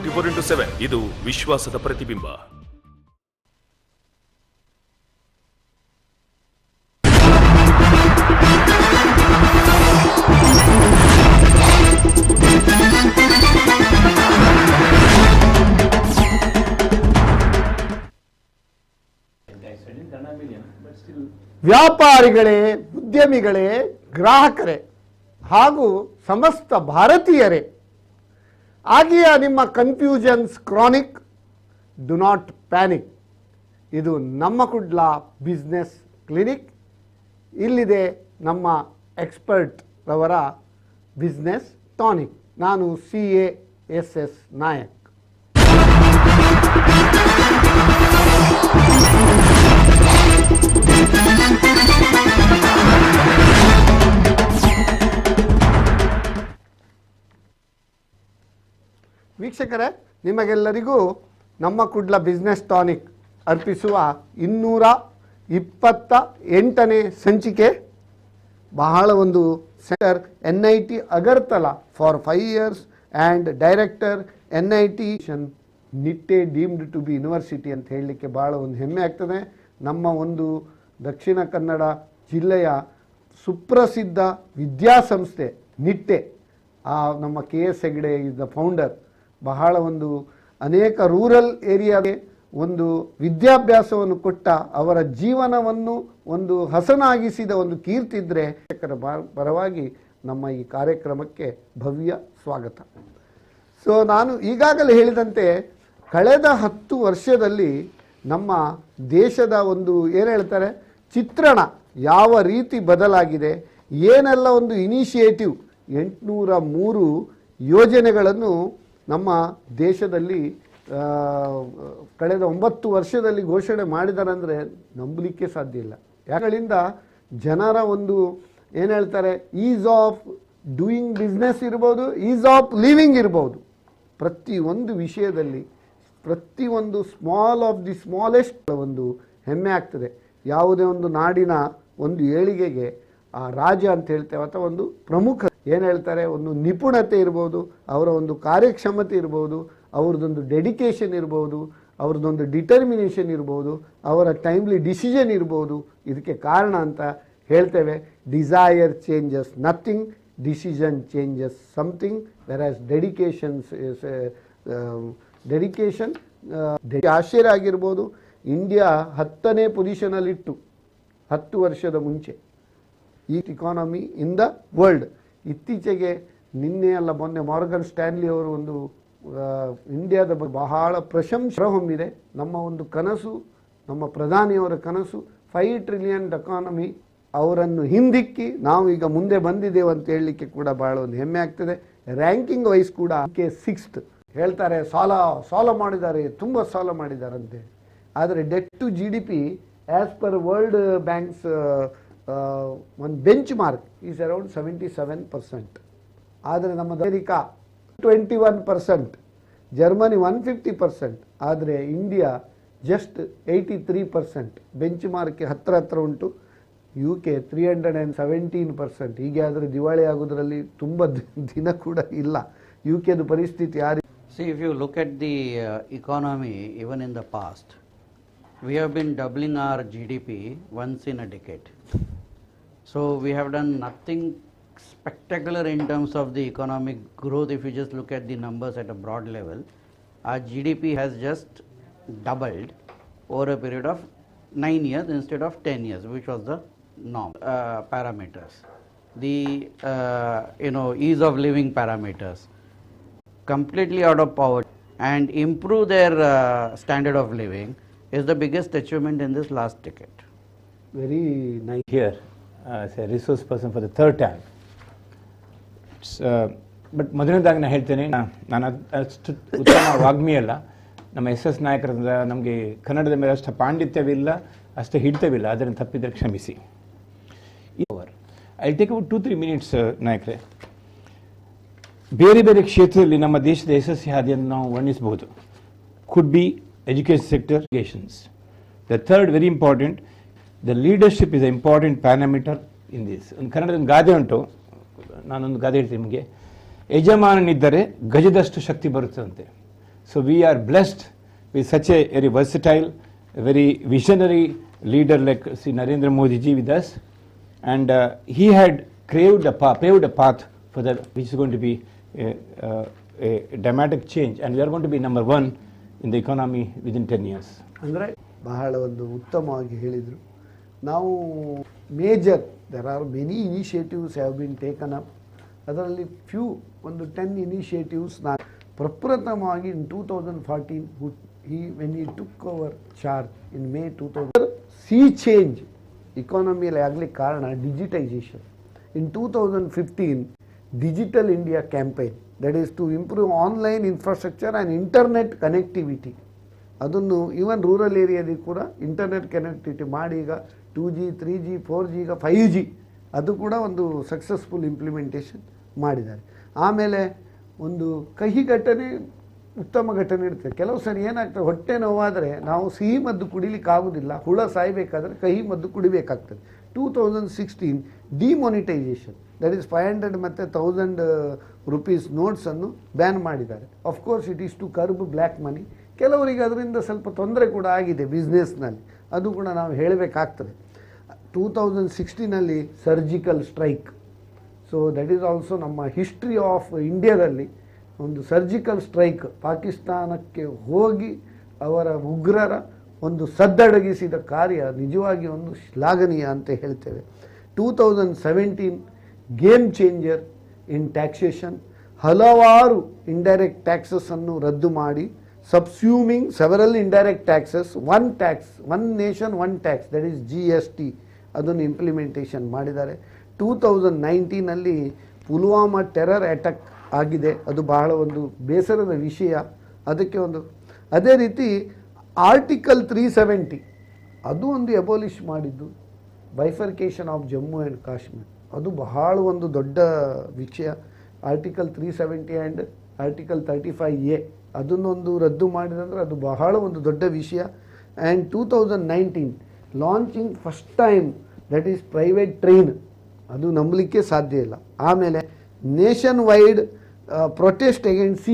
24x7 ಇದು ವಿಶ್ವಾಸದ ಪ್ರತಿಬಿಂಬ. ವ್ಯಾಪಾರಿಗಳೇ, ಉದ್ಯಮಿಗಳೇ, ಗ್ರಾಹಕರೇ ಹಾಗೂ ಸಮಸ್ತ ಭಾರತೀಯರೇ, ಆಗಿಯ ನಿಮ್ಮ confusions chronic, do not panic. ಇದು ನಮ್ಮ ಕುಡ್ಲ ಬಿಸ್ನೆಸ್ ಕ್ಲಿನಿಕ್. ಇಲ್ಲಿದೆ ನಮ್ಮ ಎಕ್ಸ್ಪರ್ಟ್ ರವರ ಬಿಸ್ನೆಸ್ ಟಾನಿಕ್. ನಾನು CASS ನಾಯಕ್. ವೀಕ್ಷಕರೇ, ನಿಮಗೆಲ್ಲರಿಗೂ ನಮ್ಮ ಕುಡ್ಲ ಬಿಸ್ನೆಸ್ ಟಾನಿಕ್ ಅರ್ಪಿಸುವ 228ನೇ ಸಂಚಿಕೆ. ಬಹಳ ಒಂದು centre NIT Agartala for 5 years and director NIT Nitte deemed to be university ಅಂತ ಹೇಳಲಿಕ್ಕೆ ಭಾಳ ಒಂದು ಹೆಮ್ಮೆ ಆಗ್ತದೆ. ನಮ್ಮ ಒಂದು ದಕ್ಷಿಣ ಕನ್ನಡ ಜಿಲ್ಲೆಯ ಸುಪ್ರಸಿದ್ಧ ವಿದ್ಯಾಸಂಸ್ಥೆ ನಿಟ್ಟೆ, ನಮ್ಮ KS Hegde is the founder. ಬಹಳ ಒಂದು ಅನೇಕ ರೂರಲ್ ಏರಿಯಾಗೆ ಒಂದು ವಿದ್ಯಾಭ್ಯಾಸವನ್ನು ಕೊಟ್ಟ, ಅವರ ಜೀವನವನ್ನು ಒಂದು ಹಸನಾಗಿಸಿದ ಒಂದು ಕೀರ್ತಿ ಇದ್ದರೆ ಪರವಾಗಿ ನಮ್ಮ ಈ ಕಾರ್ಯಕ್ರಮಕ್ಕೆ ಭವ್ಯ ಸ್ವಾಗತ. ಸೊ ನಾನು ಈಗಾಗಲೇ ಹೇಳಿದಂತೆ ಕಳೆದ 10 ವರ್ಷದಲ್ಲಿ ನಮ್ಮ ದೇಶದ ಒಂದು ಏನು ಹೇಳ್ತಾರೆ ಚಿತ್ರಣ ಯಾವ ರೀತಿ ಬದಲಾಗಿದೆ, ಏನೆಲ್ಲ ಒಂದು ಇನಿಷಿಯೇಟಿವ್ 803 ಯೋಜನೆಗಳನ್ನು ನಮ್ಮ ದೇಶದಲ್ಲಿ ಕಳೆದ 9 ವರ್ಷದಲ್ಲಿ ಘೋಷಣೆ ಮಾಡಿದ್ದಾರೆ ಅಂದರೆ ನಂಬಲಿಕ್ಕೆ ಸಾಧ್ಯ ಇಲ್ಲ. ಯಾಗಳಿಂದ ಜನರ ಒಂದು ಏನು ಹೇಳ್ತಾರೆ ಈಸ್ ಆಫ್ ಡೂಯಿಂಗ್ ಬಿಸ್ನೆಸ್ ಇರ್ಬೋದು, ಈಸ್ ಆಫ್ ಲಿವಿಂಗ್ ಇರ್ಬೋದು, ಪ್ರತಿಯೊಂದು ವಿಷಯದಲ್ಲಿ ಪ್ರತಿಯೊಂದು ಸ್ಮಾಲ್ ಆಫ್ ದಿ ಸ್ಮಾಲೆಸ್ಟ್ ಒಂದು ಹೆಮ್ಮೆ ಆಗ್ತದೆ. ಯಾವುದೇ ಒಂದು ನಾಡಿನ ಒಂದು ಏಳಿಗೆಗೆ ಆ ರಾಜ ಅಂತ ಹೇಳ್ತೇವೆ ಅಥವಾ ಒಂದು ಪ್ರಮುಖ ಏನು ಹೇಳ್ತಾರೆ ಒಂದು ನಿಪುಣತೆ ಇರ್ಬೋದು, ಅವರ ಒಂದು ಕಾರ್ಯಕ್ಷಮತೆ ಇರ್ಬೋದು, ಅವ್ರದ್ದೊಂದು ಡೆಡಿಕೇಶನ್ ಇರ್ಬೋದು, ಅವ್ರದ್ದೊಂದು ಡಿಟರ್ಮಿನೇಷನ್ ಇರ್ಬೋದು, ಅವರ ಟೈಮ್ಲಿ ಡಿಸಿಷನ್ ಇರ್ಬೋದು. ಇದಕ್ಕೆ ಕಾರಣ ಅಂತ ಹೇಳ್ತೇವೆ desire changes nothing, decision changes something, whereas dedication ಆಶ್ಚರ್ಯ ಆಗಿರ್ಬೋದು. ಇಂಡಿಯಾ 10ನೇ ಪೊಸಿಷನಲ್ಲಿಟ್ಟು 10 ವರ್ಷದ ಮುಂಚೆ ಈ ಇಕಾನಮಿ ಇನ್ ದ ವರ್ಲ್ಡ್. ಇತ್ತೀಚೆಗೆ ನಿನ್ನೆ ಅಲ್ಲ ಮೊನ್ನೆ ಮಾರ್ಗನ್ ಸ್ಟ್ಯಾನ್ಲಿ ಅವರು ಒಂದು ಇಂಡಿಯಾದ ಬಹಳ ಪ್ರಶಂಸೆ ಹೊಮ್ಮಿದೆ. ನಮ್ಮ ಒಂದು ಕನಸು, ನಮ್ಮ ಪ್ರಧಾನಿಯವರ ಕನಸು 5 ಟ್ರಿಲಿಯನ್ ಎಕಾನಮಿ, ಅವರನ್ನು ಹಿಂದಿಕ್ಕಿ ನಾವು ಈಗ ಮುಂದೆ ಬಂದಿದ್ದೇವೆ ಅಂತ ಹೇಳಲಿಕ್ಕೆ ಕೂಡ ಭಾಳ ಒಂದು ಹೆಮ್ಮೆ ಆಗ್ತದೆ. ರ್ಯಾಂಕಿಂಗ್ ವೈಸ್ ಕೂಡ 6th ಹೇಳ್ತಾರೆ. ಸಾಲ ಮಾಡಿದ್ದಾರೆ, ತುಂಬ ಸಾಲ ಮಾಡಿದ್ದಾರಂತೆ. ಆದರೆ debt to GDP as per world bank's ಒಂದು ಬೆಂಚ್ ಮಾರ್ಕ್ ಈಸ್ ಅರೌಂಡ್ 77%. ಆದರೆ ನಮ್ಮ ಅಮೆರಿಕಾ 21%, ಜರ್ಮನಿ 150%, ಆದರೆ ಇಂಡಿಯಾ ಜಸ್ಟ್ 83%. ಬೆಂಚ್ ಮಾರ್ಕ್ಗೆ ಹತ್ರ ಉಂಟು. UK 317%. ಹೀಗೆ ಆದರೆ ದಿವಾಳಿ ಆಗೋದ್ರಲ್ಲಿ ತುಂಬ ದಿನ ಕೂಡ ಇಲ್ಲ. UKದು ಪರಿಸ್ಥಿತಿ ಯಾರು? See, if you look at the economy, even in the past, we have been doubling our GDP once in a decade. So we have done nothing spectacular in terms of the economic growth. If you just look at the numbers at a broad level, our GDP has just doubled over a period of 9 years instead of 10 years, which was the norm parameters. The ease of living parameters, completely out of poverty and improve their standard of living is the biggest achievement in this last decade. Very nice. Here as a resource person for the 3rd time. But ಮೊದಲನೇದಾಗಿ ನಾನು ಹೇಳ್ತೇನೆ, ನಾನು ಅಷ್ಟು ಉತ್ತಮ ವಾಗ್ಮಿ ಅಲ್ಲ. ನಮ್ಮ SS ನಾಯಕರಿಂದ ನಮಗೆ ಕನ್ನಡದ ಮೇಲೆ ಅಷ್ಟು ಪಾಂಡಿತ್ಯವಿಲ್ಲ, ಅಷ್ಟು ಹಿಡಿತವಿಲ್ಲ. ಅದನ್ನು ತಪ್ಪಿದರೆ ಕ್ಷಮಿಸಿ. ಐ ಟೇಕ್ ಅಬೌಟ್ 2-3 minutes ನಾಯಕರೇ. ಬೇರೆ ಬೇರೆ ಕ್ಷೇತ್ರದಲ್ಲಿ ನಮ್ಮ ದೇಶದ ಯಶಸ್ವಿ ಹಾದಿಯನ್ನು ನಾವು ವರ್ಣಿಸಬಹುದು. Could be education sector, the third very important, the leadership is a important parameter in this. ಒಂದು ಕನ್ನಡದ ಗಾದೆ ಉಂಟು, ನಾನೊಂದು ಗಾದೆ ಹೇಳ್ತೀನಿ ನಿಮಗೆ. ಯಜಮಾನನಿದ್ದರೆ ಗಜದಷ್ಟು ಶಕ್ತಿ ಬರುತ್ತಂತೆ. So we are blessed with such a very versatile, a very visionary leader like Sri Narendra Modi ji with us, and he had paved a path for that, which is going to be a dramatic change, and we are going to be number one in the economy within 10 years. ಅಂದರೆ ಬಹಳ ಒಂದು ಉತ್ತಮವಾಗಿ ಹೇಳಿದರು. ನಾವು major there are many initiatives have been taken up. ಅದರಲ್ಲಿ ಒಂದು 10 initiatives ನಾನು ಪ್ರಪ್ರಥಮವಾಗಿ in 2014 when he took over charge in May 2000 sea change ಇಕಾನಮಿಯಲ್ಲಿ ಆಗಲಿಕ್ಕೆ ಕಾರಣ digitisation. In 2015 digital India campaign, that is to improve online infrastructure and internet connectivity. ಅದನ್ನು even rural ಏರಿಯಾದಲ್ಲಿ ಕೂಡ ಇಂಟರ್ನೆಟ್ ಕನೆಕ್ಟಿವಿಟಿ ಮಾಡಿ ಈಗ 2G 3G 4G ಈಗ 5G ಅದು ಕೂಡ ಒಂದು ಸಕ್ಸಸ್ಫುಲ್ ಇಂಪ್ಲಿಮೆಂಟೇಷನ್ ಮಾಡಿದ್ದಾರೆ. ಆಮೇಲೆ ಒಂದು ಕಹಿ ಘಟನೆ, ಉತ್ತಮ ಘಟನೆ ಇರ್ತದೆ. ಕೆಲವು ಸರಿ ಏನಾಗ್ತದೆ, ಹೊಟ್ಟೆ ನೋವಾದರೆ ನಾವು ಸಿಹಿ ಮದ್ದು ಕುಡಿಲಿಕ್ಕೆ ಆಗೋದಿಲ್ಲ, ಹುಳ ಸಾಯಬೇಕಾದ್ರೆ ಕಹಿ ಮದ್ದು ಕುಡಿಬೇಕಾಗ್ತದೆ. 2016 ಡಿಮಾನಿಟೈಸೇಷನ್, ದಟ್ ಈಸ್ 500 ಮತ್ತು 1000 ರೂಪೀಸ್ ನೋಟ್ಸನ್ನು ಬ್ಯಾನ್ ಮಾಡಿದ್ದಾರೆ. Of course it is to curb black money. ಕೆಲವರಿಗೆ ಅದರಿಂದ ಸ್ವಲ್ಪ ತೊಂದರೆ ಕೂಡ ಆಗಿದೆ ಬಿಸ್ನೆಸ್ನಲ್ಲಿ, ಅದು ಕೂಡ ನಾವು ಹೇಳಬೇಕಾಗ್ತದೆ. 2016 surgical strike. So that is also ನಮ್ಮ ಹಿಸ್ಟ್ರಿ ಆಫ್ ಇಂಡಿಯಾದಲ್ಲಿ ಒಂದು ಸರ್ಜಿಕಲ್ ಸ್ಟ್ರೈಕ್, ಪಾಕಿಸ್ತಾನಕ್ಕೆ ಹೋಗಿ ಅವರ ಉಗ್ರರ ಒಂದು ಸದ್ದಡಗಿಸಿದ ಕಾರ್ಯ ನಿಜವಾಗಿ ಒಂದು ಶ್ಲಾಘನೀಯ ಅಂತ ಹೇಳ್ತೇವೆ. 2017 ಗೇಮ್ ಚೇಂಜರ್ ಇನ್ ಟ್ಯಾಕ್ಸೇಷನ್. ಹಲವಾರು ಇಂಡೈರೆಕ್ಟ್ ಟ್ಯಾಕ್ಸಸ್ಸನ್ನು ರದ್ದು ಮಾಡಿ subsuming several indirect taxes, one nation one tax, that is GST, ಅದನ್ನು ಇಂಪ್ಲಿಮೆಂಟೇಷನ್ ಮಾಡಿದ್ದಾರೆ. 2019 ಪುಲ್ವಾಮಾ ಟೆರರ್ ಅಟ್ಯಾಕ್ ಆಗಿದೆ, ಅದು ಬಹಳ ಒಂದು ಬೇಸರದ ವಿಷಯ. ಅದಕ್ಕೆ ಒಂದು ಅದೇ ರೀತಿ ಆರ್ಟಿಕಲ್ 370 ಅದು ಒಂದು ಎಬೋಲಿಷ್ ಮಾಡಿದ್ದು, bifurcation of Jammu and Kashmir, ಅದು ಬಹಳ ಒಂದು ದೊಡ್ಡ ವಿಷಯ. ಆರ್ಟಿಕಲ್ 370 ಆ್ಯಂಡ್ ಆರ್ಟಿಕಲ್ 35A ಅದನ್ನೊಂದು ರದ್ದು ಮಾಡಿದಂದ್ರೆ ಅದು ಬಹಳ ಒಂದು ದೊಡ್ಡ ವಿಷಯ. And 2019 launching first time that is private train, ಅದು ನಂಬಲಿಕ್ಕೆ ಸಾಧ್ಯ ಇಲ್ಲ. ಆಮೇಲೆ nation wide protest against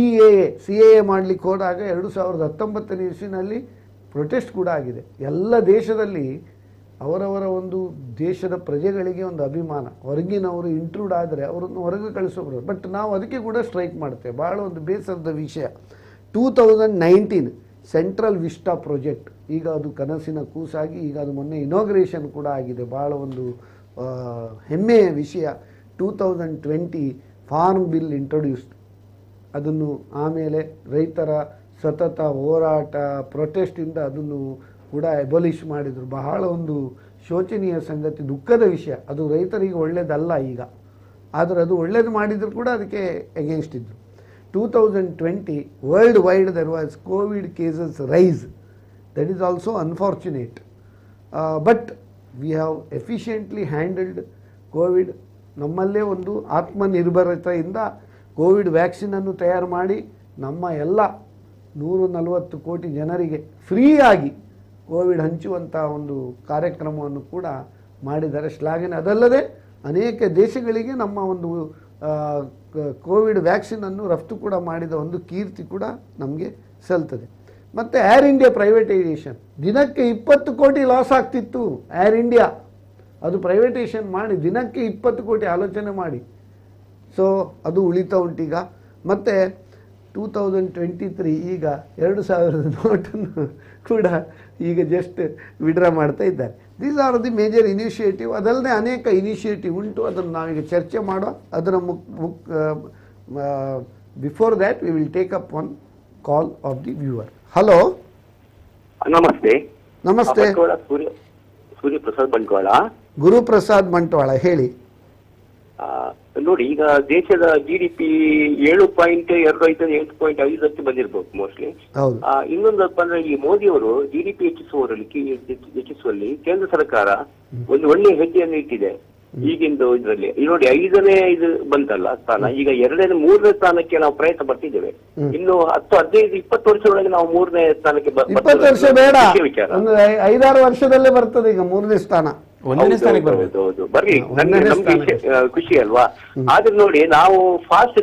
CAA ಮಾಡಲಿಕ್ಕೆ ಹೋದಾಗ 2019 ಇಸ್ವಿನಲ್ಲಿ ಪ್ರೊಟೆಸ್ಟ್ ಕೂಡ ಆಗಿದೆ. ಎಲ್ಲ ದೇಶದಲ್ಲಿ ಅವರವರ ಒಂದು ದೇಶದ ಪ್ರಜೆಗಳಿಗೆ ಒಂದು ಅಭಿಮಾನ, ಹೊರಗಿನವರು ಇಂಟ್ರೂಡ್ ಆದರೆ ಅವರನ್ನು ಹೊರಗೆ ಕಳಿಸೋರು, ಬಟ್ ನಾವು ಅದಕ್ಕೆ ಕೂಡ ಸ್ಟ್ರೈಕ್ ಮಾಡ್ತೇವೆ, ಭಾಳ ಒಂದು ಬೇಸರದ ವಿಷಯ. 2019 ಸೆಂಟ್ರಲ್ ವಿಸ್ಟಾ ಪ್ರಾಜೆಕ್ಟ್, ಈಗ ಅದು ಕನಸಿನ ಕೂಸಾಗಿ ಈಗ ಅದು ಮೊನ್ನೆ ಇನಾಗ್ರೇಷನ್ ಕೂಡ ಆಗಿದೆ, ಭಾಳ ಒಂದು ಹೆಮ್ಮೆಯ ವಿಷಯ. 2020 ಫಾರ್ಮ್ ಬಿಲ್ ಇಂಟ್ರೊಡ್ಯೂಸ್ಡ್, ಅದನ್ನು ಆಮೇಲೆ ರೈತರ ಸತತ ಹೋರಾಟ ಪ್ರೊಟೆಸ್ಟಿಂದ ಅದನ್ನು ಕೂಡ ಎಬಲಿಷ್ ಮಾಡಿದರು. ಬಹಳ ಒಂದು ಶೋಚನೀಯ ಸಂಗತಿ, ದುಃಖದ ವಿಷಯ. ಅದು ರೈತರಿಗೆ ಒಳ್ಳೆಯದಲ್ಲ ಈಗ, ಆದರೆ ಅದು ಒಳ್ಳೇದು ಮಾಡಿದರೂ ಕೂಡ ಅದಕ್ಕೆ ಎಗೇನ್ಸ್ಟ್ ಇದ್ದರು. 2020 world wide there was Covid cases rise, that is also unfortunate, but we have efficiently handled Covid. ನಮ್ಮಲ್ಲೇ ಒಂದು ಆತ್ಮನಿರ್ಭರತೆಯಿಂದ ಕೋವಿಡ್ ವ್ಯಾಕ್ಸಿನನ್ನು ತಯಾರು ಮಾಡಿ ನಮ್ಮ ಎಲ್ಲ 140 ಕೋಟಿ ಜನರಿಗೆ ಫ್ರೀಯಾಗಿ ಕೋವಿಡ್ ಹಂಚುವಂಥ ಒಂದು ಕಾರ್ಯಕ್ರಮವನ್ನು ಕೂಡ ಮಾಡಿದ್ದಾರೆ, ಶ್ಲಾಘನೆ. ಅದಲ್ಲದೆ ಅನೇಕ ದೇಶಗಳಿಗೆ ನಮ್ಮ ಒಂದು ಕೋವಿಡ್ ವ್ಯಾಕ್ಸಿನನ್ನು ರಫ್ತು ಕೂಡ ಮಾಡಿದ ಒಂದು ಕೀರ್ತಿ ಕೂಡ ನಮಗೆ ಸಲ್ತದೆ. ಮತ್ತು ಏರ್ ಇಂಡಿಯಾ ಪ್ರೈವೇಟೈಸೇಷನ್, ದಿನಕ್ಕೆ 20 ಕೋಟಿ ಲಾಸ್ ಆಗ್ತಿತ್ತು ಏರ್ ಇಂಡಿಯಾ, ಅದು ಪ್ರೈವೇಟೈಸೇಷನ್ ಮಾಡಿ ದಿನಕ್ಕೆ 20 ಕೋಟಿ ಆಲೋಚನೆ ಮಾಡಿ. ಸೊ ಅದು ಉಳಿತಾ ಉಂಟೀಗ. ಮತ್ತು 2023 ಈಗ 2000 ನೋಟನ್ನು ಕೂಡ ಈಗ ಜಸ್ಟ್ ವಿಡ್ರಾ ಮಾಡ್ತಾ ಇದ್ದಾರೆ. These are the major initiative. ಅದಲ್ಲದೆ ಅನೇಕ ಇನಿಷಿಯೇಟಿವ್ ಉಂಟು, ಅದನ್ನು ನಾವೀಗ ಚರ್ಚೆ ಮಾಡುವ. ಅದರ before that we will take up one Call of the viewer. Hello, ನಮಸ್ತೆ. ನಮಸ್ತೆ. ಸೂರ್ಯಪ್ರಸಾದ್ ಬಂಟ್ವಾಳ. ಗುರುಪ್ರಸಾದ್ ಬಂಟ್ವಾಳ, ಹೇಳಿ. ನೋಡಿ, ಈಗ ದೇಶದ GDP 7.25 8.5 ಬಂದಿರ್ಬೋದು ಮೋಸ್ಟ್ಲಿ. ಇನ್ನೊಂದಪ್ಪ ಅಂದ್ರೆ ಈ ಮೋದಿ ಅವರು GDP ಹೆಚ್ಚಿಸುವಲ್ಲಿ ಕೇಂದ್ರ ಸರ್ಕಾರ ಒಂದು ಒಳ್ಳೆ ಹೆಜ್ಜೆಯನ್ನು ಇಟ್ಟಿದೆ. ಈಗಿಂದು ಇದರಲ್ಲಿ ನೋಡಿ 5ನೇ ಇದು ಬಂತಲ್ಲ ಸ್ಥಾನ, ಈಗ 2ನೇ 3ನೇ ಸ್ಥಾನಕ್ಕೆ ನಾವು ಪ್ರಯತ್ನ ಪಡ್ತಿದ್ದೇವೆ. ಇನ್ನು 10 15 20 ವರ್ಷದೊಳಗೆ ನಾವು 3ನೇ ಸ್ಥಾನಕ್ಕೆ 20 ವರ್ಷ ಬೇಡ, 5-6 ವರ್ಷದಲ್ಲೇ ಬರ್ತದೆ ಈಗ 3ನೇ ಸ್ಥಾನ. ಒಂದನೇ ಸ್ಥಾನಕ್ಕೆ ಬರ್ಬೇಕು. ಹೌದು ಬರ್ಲಿ, ನಮ್ಗೆ ಖುಷಿ ಅಲ್ವಾ. ಆದ್ರೆ ನೋಡಿ, ನಾವು ಫಾಸ್ಟ್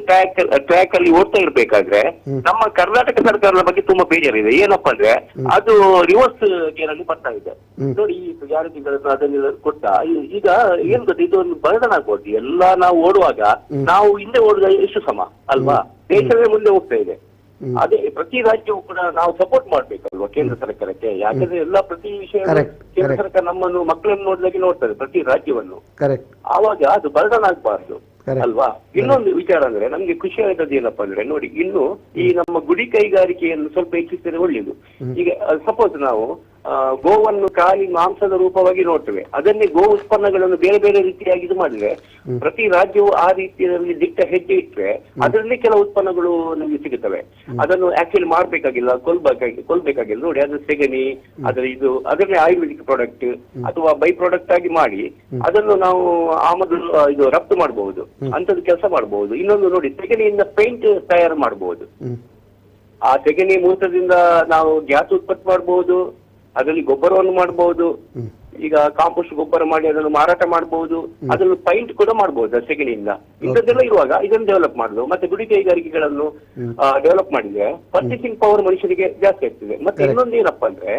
ಟ್ರ್ಯಾಕ್ ಅಲ್ಲಿ ಓಡ್ತಾ ಇರ್ಬೇಕಾದ್ರೆ ನಮ್ಮ ಕರ್ನಾಟಕ ಸರ್ಕಾರದ ಬಗ್ಗೆ ತುಂಬಾ ಬೇಜಾರಿದೆ. ಏನಪ್ಪಾ ಅಂದ್ರೆ ಅದು ರಿವರ್ಸ್ ಗೇರ್ ಅಲ್ಲಿ ಬರ್ತಾ ಇದೆ ನೋಡಿ. ಈ ಗ್ಯಾರಂಟಿಗಳನ್ನು ಅದನ್ನೆಲ್ಲ ಕೊಟ್ಟ ಈಗ ಏನ್ ಗೊತ್ತಾ, ಇದು ಒಂದು ಬರ್ಡನ್ ಆಗ್ಬೋದು. ಎಲ್ಲ ನಾವು ಓಡುವಾಗ ನಾವು ಹಿಂದೆ ಓಡಿದ ಎಷ್ಟು ಸಮ ಅಲ್ವಾ, ದೇಶವೇ ಮುಂದೆ ಹೋಗ್ತಾ ಇದೆ. ಅದೇ ಪ್ರತಿ ರಾಜ್ಯವು ಕೂಡ ನಾವು ಸಪೋರ್ಟ್ ಮಾಡ್ಬೇಕಲ್ವಾ ಕೇಂದ್ರ ಸರ್ಕಾರಕ್ಕೆ. ಯಾಕಂದ್ರೆ ಎಲ್ಲ ಪ್ರತಿ ವಿಷಯ ಕೇಂದ್ರ ಸರ್ಕಾರ ನಮ್ಮನ್ನು ಮಕ್ಕಳನ್ನು ನೋಡಿದಾಗೆ ನೋಡ್ತಾರೆ, ಪ್ರತಿ ರಾಜ್ಯವನ್ನು. ಆವಾಗ ಅದು ಬರ್ಡನ್ ಆಗ್ಬಾರ್ದು ಅಲ್ವಾ. ಇನ್ನೊಂದು ವಿಚಾರ ಅಂದ್ರೆ ನಮ್ಗೆ ಖುಷಿ ಆದದ್ದು ಏನಪ್ಪಾ ಅಂದ್ರೆ ನೋಡಿ, ಇನ್ನು ಈ ನಮ್ಮ ಗುಡಿ ಕೈಗಾರಿಕೆಯನ್ನು ಸ್ವಲ್ಪ ಹೆಚ್ಚಿಸಿದ್ರೆ ಒಳ್ಳೆಯದು. ಈಗ ಸಪೋಸ್ ನಾವು ಗೋವನ್ನು ಖಾಲಿ ಮಾಂಸದ ರೂಪವಾಗಿ ನೋಡ್ತೇವೆ, ಅದನ್ನೇ ಗೋ ಉತ್ಪನ್ನಗಳನ್ನು ಬೇರೆ ಬೇರೆ ರೀತಿಯಾಗಿ ಇದು ಮಾಡಿದ್ರೆ, ಪ್ರತಿ ರಾಜ್ಯವು ಆ ರೀತಿಯಲ್ಲಿ ದಿಟ್ಟ ಹೆಜ್ಜೆ ಇಟ್ಟರೆ ಅದರಲ್ಲಿ ಕೆಲವು ಉತ್ಪನ್ನಗಳು ನಮಗೆ ಸಿಗುತ್ತವೆ. ಅದನ್ನು ಆಕ್ಚುಲಿ ಮಾಡ್ಬೇಕಾಗಿಲ್ಲ, ಕೊಲ್ಬೇಕಾಗಿಲ್ಲ. ನೋಡಿ, ಅದ್ರ ಸೆಗಣಿ, ಅದನ್ನೇ ಆಯುರ್ವೇದಿಕ್ ಪ್ರಾಡಕ್ಟ್ ಅಥವಾ ಬೈ ಪ್ರಾಡಕ್ಟ್ ಆಗಿ ಮಾಡಿ ಅದನ್ನು ನಾವು ಆಮದು ಇದು ರಫ್ತು ಮಾಡಬಹುದು, ಅಂತದ್ದು ಕೆಲಸ ಮಾಡಬಹುದು. ಇನ್ನೊಂದು ನೋಡಿ, ಸೆಗಣಿಯಿಂದ ಪೇಂಟ್ ತಯಾರು ಮಾಡಬಹುದು. ಆ ಸೆಗಣಿ ಮೂತ್ರದಿಂದ ನಾವು ಗ್ಯಾಸ್ ಉತ್ಪತ್ತಿ ಮಾಡಬಹುದು, ಅದರಲ್ಲಿ ಗೊಬ್ಬರವನ್ನು ಮಾಡಬಹುದು. ಈಗ ಕಾಂಪೋಸ್ಟ್ ಗೊಬ್ಬರ ಮಾಡಿ ಅದನ್ನು ಮಾರಾಟ ಮಾಡಬಹುದು, ಅದನ್ನು ಪೈಂಟ್ ಕೂಡ ಮಾಡಬಹುದು ಸೆಗಣಿಯಿಂದ. ಇಂಥದ್ದೆಲ್ಲ ಇರುವಾಗ ಇದನ್ನು ಡೆವಲಪ್ ಮಾಡುದು. ಮತ್ತೆ ಗುಡಿ ಕೈಗಾರಿಕೆಗಳನ್ನು ಡೆವಲಪ್ ಮಾಡಿದ್ರೆ ಪರ್ಚೇಸಿಂಗ್ ಪವರ್ ಮನುಷ್ಯರಿಗೆ ಜಾಸ್ತಿ ಆಗ್ತದೆ. ಮತ್ತೆ ಇನ್ನೊಂದು ಏನಪ್ಪಾ ಅಂದ್ರೆ,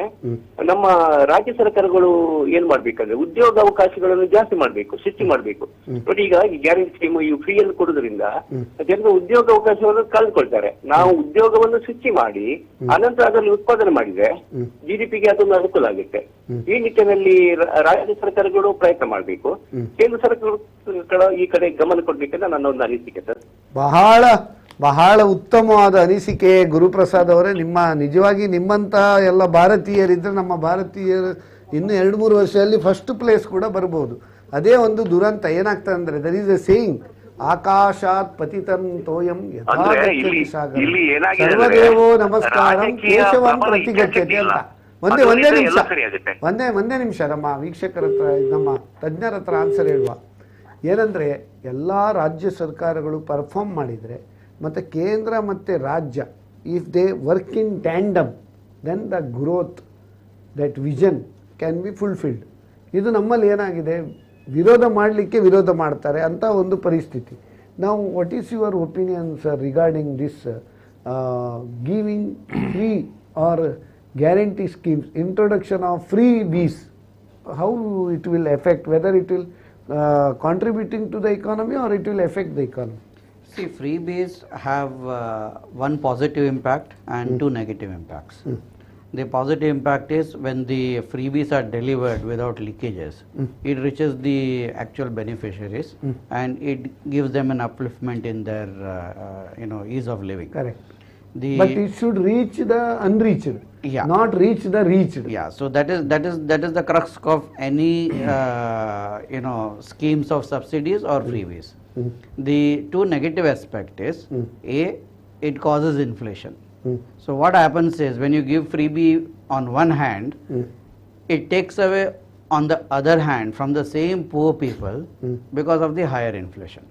ನಮ್ಮ ರಾಜ್ಯ ಸರ್ಕಾರಗಳು ಏನ್ ಮಾಡ್ಬೇಕಂದ್ರೆ ಉದ್ಯೋಗ ಅವಕಾಶಗಳನ್ನು ಜಾಸ್ತಿ ಮಾಡ್ಬೇಕು, ಸೃಷ್ಟಿ ಮಾಡ್ಬೇಕು. ನೋಡಿ, ಈಗ ಈ ಗ್ಯಾರಂಟಿ ಸ್ಕೀಮ್ ಈ ಫ್ರೀಯಲ್ಲಿ ಕೊಡುವುದರಿಂದ ಜನರು ಉದ್ಯೋಗ ಅವಕಾಶವನ್ನು ಕಳೆದುಕೊಳ್ತಾರೆ. ನಾವು ಉದ್ಯೋಗವನ್ನು ಸೃಷ್ಟಿ ಮಾಡಿ ಅನಂತರ ಅದರಲ್ಲಿ ಉತ್ಪಾದನೆ ಮಾಡಿದ್ರೆ GDPಗೆ ಅದೊಂದು ಅನುಕೂಲ ಆಗುತ್ತೆ. ಈ ನಿಟ್ಟಿನಲ್ಲಿ ರಾಜ್ಯ ಸರ್ಕಾರಗಳು ಪ್ರಯತ್ನ ಮಾಡಬೇಕು, ಕೇಂದ್ರ ಸರ್ಕಾರಗಳು ಈ ಕಡೆ ಗಮನ ಕೊಡ್ಬೇಕಂತ ನನ್ನ ಒಂದು ಅನಿಸಿಕೆ ಸರ್. ಬಹಳ ಉತ್ತಮವಾದ ಅನಿಸಿಕೆ ಗುರುಪ್ರಸಾದ್ ಅವರೇ. ನಿಜವಾಗಿ ನಿಮ್ಮಂತ ಎಲ್ಲ ಭಾರತೀಯರಿದ್ರೆ ನಮ್ಮ ಭಾರತೀಯರು ಇನ್ನು 2-3 ವರ್ಷದಲ್ಲಿ ಫಸ್ಟ್ ಪ್ಲೇಸ್ ಕೂಡ ಬರ್ಬೋದು. ಅದೇ ಒಂದು ದುರಂತ ಏನಾಗ್ತದೆ ಅಂದ್ರೆ, ದರ್ ಈಸ್ ಎ ಸೇಯಿಂಗ್, ಆಕಾಶಾತ್ ಪತಿತಂ ತೋಯಂ ಯಥಾ ಗಚ್ಚತಿ ಸಾಗರಂ ಸರ್ವದೇವೋ ನಮಸ್ಕಾರಂ ಕೇಶವಂ ಪ್ರತಿಗಚ್ಚತಿ ಅಂತ. ಒಂದೇ ನಿಮಿಷ ನಮ್ಮ ವೀಕ್ಷಕರ ಹತ್ರ, ನಮ್ಮ ತಜ್ಞರ ಹತ್ರ ಆನ್ಸರ್ ಹೇಳುವ. ಏನಂದರೆ, ಎಲ್ಲ ರಾಜ್ಯ ಸರ್ಕಾರಗಳು ಪರ್ಫಾರ್ಮ್ ಮಾಡಿದರೆ ಮತ್ತು ಕೇಂದ್ರ ಮತ್ತು ರಾಜ್ಯ, if they work in tandem, then the growth, that vision can be fulfilled. ಇದು ನಮ್ಮಲ್ಲಿ ಏನಾಗಿದೆ, ವಿರೋಧ ಮಾಡ್ತಾರೆ ಅಂತ ಒಂದು ಪರಿಸ್ಥಿತಿ. ನಾವು what is your opinion sir regarding this giving free or guarantee schemes, introduction of freebies, how it will affect, whether it will contributing to the economy or it will affect the economy? See, freebies have one positive impact and two negative impacts. The positive impact is when the freebies are delivered without leakages, it reaches the actual beneficiaries and it gives them an upliftment in their ease of living. Correct. But it should reach the unreached, not reach the reached. Yeah, so that is the crux of any schemes of subsidies or freebies. The two negative aspect is it causes inflation. So what happens is, when you give freebie on one hand, it takes away on the other hand from the same poor people because of the higher inflation.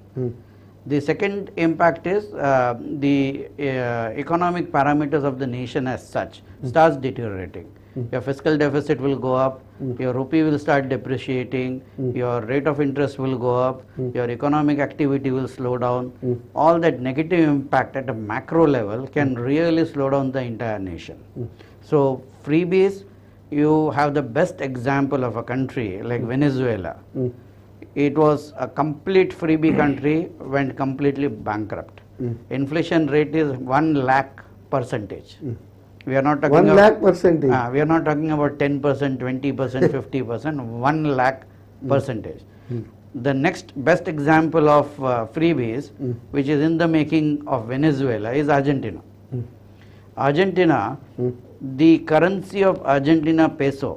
The second impact is the economic parameters of the nation as such starts deteriorating. Your fiscal deficit will go up, your rupee will start depreciating, your rate of interest will go up, your economic activity will slow down. All that negative impact at a macro level can really slow down the entire nation. So freebies, you have the best example of a country like Venezuela. It was a complete freebie country, went completely bankrupt. Inflation rate is 1,00,000%. We are not talking 1,00,000%. We are not talking about 10%, 20%, 50%, 1,00,000%. The next best example of freebies, which is in the making of Venezuela, is Argentina. Argentina, the currency of Argentina peso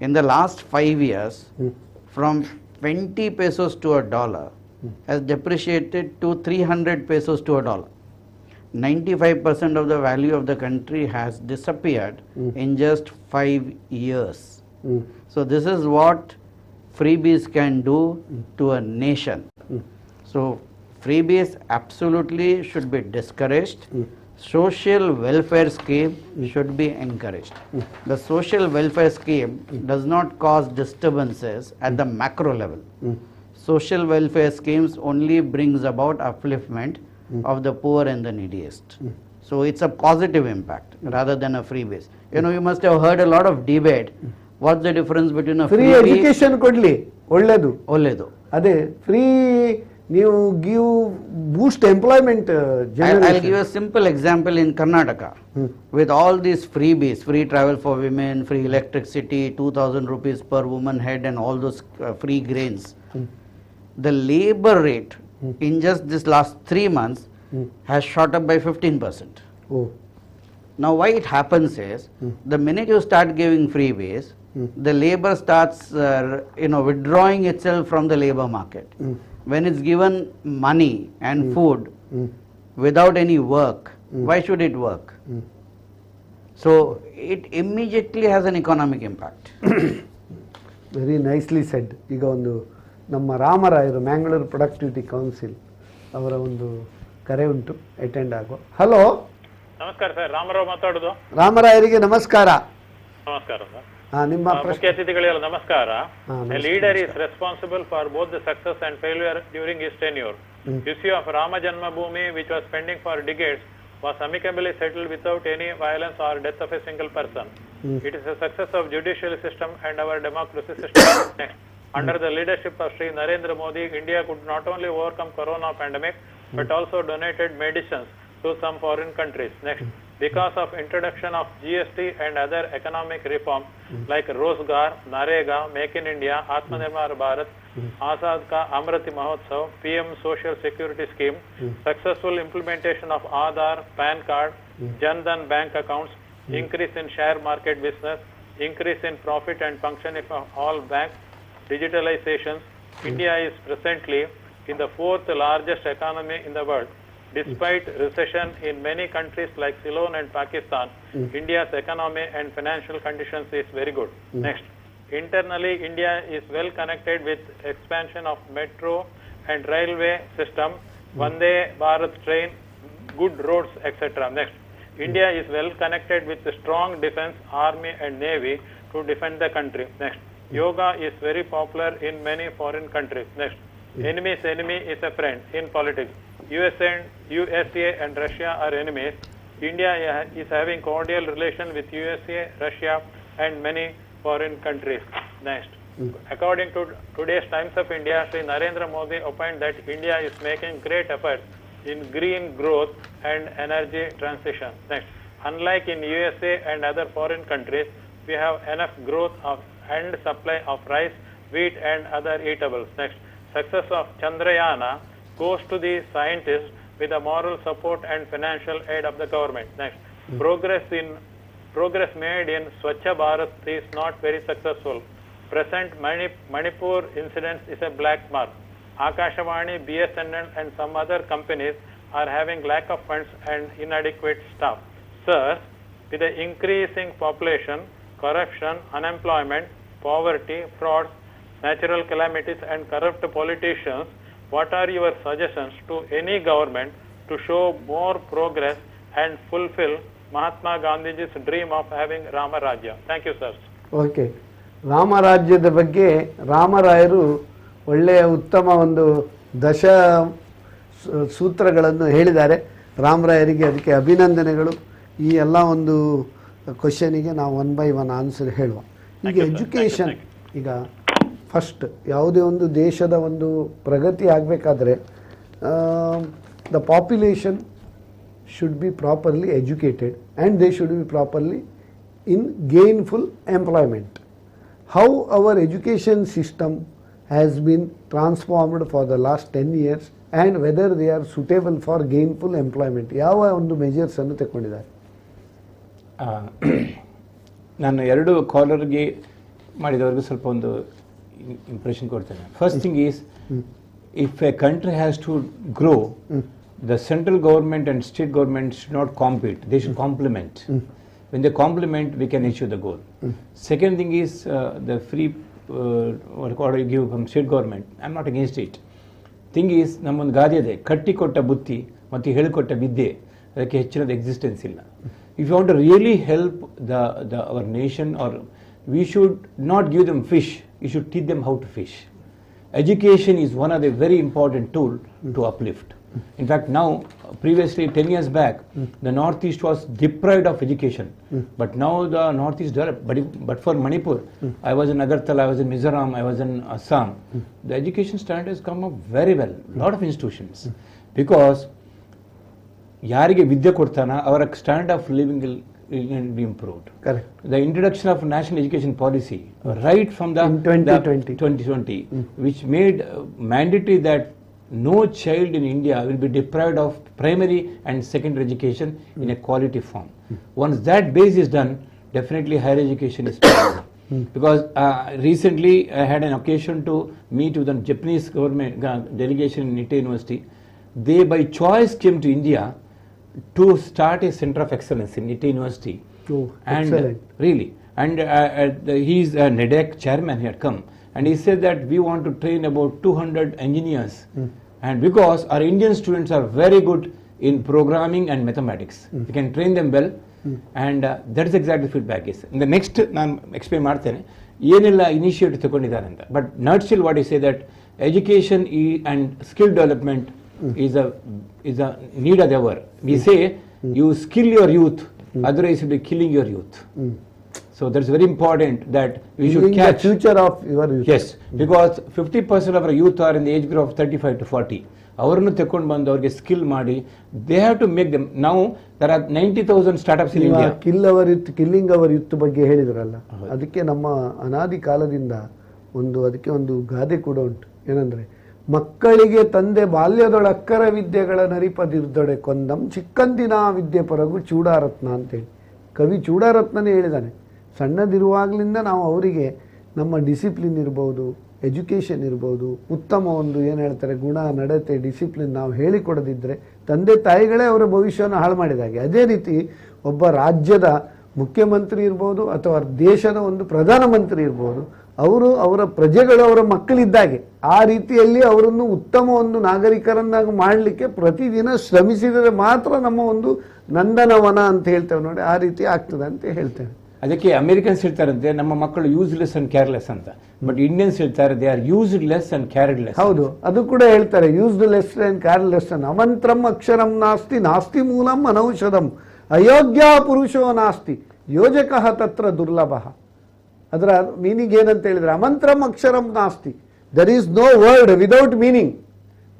in the last 5 years from 20 pesos to a dollar has depreciated to 300 pesos to a dollar. 95% of the value of the country has disappeared in just 5 years. So this is what freebies can do to a nation. So freebies absolutely should be discouraged. social welfare scheme should be encouraged. The social welfare scheme does not cause disturbances at the macro level. Social welfare schemes only brings about upliftment of the poor and the neediest. So it's a positive impact rather than a freebies. You know, you must have heard a lot of debate. What's the difference between a free education ಕೊಡ್ಲಿ ಒಳ್ಳೇದು ಒಳ್ಳೆದು ಅದೇ free ನೀವು give Boost employment. I'll give a simple example in Karnataka. With all these freebies, free travel for women, free electricity, 2,000 rupees per woman head and all those free grains. The labor rate in just this last 3 months has shot up by 15%. Oh. Now why it happens is, the minute you start giving freebies, the labor starts withdrawing itself from the labor market. When it's given money and food without any work, why should it work? So it immediately has an economic impact. Very nicely shed. ಈಗ ಒಂದು ನಮ್ಮ ರಾಮರಾಯರು Mangalore productivity council ಅವರ ಒಂದು ಕರೆ ಉಂಟು, attend ಆಗುವ. Hello, ನಮಸ್ಕಾರ sir, Ramarao ಮಾತಾಡುದು. ರಾಮರಾಯರಿಗೆ ನಮಸ್ಕಾರ. ನಮಸ್ಕಾರ ಸರ್. ನಿಮ್ಮ ಮುಖ್ಯ ಅತಿಥಿಗಳಿಗೆಲ್ಲ ನಮಸ್ಕಾರ. A leader is responsible for both the success and failure during his tenure. Issue of Rama Janmabhoomi, which was pending for decades, was amicably settled without any violence or death of a single person. It is a success of judicial system and our democracy system. Next. Under the leadership of Sri Narendra Modi, India could not only overcome corona pandemic but also donated medicines to some foreign countries. Next, because of introduction of GST and other economic reforms like Rozgar, Narega, Make in India, Atmanirbhar Bharat, Azad Ka Amriti Mahotsav, PM Social Security Scheme, successful implementation of Aadhaar, PAN card, Jan Dhan bank accounts, increase in share market business, increase in profit and functioning of all banks, digitalizations. India is presently in the 4th largest economy in the world. Despite recession in many countries like Ceylon and Pakistan, India's economy and financial conditions is very good. Next, internally India is well connected with expansion of metro and railway system, Vande Bharat train, good roads, etc. Next, India is well connected with a strong defense, army and navy to defend the country. Next, yoga is very popular in many foreign countries. Next, enemy's enemy is a friend in politics. USA and Russia are enemies. India is having cordial relation with USA, Russia and many foreign countries. Next, according to today's Times of India, Sri Narendra Modi opined that India is making great efforts in green growth and energy transition. Next, unlike in USA and other foreign countries, we have enough growth of and supply of rice, wheat and other eatables. Next, success of Chandrayana goes to the scientists with the moral support and financial aid of the government. Next, progress made in Swachha Bharat is not very successful. Present Manipur incident is a black mark. Akashavani, BSNL and some other companies are having lack of funds and inadequate staff. Sirs, with the increasing population, corruption, unemployment, poverty, frauds, natural calamities and corrupt politicians, what are your suggestions to any government to show more progress and fulfill Mahatma Gandhi's dream of having Rama Rajya? Thank you, sir. Okay, ರಾಮರಾಜ್ಯದ ಬಗ್ಗೆ ರಾಮರಾಯರು ಒಳ್ಳೆಯ ಉತ್ತಮ ಒಂದು ಸೂತ್ರಗಳನ್ನು ಹೇಳಿದ್ದಾರೆ. ರಾಮರಾಯರಿಗೆ ಅದಕ್ಕೆ ಅಭಿನಂದನೆಗಳು. ಈ ಎಲ್ಲ ಒಂದು ಕ್ವಶನಿಗೆ ನಾವು 1 by 1 ಆನ್ಸರ್ ಹೇಳುವ. ಈಗ ಎಜುಕೇಷನ್, ಈಗ ಫಸ್ಟ್ ಯಾವುದೇ ಒಂದು ದೇಶದ ಒಂದು ಪ್ರಗತಿ ಆಗಬೇಕಾದ್ರೆ the population should be properly educated and they should be properly in gainful employment. How our education system has been transformed for the last 10 years and whether they are suitable for gainful employment. ಯಾವ ಒಂದು measures ಅನ್ನು ತಗೊಂಡಿದ್ದಾರೆ? ನಾನು ಎರಡು ಕಾಲರ್ಗೆ ಮಾಡಿದವರೆಗೂ ಸ್ವಲ್ಪ ಒಂದು impression ಕೊಡ್ತೇನೆ. First thing is, if a country has to grow, the central government and state government should not compete, they should complement. When they complement, we can achieve the goal. Second thing is the free what you give from state government. I'm not against it. Thing is, ನಮ್ಮೊಂದು ಗಾದೆ ಇದೆ, ಕಟ್ಟಿಕೊಟ್ಟ ಬುತ್ತಿ ಮತ್ತು ಹೇಳಿಕೊಟ್ಟ ವಿದ್ಯೆ ಅದಕ್ಕೆ ಹೆಚ್ಚಿನದು existence ಇಲ್ಲ. If you want to really help our nation, or we should not give them fish, you should teach them how to fish. Education is one of the very important tool to uplift. In fact, now, previously 10 years back, the Northeast was deprived of education. But now the Northeast developed. But for Manipur, I was in Agartala, I was in Mizoram, I was in Assam. The education standard has come up very well. Lot of institutions. Because ಯಾರಿಗೆ ವಿದ್ಯೆ ಕೊಡ್ತಾನ ಅವರ standard of living will be improved. Correct. The introduction of national education policy, right from the 2020, which made mandatory that no child in India will be deprived of primary and secondary education in a quality form. Once that base is done, definitely higher education is possible. Because recently I had an occasion to meet with a Japanese government delegation in Nittei University. They by choice came to India to start a center of excellence in Nittei University. Oh, and excellent. Really, and he's a NEDEC chairman. He had come and he said that we want to train about 200 engineers, and because our Indian students are very good in programming and mathematics, we can train them well, and that is exactly feedback is. In the next, ನಾನು explain ಮಾಡ್ತೇನೆ ಏನೆಲ್ಲ initiative ತಗೊಂಡಿದ್ದಾರೆ ಅಂತ. But nutshell what I say that education and skill development is a need of the hour. We say you skill your youth, otherwise you'll be killing your youth. So that's very important that we should catch the future of your youth. Yes, because 50% of our youth are in the age group of 35 to 40. ಅವರನ್ನು ತಕೊಂಡು ಬಂದು ಅವರಿಗೆ skill ಮಾಡಿ they have to make them. Now there are 90,000 startups in India. Killing our youth ಬಗ್ಗೆ ಹೇಳಿದ್ರಲ್ಲ, ಅದಕ್ಕೆ ನಮ್ಮ ಅನಾದಿ ಕಾಲದಿಂದ ಅದಕ್ಕೆ ಒಂದು ಗಾದೆ ಕೂಡ ಉಂಟು. ಏನಂದ್ರೆ, ಮಕ್ಕಳಿಗೆ ತಂದೆ ಬಾಲ್ಯದೊಳಕ್ಕರ ವಿದ್ಯೆಗಳ ನರಿಪದಿರ್ದೊಡೆ ಕೊಂದಂ ಚಿಕ್ಕಂದಿನ ವಿದ್ಯೆ ಪರಗು ಚೂಡಾರತ್ನ ಅಂತೇಳಿ ಕವಿ ಚೂಡಾರತ್ನನೇ ಹೇಳಿದ್ದಾನೆ. ಸಣ್ಣದಿರುವಾಗಲಿಂದ ನಾವು ಅವರಿಗೆ ನಮ್ಮ ಡಿಸಿಪ್ಲಿನ್ ಇರ್ಬೋದು, ಎಜುಕೇಷನ್ ಇರ್ಬೋದು, ಉತ್ತಮ ಒಂದು ಏನು ಹೇಳ್ತಾರೆ ಗುಣ ನಡತೆ ಡಿಸಿಪ್ಲಿನ್ ನಾವು ಹೇಳಿಕೊಡದಿದ್ದರೆ ತಂದೆ ತಾಯಿಗಳೇ ಅವರ ಭವಿಷ್ಯವನ್ನು ಹಾಳು ಮಾಡಿದಾಗೆ. ಅದೇ ರೀತಿ ಒಬ್ಬ ರಾಜ್ಯದ ಮುಖ್ಯಮಂತ್ರಿ ಇರ್ಬೋದು ಅಥವಾ ದೇಶದ ಒಂದು ಪ್ರಧಾನಮಂತ್ರಿ ಇರ್ಬೋದು, ಅವರು ಅವರ ಪ್ರಜೆಗಳು ಅವರ ಮಕ್ಕಳಿದ್ದಾಗೆ. ಆ ರೀತಿಯಲ್ಲಿ ಅವರನ್ನು ಉತ್ತಮ ಒಂದು ನಾಗರಿಕರನ್ನಾಗಿ ಮಾಡಲಿಕ್ಕೆ ಪ್ರತಿದಿನ ಶ್ರಮಿಸಿದರೆ ಮಾತ್ರ ನಮ್ಮ ಒಂದು ನಂದನವನ ಅಂತ ಹೇಳ್ತೇವೆ ನೋಡಿ, ಆ ರೀತಿ ಆಗ್ತದೆ ಅಂತ ಹೇಳ್ತೇವೆ. ಅದಕ್ಕೆ ಅಮೆರಿಕನ್ಸ್ ಹೇಳ್ತಾರಂತೆ ನಮ್ಮ ಮಕ್ಕಳು ಯೂಸ್ಲೆಸ್ ಅಂಡ್ ಕೇರ್ಲೆಸ್ ಅಂತ. ಬಟ್ ಇಂಡಿಯನ್ಸ್ ಹೇಳ್ತಾರೆ they are used less and cared less. ಹೌದು, ಅದು ಕೂಡ ಹೇಳ್ತಾರೆ ಯೂಸ್ಡ್ ಲೆಸ್ ಅಂಡ್ ಕ್ಯಾರ್ಲೆಸ್ ಅನ್ ಅಮಂತ್ರಂ ಅಕ್ಷರಂ ನಾಸ್ತಿ ನಾಸ್ತಿ ಮೂಲಂ ಅನೌಷಧಂ ಅಯೋಗ್ಯ ಪುರುಷೋ ನಾಸ್ತಿ ಯೋಜಕಃ ತತ್ರ ದುರ್ಲಭ. ಅದರ ಮೀನಿಂಗ್ ಏನಂತ ಹೇಳಿದ್ರೆ, ಅಮಂತ್ರಂ ಅಕ್ಷರಂ ನಾಸ್ತಿ, there is no word without meaning.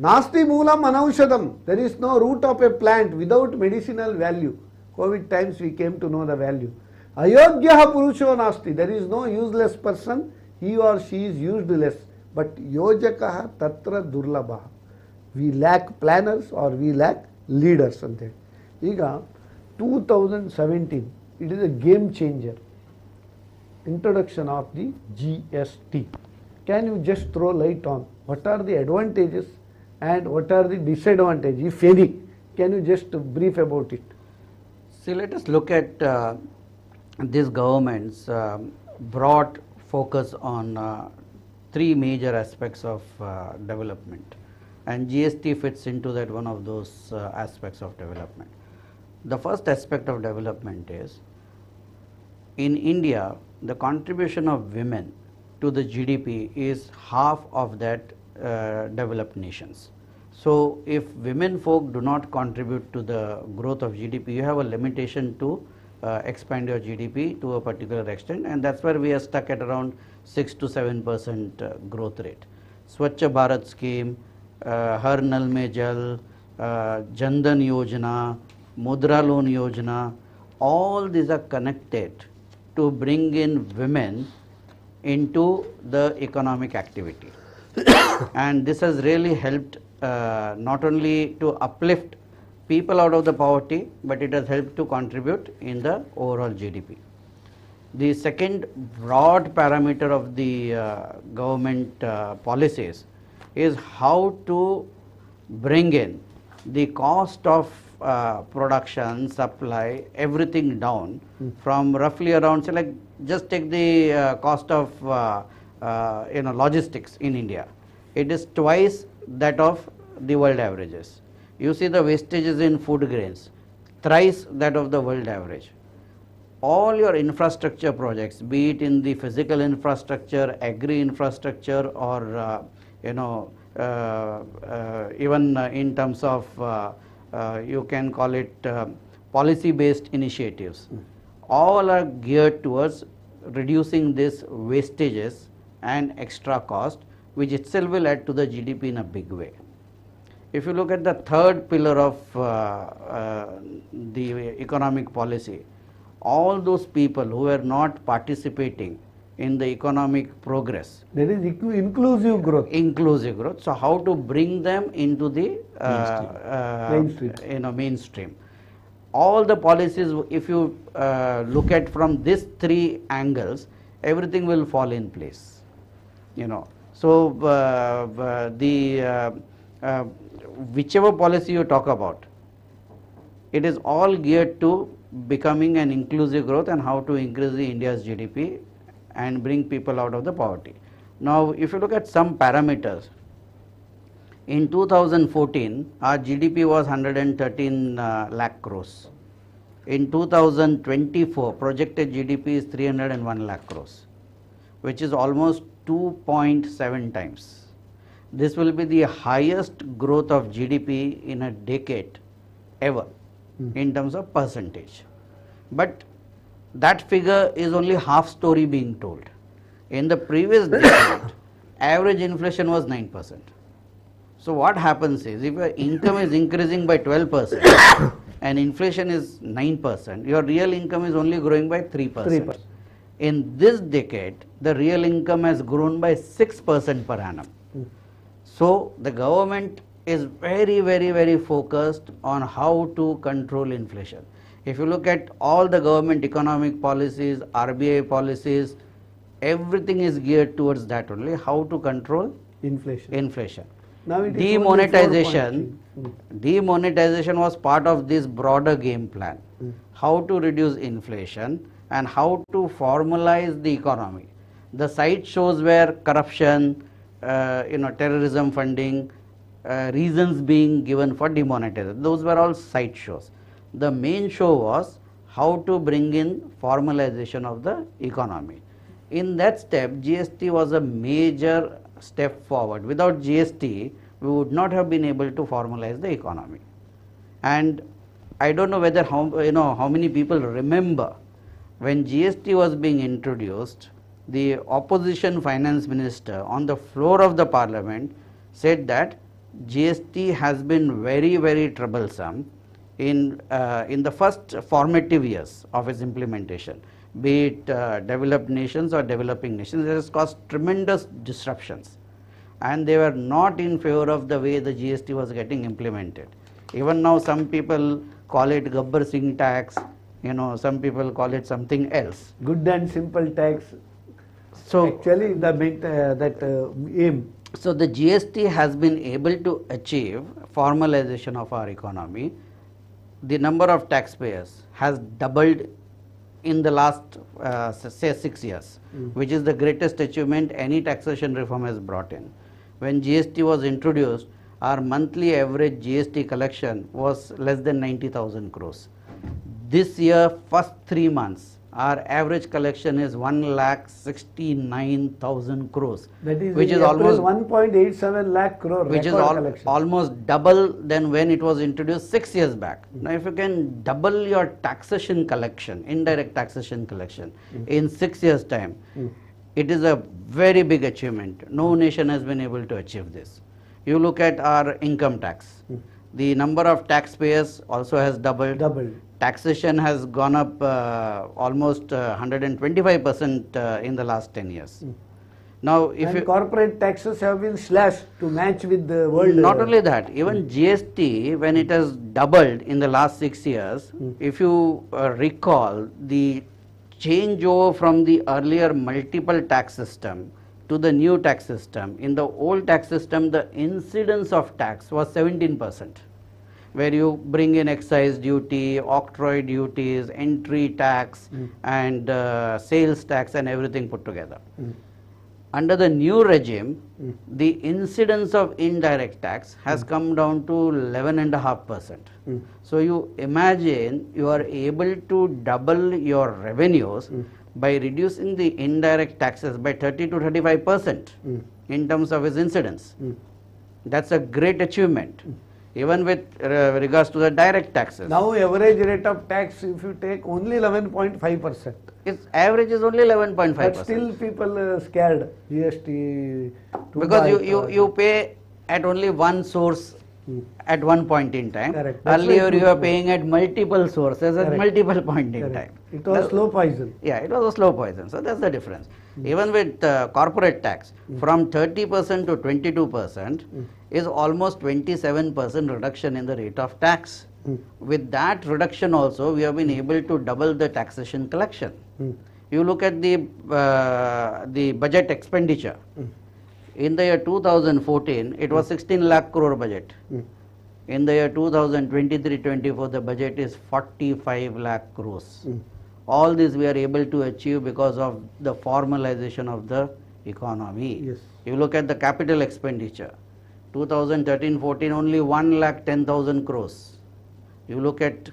ನಾಸ್ತಿ ಮೂಲಂ ಅನೌಷಧಂ, there is no root of a plant without medicinal value. COVID times we came to know the value. ಅಯೋಗ್ಯ ಪುರುಷೋ ನಾಸ್ತಿ, there is no useless person, he or she is used less, but ಯೋಜಕಃ ತತ್ರ ದುರ್ಲಭ. We lack planners or we lack leaders ಅಂತೇಳಿ. ಈಗ 2017 it is a game changer, introduction of the GST. Can you just throw light on what are the advantages and what are the disadvantages, if any? Can you just brief about it? See, let us look at this government's broad focus on three major aspects of development, and GST fits into that, one of those aspects of development. The first aspect of development is, in India, the contribution of women to the GDP is half of that developed nations. So if women folk do not contribute to the growth of GDP, you have a limitation to expand your GDP to a particular extent, and that's where we are stuck at around 6 to 7% growth rate. Swachh Bharat scheme, Har Nal Mein Jal, Jan Dhan Yojana, Mudra Loan Yojana, all these are connected to bring in women into the economic activity. And this has really helped not only to uplift people out of the poverty, but it has helped to contribute in the overall GDP. The second broad parameter of the government policies is how to bring in the cost of production, supply, everything down from roughly around, say, like, just take the cost of logistics in India. It is twice that of the world averages. You see the wastages in food grains, thrice that of the world average. All your infrastructure projects, be it in the physical infrastructure, agri infrastructure, or even in terms of you can call it policy based initiatives, all are geared towards reducing these wastages and extra cost, which itself will add to the GDP in a big way. If you look at the third pillar of the economic policy, all those people who are not participating in the economic progress. There is inclusive growth. Inclusive growth. So how to bring them into the mainstream. All the policies, if you look at from these three angles, everything will fall in place. So whichever policy you talk about, it is all geared to becoming an inclusive growth and how to increase the India's GDP and bring people out of the poverty. Now, if you look at some parameters, in 2014, our GDP was 113 lakh crores. In 2024, projected GDP is 301 lakh crores, which is almost 2.7 times. This will be the highest growth of GDP in a decade ever in terms of percentage. But that figure is only half story being told. In the previous decade, average inflation was 9%. So what happens is, if your income is increasing by 12% and inflation is 9%, your real income is only growing by 3%. In this decade, the real income has grown by 6% per annum. So the government is very, very, very focused on how to control inflation. If you look at all the government economic policies, RBI policies, everything is geared towards that only, how to control inflation. Now it is demonetization was part of this broader game plan. How to reduce inflation and how to formalize the economy. The side shows where corruption, terrorism funding, reasons being given for demonetization, those were all side shows. The main show was how to bring in formalization of the economy. In that step, GST was a major step forward. Without GST, we would not have been able to formalize the economy. And I don't know whether how many people remember when GST was being introduced, the opposition finance minister on the floor of the parliament said that GST has been very, very troublesome in the first formative years of its implementation, be it developed nations or developing nations. It has caused tremendous disruptions, and they were not in favor of the way the GST was getting implemented. Even now, some people call it Gabbar Singh tax. Some people call it something else. Good and simple tax. So actually, aim. So the GST has been able to achieve formalization of our economy. The number of taxpayers has doubled in the last say 6 years, which is the greatest achievement any taxation reform has brought in. When GST was introduced, our monthly average GST collection was less than 90,000 crores. This year, first 3 months, our average collection is 1,69,000 crores, that is which is almost 1.87 lakh crore, which is almost double than when it was introduced 6 years back. Now, if you can double your taxation collection, indirect taxation collection in 6 years' time, it is a very big achievement. No nation has been able to achieve this. You look at our income tax. The number of taxpayers also has doubled. Taxation has gone up almost 125% in the last 10 years. Now, if corporate taxes have been slashed to match with the world. Not only that, even GST, when it has doubled in the last 6 years, if you recall the changeover from the earlier multiple tax system to the new tax system, in the old tax system, the incidence of tax was 17%. Where you bring in excise duty, octroi duties, entry tax, and sales tax, and everything put together. Under the new regime, the incidence of indirect tax has come down to 11.5%. So you imagine you are able to double your revenues by reducing the indirect taxes by 30 to 35% in terms of its incidence. That's a great achievement, even with regards to the direct taxes. Now average rate of tax, if you take, only 11.5%. Its average is only 11.5%. But still people scared GST. Because you pay at only one source at one point in time. Correct. That's Earlier why you are paying at multiple sources at Correct. multiple point in Correct. time. It was slow poison. Yeah, it was a slow poison. So that's the difference. Even with corporate tax, from 30% to 22% is almost 27% reduction in the rate of tax. With that reduction also, we have been able to double the taxation collection. You look at the budget expenditure. In the year 2014, it was 16 lakh crore budget. In the year 2023-24, the budget is 45 lakh crores. All this we are able to achieve because of the formalization of the economy. Yes. You look at the capital expenditure, 2013-14 only 1,10,000 crores. You look at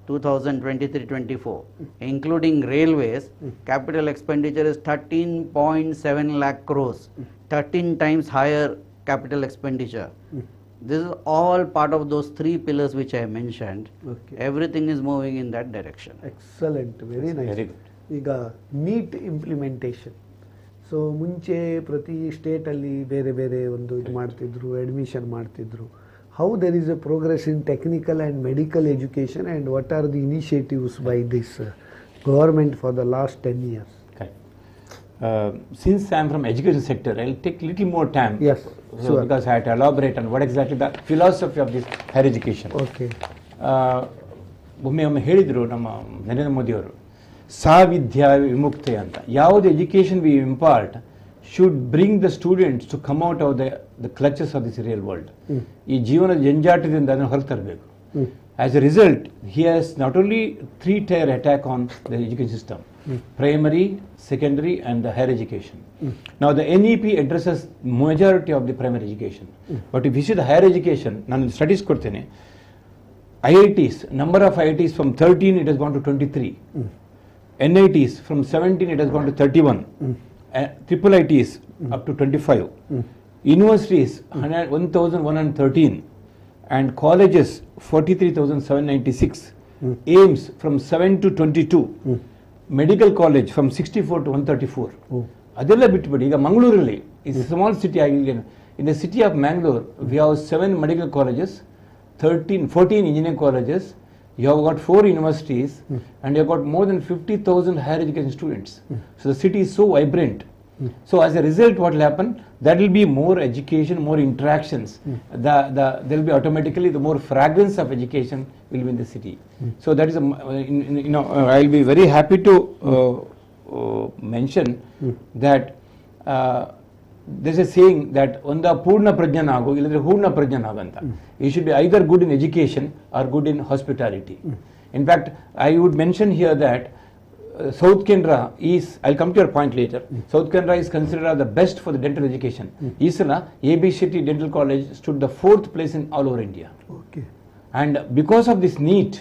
2023-24, including railways, capital expenditure is 13.7 lakh crores, 13 times higher capital expenditure. This is all part of those three pillars which I mentioned. Okay. Everything is moving in that direction. Excellent, very nice. Very good. ಈಗ neat implementation, so ಮುಂಚೆ ಪ್ರತಿ ಸ್ಟೇಟಲ್ಲಿ ಬೇರೆ ಬೇರೆ ಒಂದು ಇದು ಮಾಡ್ತಿದ್ರು, admission ಮಾಡ್ತಿದ್ರು. How there is A progress in technical and medical education and what are the initiatives by this government for the last 10 years? Since I am from education sector, I will take little more time. Yes, sure. Because I have to elaborate on what exactly the philosophy of this higher education. Okay. ಒಮ್ಮೆ ಹೇಳಿದರು ನಮ್ಮ ನರೇಂದ್ರ ಮೋದಿಯವರು, ಸಾವಿದ್ಯಾ ವಿಮುಕ್ತಿ ಅಂತ. ಯಾವುದು education we impart should bring the students to come out of the clutches of this real world. ಈ ಜೀವನದ ಜಂಜಾಟದಿಂದ ಅದನ್ನು ಹೊರಗೆ ತರಬೇಕು. As a result, he has not only 3-tier attack on the education system, primary, secondary and the higher education. Now the NEP addresses majority of the primary education. But if you see the higher education, ನಾನು studies ಕೊಡ್ತೇನೆ, IITs, number of IITs from 13 it has gone to 23. NITs from 17 it has gone to 31. Triple ITs up to 25. Universities 1,113. And colleges 43,796. AIMS from 7 to 22. Medical college from 64 to 134. ಅದೆಲ್ಲ ಬಿಟ್ಬಿಡಿ, ಈಗ ಮಂಗಳೂರಲ್ಲಿ is a small city. In the city of Mangalore, we have 7 medical colleges, 14 engineering colleges, you have got 4 universities, and you have got more than 50,000 higher education students. So the city is so vibrant. So as a result, what will happen? There will be more education, more interactions. There will be automatically the more fragrance of education will be in the city. So that is, I will be very happy to mention that there is a saying that ಒಂದ ಪೂರ್ಣ ಪ್ರಜ್ಞನಾಗು ಇಲ್ಲದ್ರೆ ಹೂರ್ಣ ಪ್ರಜ್ಞನಾಗಂತ. You should be either good in education or good in hospitality. In fact, I would mention here that South Canara is, I'll come to your point later, South Canara is considered the best for the dental education. Isala, AB Shetty Dental College stood the 4th place in all over India. Okay. And because of this NEET,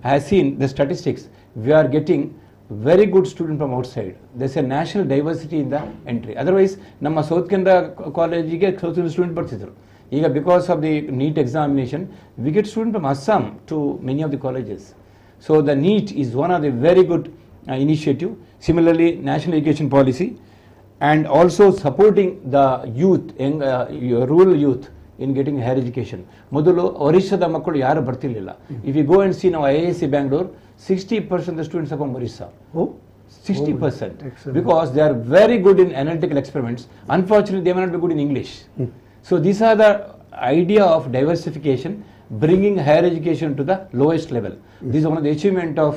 I have seen the statistics, we are getting very good student from outside. There's a national diversity in the entry. Otherwise, ನಮ್ಮ South Canara ಕಾಲೇಜಿಗೆ South Indian student ಬರ್ತಿದ್ರು. ಈಗ because of the NEET examination, we get students from Assam to many of the colleges. So the NEET is one of the very good initiative. Similarly, national education policy and also supporting the youth, rural youth in getting higher education. ಮೊದಲು ಒರಿಸ್ಸಾದ ಮಕ್ಕಳು ಯಾರು ಬರ್ತಿರ್ಲಿಲ್ಲ. If you go and see now IISc Bangalore, 60% of the students are from Orissa. 60%. Because they are very good in analytical experiments. Unfortunately, they may not be good in English. So these are the idea of diversification, bringing higher education to the lowest level. This is one of the achievement of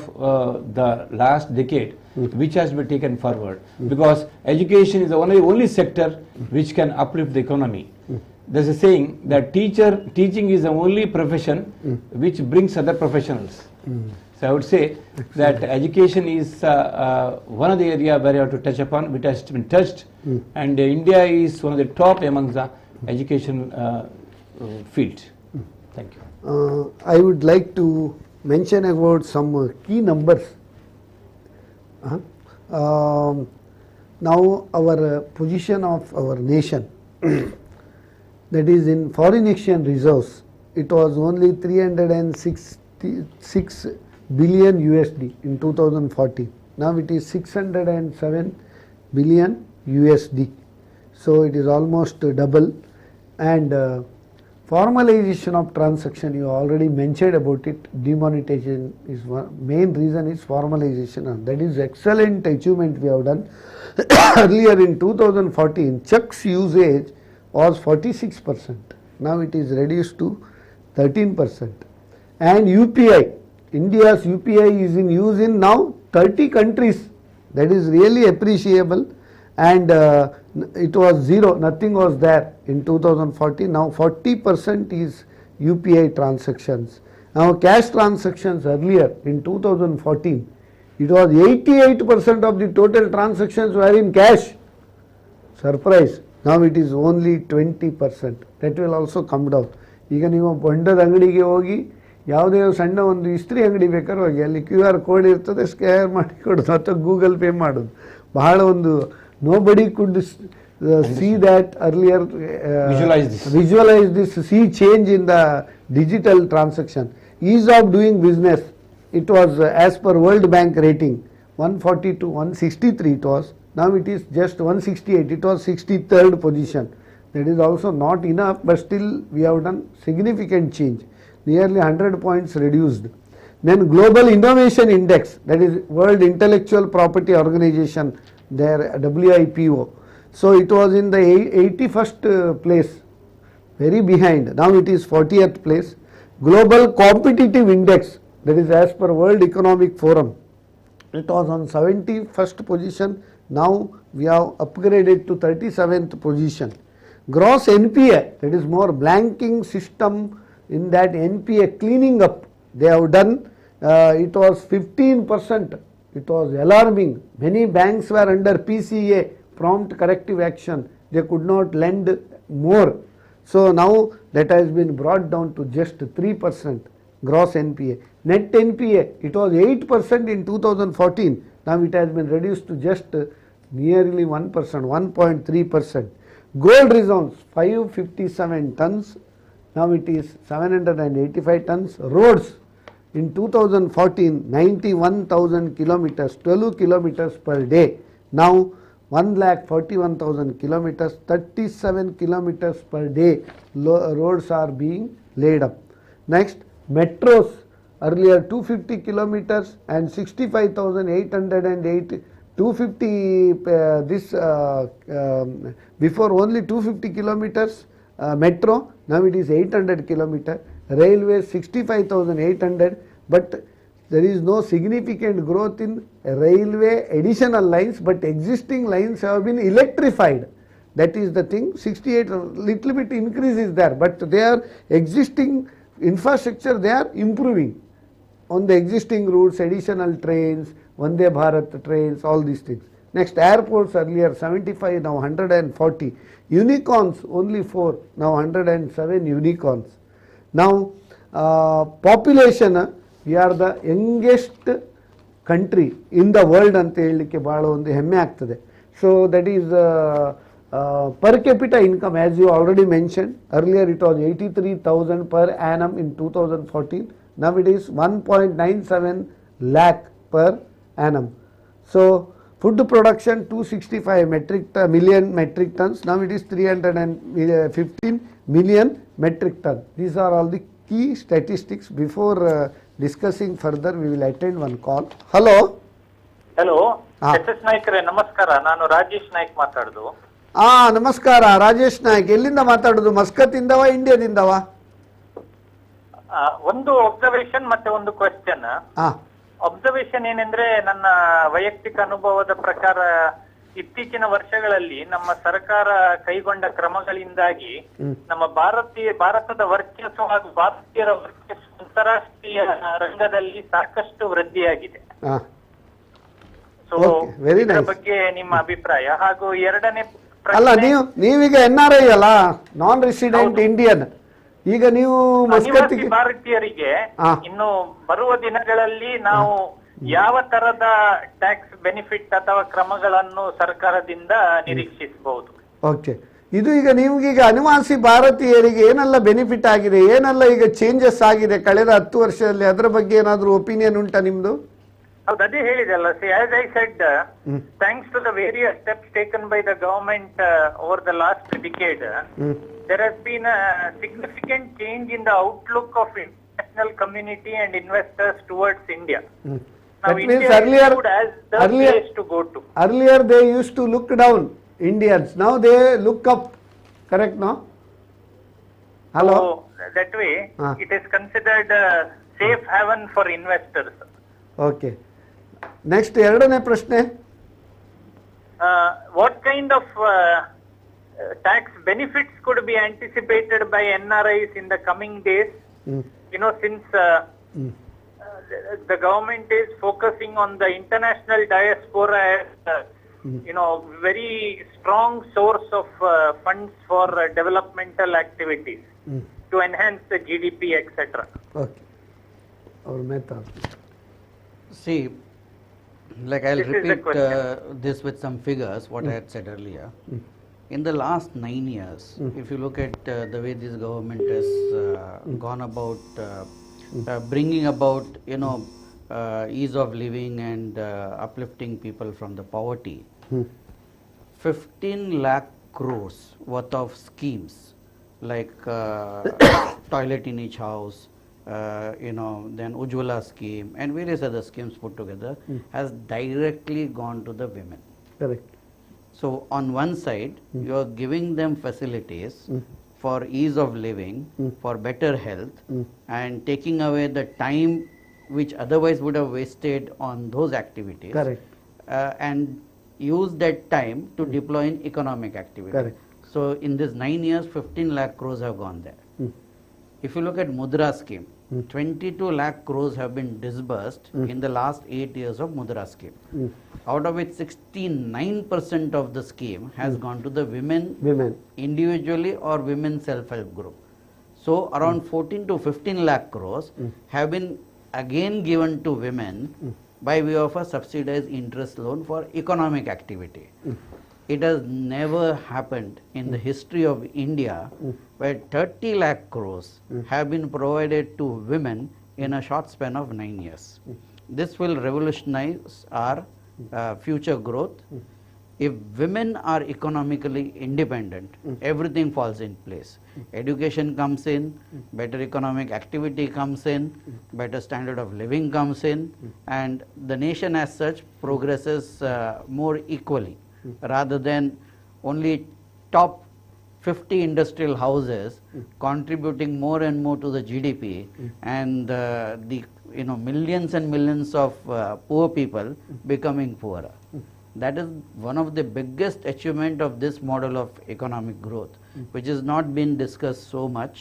the last decade, which has been taken forward. Because education is the only sector which can uplift the economy. There's a saying that teaching is the only profession which brings other professionals. So So I would say that education is one of the area where you have to touch upon, which has been touched, and India is one of the top among the education field. Thank you. I would like to mention about some key numbers. Now our position of our nation, that is in foreign exchange reserves, it was only 366 billion USD in 2014. Now it is 607 billion USD. So it is almost double. And formalization of transaction, you already mentioned about it. Demonetization is one main reason is formalization, and that is excellent achievement we have done. Earlier in 2014, checks usage was 46%. Now it is reduced to 13%. And UPI, India's UPI is in use in now 30 countries. That is really appreciable. And it was zero, nothing was there in 2014. Now 40% is UPI transactions. Now cash transactions earlier in 2014, it was 88% of the total transactions were in cash. Surprise. Now it is only 20%. That will also come down. ಈಗ ನೀವು ಬಂಡದ ಅಂಗಡಿಗೆ ಹೋಗಿ ಯಾವುದೇ ಸಣ್ಣ ಒಂದು ಇಸ್ತ್ರಿ ಅಂಗಡಿ ಬೇಕಾದ್ರೆ ಹೋಗಿ ಅಲ್ಲಿ QR ಕೋಡ್ ಇರ್ತದೆ, ಸ್ಕ್ಯಾನ್ ಮಾಡಿ ಕೊಡೋದು ಅಥವಾ ಗೂಗಲ್ ಪೇ ಮಾಡೋದು. ಬಹಳ ಒಂದು nobody could see that earlier, visualize this, see change in the digital transaction. Ease of doing business, it was as per World Bank rating 142, 163 it was. Now it is just 168, it was 63rd position. That is also not enough, but still we have done significant change, nearly 100 points reduced. Then Global Innovation Index, that is World Intellectual Property Organization, their WIPO. So it was in the 81st place, very behind. Now it is 40th place. Global Competitive Index, that is as per World Economic Forum, it was on 71st position. Now we have upgraded to 37th position. Gross NPA, that is more blanking system, in that NPA cleaning up they have done, it was 15%. It was alarming. Many banks were under PCA, prompt corrective action. They could not lend more. So now that has been brought down to just 3% gross NPA. Net NPA, it was 8% in 2014. Now it has been reduced to just nearly 1%, 1.3%. Gold reserves 557 tons. Now it is 785 tons. Roads in 2014, 91,000 kilometers, 12 kilometers per day. Now 1,41,000 kilometers, 37 kilometers per day roads are being laid up. Next, metros, earlier 250 kilometers and 65,808, 250 before only 250 kilometers metro, now it is 800 kilometers. Railways 65,800, but there is no significant growth in railway additional lines, but existing lines have been electrified. That is the thing. 68, little bit increase is there, but their existing infrastructure they are improving on the existing routes, additional trains, Vande Bharat trains, all these things. Next, airports earlier 75, now 140. Unicorns only 4, now 107 unicorns. Now population, we are the youngest country in the world anta helike baala ondu hemme agtade. So that is per capita income, as you already mentioned, earlier it was 83,000 per annum in 2014. Now it is 1.97 lakh per annum. So food production 265 million metric tons. Now it is 315 million metric ton. These are all the key statistics. Before discussing further, we will attend one call. Hello. Hello. SS ನಾಯ್ಕರೇ ನಮಸ್ಕಾರ. ನಾನು ರಾಜೇಶ್ ನಾಯ್ಕ್ ಮಾತಾಡೋದು. ನಮಸ್ಕಾರ ರಾಜೇಶ್ ನಾಯ್ಕ್. ಎಲ್ಲಿಂದ ಮಾತಾಡೋದು? Muscat ಇಂದವ, ಇಂಡಿಯಾದಿಂದವ? ಒಂದು observation ಮತ್ತೆ ಒಂದು question. Observation ಏನಂದ್ರೆ, ನನ್ನ ವೈಯಕ್ತಿಕ ಅನುಭವದ ಪ್ರಕಾರ ಇತ್ತೀಚಿನ ವರ್ಷಗಳಲ್ಲಿ ನಮ್ಮ ಸರ್ಕಾರ ಕೈಗೊಂಡ ಕ್ರಮಗಳಿಂದಾಗಿ ನಮ್ಮ ಭಾರತದ ವರ್ಚಸ್ಸು ಹಾಗೂ ಭಾರತೀಯರ ವರ್ಚಸ್ಸು ಅಂತಾರಾಷ್ಟ್ರೀಯ ರಂಗದಲ್ಲಿ ಸಾಕಷ್ಟು ವೃದ್ಧಿಯಾಗಿದೆ. ಹಾಂ ಸೊ Okay, very ಇದರ nice. ಬಗ್ಗೆ ನಿಮ್ಮ ಅಭಿಪ್ರಾಯ? ಹಾಗೂ ಎರಡನೇ ಅಲ್ಲ ಪ್ರಶ್ನೆ, ನೀವೀಗ NRI ಅಲ್ಲ, ನಾನ್ ರೆಸಿಡೆಂಟ್ ಇಂಡಿಯನ್. ಈಗ ನೀವು ಅನಿವಾಸಿ ಭಾರತೀಯರಿಗೆ ಹಾ. ಇನ್ನು ಬರುವ ದಿನಗಳಲ್ಲಿ ನಾವು ಯಾವ ತರದ ಟ್ಯಾಕ್ಸ್ ಬೆನಿಫಿಟ್ ಅಥವಾ ಕ್ರಮಗಳನ್ನು ಸರ್ಕಾರದಿಂದ ನಿರೀಕ್ಷಿಸಬಹುದು? ಓಕೆ, ಇದು ಈಗ ನಿಮ್ಗೀಗ ಅನಿವಾಸಿ ಭಾರತೀಯರಿಗೆ ಏನೆಲ್ಲ ಬೆನಿಫಿಟ್ ಆಗಿದೆ, ಏನೆಲ್ಲ ಈಗ ಚೇಂಜಸ್ ಆಗಿದೆ ಕಳೆದ 10 ವರ್ಷದಲ್ಲಿ, ಅದರ ಬಗ್ಗೆ ಏನಾದರೂ ಒಪಿನಿಯನ್ ಉಂಟಾ ನಿಮ್ದು? ಹೌದು, ಅದೇ ಹೇಳಿದೆಲ್ಲ. As I said, thanks to the various steps taken by the government over the last decade, there has been a significant change in the outlook of international community and investors towards India. Now That means India earlier- is viewed as the place to go to. Earlier they used to look down Indians, now they look up, correct no? Hello? So that way, it is considered a safe haven for investors. Okay, next ಎರಡನೇ ಪ್ರಶ್ನೆ. What kind of tax benefits could be anticipated by NRIs in the coming days? You know, since the government is focusing on the international diaspora as very strong source of funds for developmental activities to enhance the GDP, etc. Okay, ಅವ್ರ ಮೇತಾ See, like I'll This is the repeat question. this with some figures, what I had said earlier. In the last 9 years, if you look at the way this government has gone about bringing about, ease of living and uplifting people from the poverty, 15 lakh crores worth of schemes like toilet in each house, then Ujjwala scheme and various other schemes put together has directly gone to the women. Correct. So on one side, you are giving them facilities for ease of living, for better health, and taking away the time which otherwise would have wasted on those activities. Correct. And use that time to deploy in economic activity. Correct. So in this 9 years, 15 lakh crores have gone there. If you look at Mudra scheme, 22 lakh crores have been disbursed in the last 8 years of Mudra scheme. Out of which 69% of the scheme has gone to the women individually or women self-help group. So around 14 to 15 lakh crores have been again given to women by way of a subsidized interest loan for economic activity. It has never happened in the history of India where 30 lakh crores have been provided to women in a short span of 9 years. This will revolutionize our future growth. If women are economically independent, everything falls in place. Education comes in, better economic activity comes in, better standard of living comes in, and the nation as such progresses more equally, rather than only top 50 industrial houses contributing more and more to the GDP, and the millions and millions of poor people becoming poorer. That is one of the biggest achievement of this model of economic growth, which has not been discussed so much,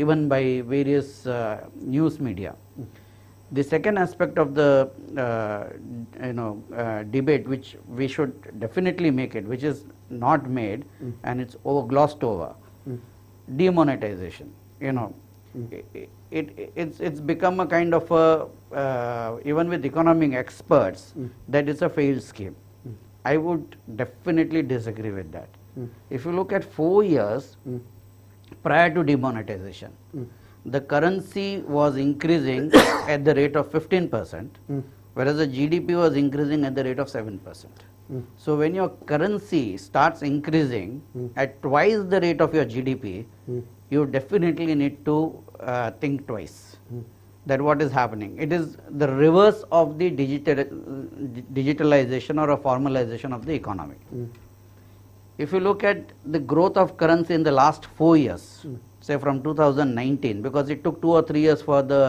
even by various news media. The second aspect of the debate, which we should definitely make it, which is not made and it's glossed over, demonetization. It's become a kind of a even with economic experts that it's a failed scheme. I would definitely disagree with that. If you look at 4 years prior to demonetization, the currency was increasing at the rate of 15%, whereas the GDP was increasing at the rate of 7%. So when your currency starts increasing at twice the rate of your GDP, you definitely need to think twice that what is happening. It is the reverse of the digitalization or a formalization of the economy. If you look at the growth of currency in the last 4 years, say from 2019, because it took 2 or 3 years for the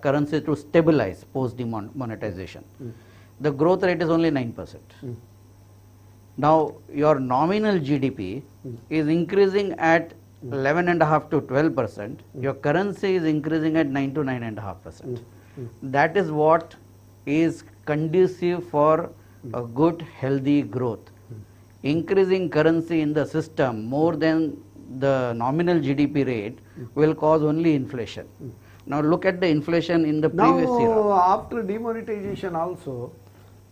currency to stabilize post demonetization, the growth rate is only 9%. Now your nominal GDP is increasing at 11.5 to 12%, your currency is increasing at 9 to 9.5%. That is what is conducive for a good, healthy growth. Increasing currency in the system more than the nominal GDP rate will cause only inflation. Now look at the inflation in the previous year. Now, after demonetization also,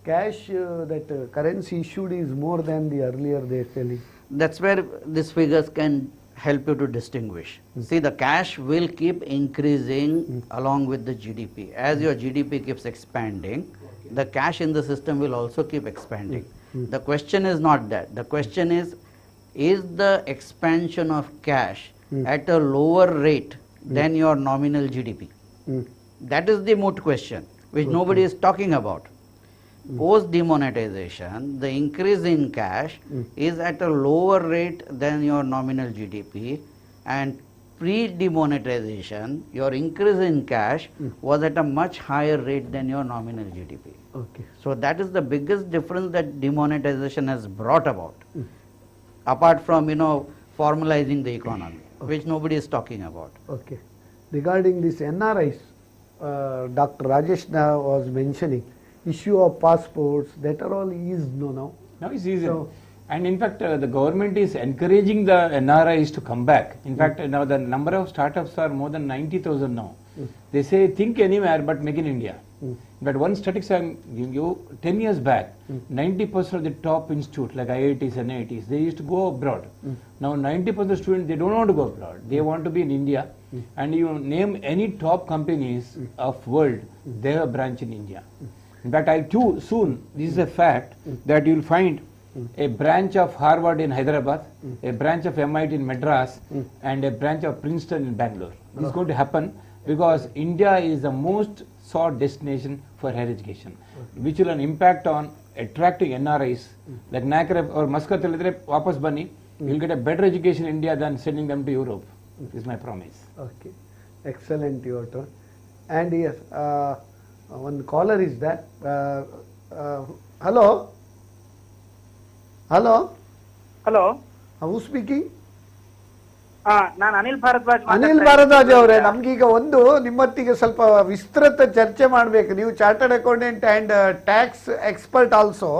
cash that currency issued is more than the earlier they selling. That's where these figures can help you to distinguish. See, the cash will keep increasing along with the GDP. As your GDP keeps expanding, the cash in the system will also keep expanding. The question is not that. The question is the expansion of cash at a lower rate than your nominal GDP? That is the moot question, which nobody is talking about. Post demonetization, the increase in cash is at a lower rate than your nominal GDP, and pre demonetization, your increase in cash was at a much higher rate than your nominal GDP. Okay. So that is the biggest difference that demonetization has brought about, apart from formalizing the economy, which nobody is talking about. Okay. Regarding this NRIs, Dr. Rajesh was mentioning, issue of passports, that are all eased now. Now it's easy. And in fact, the government is encouraging the NRIs to come back. In fact, now the number of startups are more than 90,000 now. They say, think anywhere but make in India. But one statistics I'm giving you, 10 years back, 90% of the top institutes like IITs and NITs, they used to go abroad. Now 90% of students, they don't want to go abroad. They want to be in India. And you name any top companies of world, they have a branch in India. In fact, soon, this is a fact, that you will find a branch of Harvard in Hyderabad, a branch of MIT in Madras, and a branch of Princeton in Bangalore. This is going to happen because India is the most sought destination for higher education, which will have an impact on attracting NRIs, like Nakrep or Muscat, Wapas Bani, you will get a better education in India than sending them to Europe. This is my promise. Okay. Excellent, your turn. And yes, one caller is there. Hello? Hello? Hello? Who's speaking? ನಾನು ಅನಿಲ್ ಭಾರದ್ವಾಜ್ ಅನಿಲ್ ಭಾರದ್ವಾಜ್ ಅವರೇ, ನಮ್ಗೀಗ ಒಂದು ನಿಮ್ಮೊತ್ತಿಗೆ ಸ್ವಲ್ಪ ವಿಸ್ತೃತ ಚರ್ಚೆ ಮಾಡಬೇಕು. ನೀವು chartered accountant and tax expert also.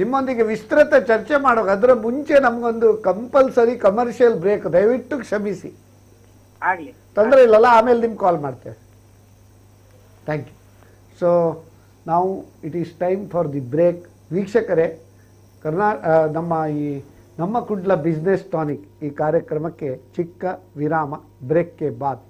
ನಿಮ್ಮೊಂದಿಗೆ ವಿಸ್ತೃತ ಚರ್ಚೆ ಮಾಡೋದು. ಅದರ ಮುಂಚೆ ನಮಗೊಂದು ಕಂಪಲ್ಸರಿ ಕಮರ್ಷಿಯಲ್ ಬ್ರೇಕ್, ದಯವಿಟ್ಟು ಕ್ಷಮಿಸಿ. ಆಗ್ಲಿ, ತೊಂದರೆ ಇಲ್ಲಲ್ಲ, ಆಮೇಲೆ ನಿಮ್ಗೆ ಕಾಲ್ ಮಾಡ್ತೇವೆ. Thank you. ಸೊ ನಾವು it is time for the break. ವೀಕ್ಷಕರೇ, ನಮ್ಮ ಕುಡ್ಲ ಬಿಸ್ನೆಸ್ ಟಾನಿಕ್ ಈ ಕಾರ್ಯಕ್ರಮಕ್ಕೆ ಚಿಕ್ಕ ವಿರಾಮ, ಬ್ರೇಕ್ಗೆ ಬಾದ್.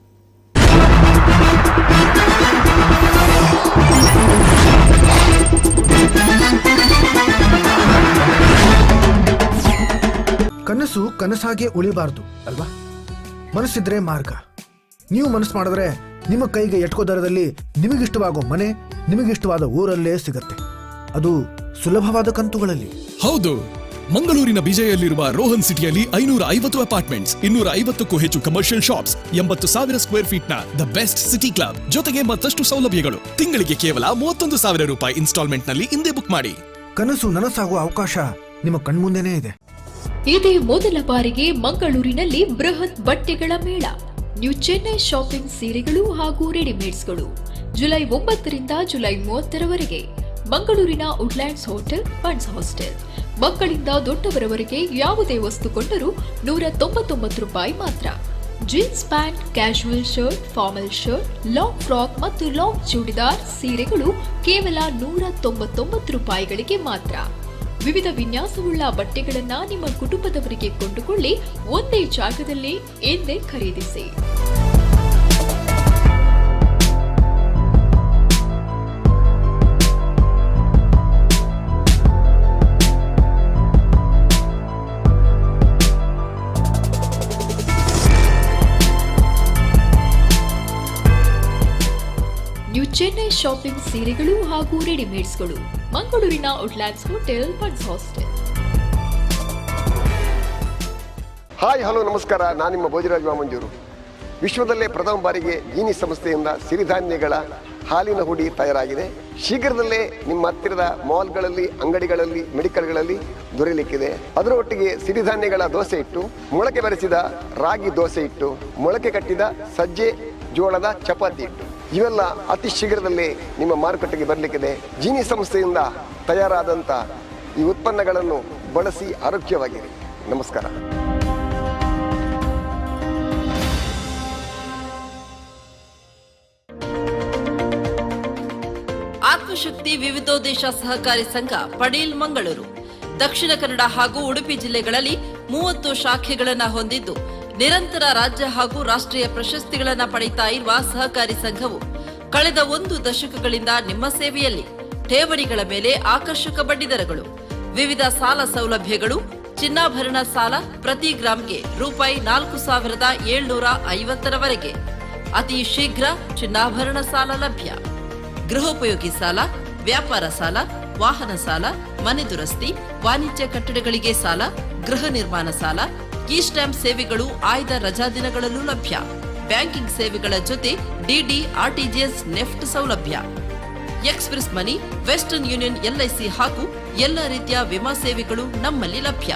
ಕನಸು ಕನಸಾಗೆ ಉಳಿಬಾರ್ದು ಅಲ್ವಾ? ಮನಸ್ಸಿದ್ರೆ ಮಾರ್ಗ. ನೀವು ಮನಸ್ಸು ಮಾಡಿದ್ರೆ ನಿಮ್ಮ ಕೈಗೆ ಎಟ್ಕೋ ದರದಲ್ಲಿ ನಿಮಗಿಷ್ಟವಾಗೋ ಮನೆ ನಿಮಗಿಷ್ಟವಾದ ಊರಲ್ಲೇ ಸಿಗತ್ತೆ. ಅದು ಸುಲಭವಾದ ಕಂತುಗಳಲ್ಲಿ. ಹೌದು, ಮಂಗಳೂರಿನ ಬಿಜೆಯಲ್ಲಿರುವ ರೋಹನ್ ಸಿಟಿಯಲ್ಲಿ 550 ಅಪಾರ್ಟ್ಮೆಂಟ್ಸ್, 250ಕ್ಕೂ ಹೆಚ್ಚು ಕಮರ್ಷಿಯಲ್ ಶಾಪ್ಸ್, 80,000 ಸ್ಕ್ವೇರ್ ಫೀಟ್ ನ ದ ಬೆಸ್ಟ್ ಸಿಟಿ ಕ್ಲಬ್, ಜೊತೆಗೆ ಮತ್ತಷ್ಟು ಸೌಲಭ್ಯಗಳು. ತಿಂಗಳಿಗೆ ಕೇವಲ 31,000 ರೂಪಾಯಿ ಇನ್ಸ್ಟಾಲ್ಮೆಂಟ್ ನಲ್ಲಿ ಇಂದೇ ಬುಕ್ ಮಾಡಿ. ಕನಸು ನನಸಾಗುವ ಅವಕಾಶ ನಿಮ್ಮ ಕಣ್ಮುಂದೆನೇ ಇದೆ. ಇದೇ ಮೊದಲ ಬಾರಿಗೆ ಮಂಗಳೂರಿನಲ್ಲಿ ಬೃಹತ್ ಬಟ್ಟೆಗಳ ಮೇಳ. ನ್ಯೂ ಚೆನ್ನೈ ಶಾಪಿಂಗ್ ಸೀರೆಗಳು ಹಾಗೂ ರೆಡಿಮೇಡ್ಸ್ಗಳು ಜುಲೈ 9ರಿಂದ ಜುಲೈ 30ರವರೆಗೆ ಮಂಗಳೂರಿನ ವುಡ್ಲ್ಯಾಂಡ್ಸ್ ಹೋಟೆಲ್, ಫಂಡ್ಸ್ ಹಾಸ್ಟೆಲ್. ಮಕ್ಕಳಿಂದ ದೊಡ್ಡವರವರೆಗೆ ಯಾವುದೇ ವಸ್ತು ಕೊಂಡರೂ 199 ರೂಪಾಯಿ ಮಾತ್ರ. Jeans pant, casual shirt, formal shirt, long frock ಮತ್ತು ಲಾಂಗ್ ಚೂಡಿದಾರ್ ಸೀರೆಗಳು ಕೇವಲ 199 ರೂಪಾಯಿಗಳಿಗೆ ಮಾತ್ರ. ವಿವಿಧ ವಿನ್ಯಾಸವುಳ್ಳ ಬಟ್ಟೆಗಳನ್ನ ನಿಮ್ಮ ಕುಟುಂಬದವರಿಗೆ ಕೊಂಡುಕೊಳ್ಳಿ. ಒಂದೇ ಜಾಗದಲ್ಲಿ ಎಂದೇ ಖರೀದಿಸಿ. ನ್ಯೂ ಚೆನ್ನೈ ಶಾಪಿಂಗ್ ಸೀರೆಗಳು ಹಾಗೂ ರೆಡಿಮೇಡ್ಸ್ಗಳು, ಮಂಗಳೂರಿನ Woodlands hotel, funds hostel. Hi, hello, ನಮಸ್ಕಾರ. ನಾನು ನಿಮ್ಮ ಭೋಜರಾಜ್ ಮಾಮಂಜೂರು. ವಿಶ್ವದಲ್ಲೇ ಪ್ರಥಮ ಬಾರಿಗೆ ಗೀನಿ ಸಂಸ್ಥೆಯಿಂದ ಸಿರಿಧಾನ್ಯಗಳ ಹಾಲಿನ ಹುಡಿ ತಯಾರಾಗಿದೆ. ಶೀಘ್ರದಲ್ಲೇ ನಿಮ್ಮ ಹತ್ತಿರದ ಮಾಲ್ಗಳಲ್ಲಿ, ಅಂಗಡಿಗಳಲ್ಲಿ, ಮೆಡಿಕಲ್ಗಳಲ್ಲಿ ದೊರೆಯಲಿಕ್ಕಿದೆ. ಅದರೊಟ್ಟಿಗೆ ಸಿರಿಧಾನ್ಯಗಳ ದೋಸೆ ಹಿಟ್ಟು, ಮೊಳಕೆ ಬರೆಸಿದ ರಾಗಿ ದೋಸೆ ಹಿಟ್ಟು, ಮೊಳಕೆ ಕಟ್ಟಿದ ಸಜ್ಜೆ ಜೋಳದ ಚಪಾತಿ ಹಿಟ್ಟು, ಇವೆಲ್ಲ ಅತಿ ಶೀಘ್ರದಲ್ಲೇ ನಿಮ್ಮ ಮಾರುಕಟ್ಟೆಗೆ ಬರಲಿಕ್ಕಿದೆ. ಜೀನಿ ಸಂಸ್ಥೆಯಿಂದ ತಯಾರಾದಂಥ ಈ ಉತ್ಪನ್ನಗಳನ್ನು ಬಳಸಿ ಆರೋಗ್ಯವಾಗಿರಿ. ನಮಸ್ಕಾರ. ಆತ್ಮಶಕ್ತಿ ವಿವಿಧೋದ್ದೇಶ ಸಹಕಾರಿ ಸಂಘ ಪಡೀಲ್ ಮಂಗಳೂರು ದಕ್ಷಿಣ ಕನ್ನಡ ಹಾಗೂ ಉಡುಪಿ ಜಿಲ್ಲೆಗಳಲ್ಲಿ 30 ಶಾಖೆಗಳನ್ನು ಹೊಂದಿದ್ದು ನಿರಂತರ ರಾಜ್ಯ ಹಾಗೂ ರಾಷ್ಟ್ರೀಯ ಪ್ರಶಸ್ತಿಗಳನ್ನು ಪಡೆಯುತ್ತಾ ಇರುವ ಸಹಕಾರಿ ಸಂಘವು ಕಳೆದ 1 ದಶಕಗಳಿಂದ ನಿಮ್ಮ ಸೇವೆಯಲ್ಲಿ. ಠೇವಣಿಗಳ ಮೇಲೆ ಆಕರ್ಷಕ ಬಡ್ಡಿದರಗಳು, ವಿವಿಧ ಸಾಲ ಸೌಲಭ್ಯಗಳು, ಚಿನ್ನಾಭರಣ ಸಾಲ ಪ್ರತಿ ಗ್ರಾಂಗೆ ರೂಪಾಯಿ 4,750ರವರೆಗೆ, ಅತಿ ಶೀಘ್ರ ಚಿನ್ನಾಭರಣ ಸಾಲ ಲಭ್ಯ. ಗೃಹೋಪಯೋಗಿ ಸಾಲ, ವ್ಯಾಪಾರ ಸಾಲ, ವಾಹನ ಸಾಲ, ಮನೆ ದುರಸ್ತಿ, ವಾಣಿಜ್ಯ ಕಟ್ಟಡಗಳಿಗೆ ಸಾಲ, ಗೃಹ ನಿರ್ಮಾಣ ಸಾಲ, ಕೀ ಸ್ಟ್ಯಾಂಪ್ ಸೇವೆಗಳು ಆಯ್ದ ರಜಾದಿನಗಳಲ್ಲೂ ಲಭ್ಯ. ಬ್ಯಾಂಕಿಂಗ್ ಸೇವೆಗಳ ಜೊತೆ ಡಿಡಿ, ಆರ್ಟಿಜಿಎಸ್, ನೆಫ್ಟ್ ಸೌಲಭ್ಯ. ಎಕ್ಸ್‌ಪ್ರೆಸ್ ಮನಿ, ವೆಸ್ಟರ್ನ್ ಯೂನಿಯನ್, ಎಲ್ಐಸಿ ಹಾಗೂ ಎಲ್ಲ ರೀತಿಯ ವಿಮಾ ಸೇವೆಗಳು ನಮ್ಮಲ್ಲಿ ಲಭ್ಯ.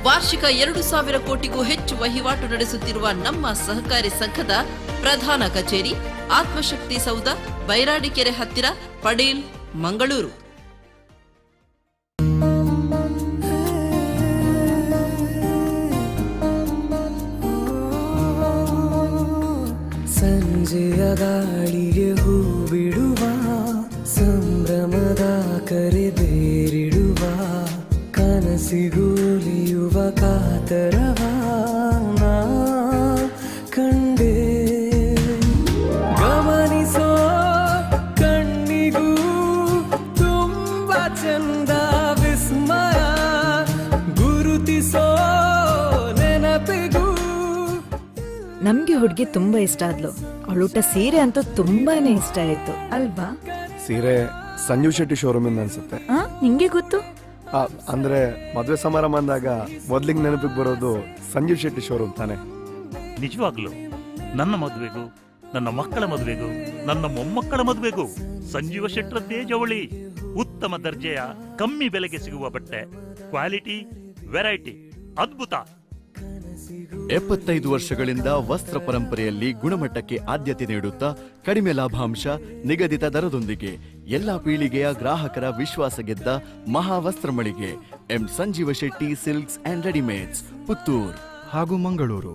ವಾರ್ಷಿಕ 2,000 ಕೋಟಿಗೂ ಹೆಚ್ಚು ವಹಿವಾಟು ನಡೆಸುತ್ತಿರುವ ನಮ್ಮ ಸಹಕಾರಿ ಸಂಘದ ಪ್ರಧಾನ ಕಚೇರಿ ಆತ್ಮಶಕ್ತಿ ಸೌಧ, ಬೈರಾಡಿಕೆರೆ ಹತ್ತಿರ, ಪಡೀಲ್, ಮಂಗಳೂರು. ಸಂಜೆಯ ಗಾಳಿಗೆ ಹೂ ಬಿಡುವ, ಸಂಭ್ರಮದ ಕರೆದೇರಿಡುವ, ಕನಸಿಗೂಲಿಯುವ ಕಾತರವ ನಾ ಕಂಡೆ. ಗಮನಿಸೋ ಕಣ್ಣಿಗೂ ತುಂಬ ಚಂದ ವಿಸ್ಮಯ, ಗುರುತಿಸೋ ನೆನಪಿಗೂ. ನಮ್ಗೆ ಹುಡುಗಿ ತುಂಬಾ ಇಷ್ಟ ಆದ್ಲು. ಅವಳುಟ ಸೀರೆ ಅಂತೂ ತುಂಬಾನೇ ಇಷ್ಟ ಆಯ್ತು ಅಲ್ವಾ? ಸೀರೆ ಸಂಜೀವ್ ಶೆಟ್ಟಿ ಶೋರೂಮ್ ಇಂದ ಅನ್ಸುತ್ತೆ. ನಿಂಗೆ ಗೊತ್ತು? ಅಂದ್ರೆ ಮದುವೆ ಸಮಾರಂಭ ಅಂದಾಗ ಮೊದ್ಲಿಗೆ ನೆನಪಿಗೆ ಬರೋದು ಸಂಜೀವ್ ಶೆಟ್ಟಿ ಶೋರೂಮ್ ತಾನೆ? ನಿಜವಾಗ್ಲು ನನ್ನ ಮದುವೆಗೂ, ನನ್ನ ಮಕ್ಕಳ ಮದುವೆಗೂ, ನನ್ನ ಮೊಮ್ಮಕ್ಕಳ ಮದುವೆಗೂ ಸಂಜೀವ ಶೆಟ್ಟರದ್ದೇ ಜವಳಿ. ಉತ್ತಮ ದರ್ಜೆಯ ಕಮ್ಮಿ ಬೆಲೆಗೆ ಸಿಗುವ ಬಟ್ಟೆ, ಕ್ವಾಲಿಟಿ, ವೆರೈಟಿ, ಅದ್ಭುತ. 75 ವರ್ಷಗಳಿಂದ ವಸ್ತ್ರ ಪರಂಪರೆಯಲ್ಲಿ ಗುಣಮಟ್ಟಕ್ಕೆ ಆದ್ಯತೆ ನೀಡುತ್ತಾ ಕಡಿಮೆ ಲಾಭಾಂಶ, ನಿಗದಿತ ದರದೊಂದಿಗೆ ಎಲ್ಲಾ ಪೀಳಿಗೆಯ ಗ್ರಾಹಕರ ವಿಶ್ವಾಸ ಗೆದ್ದ ಮಹಾವಸ್ತ್ರ ಮಳಿಗೆ M Sanjeeva Shetty silks and readymades, Puttur ಹಾಗೂ ಮಂಗಳೂರು.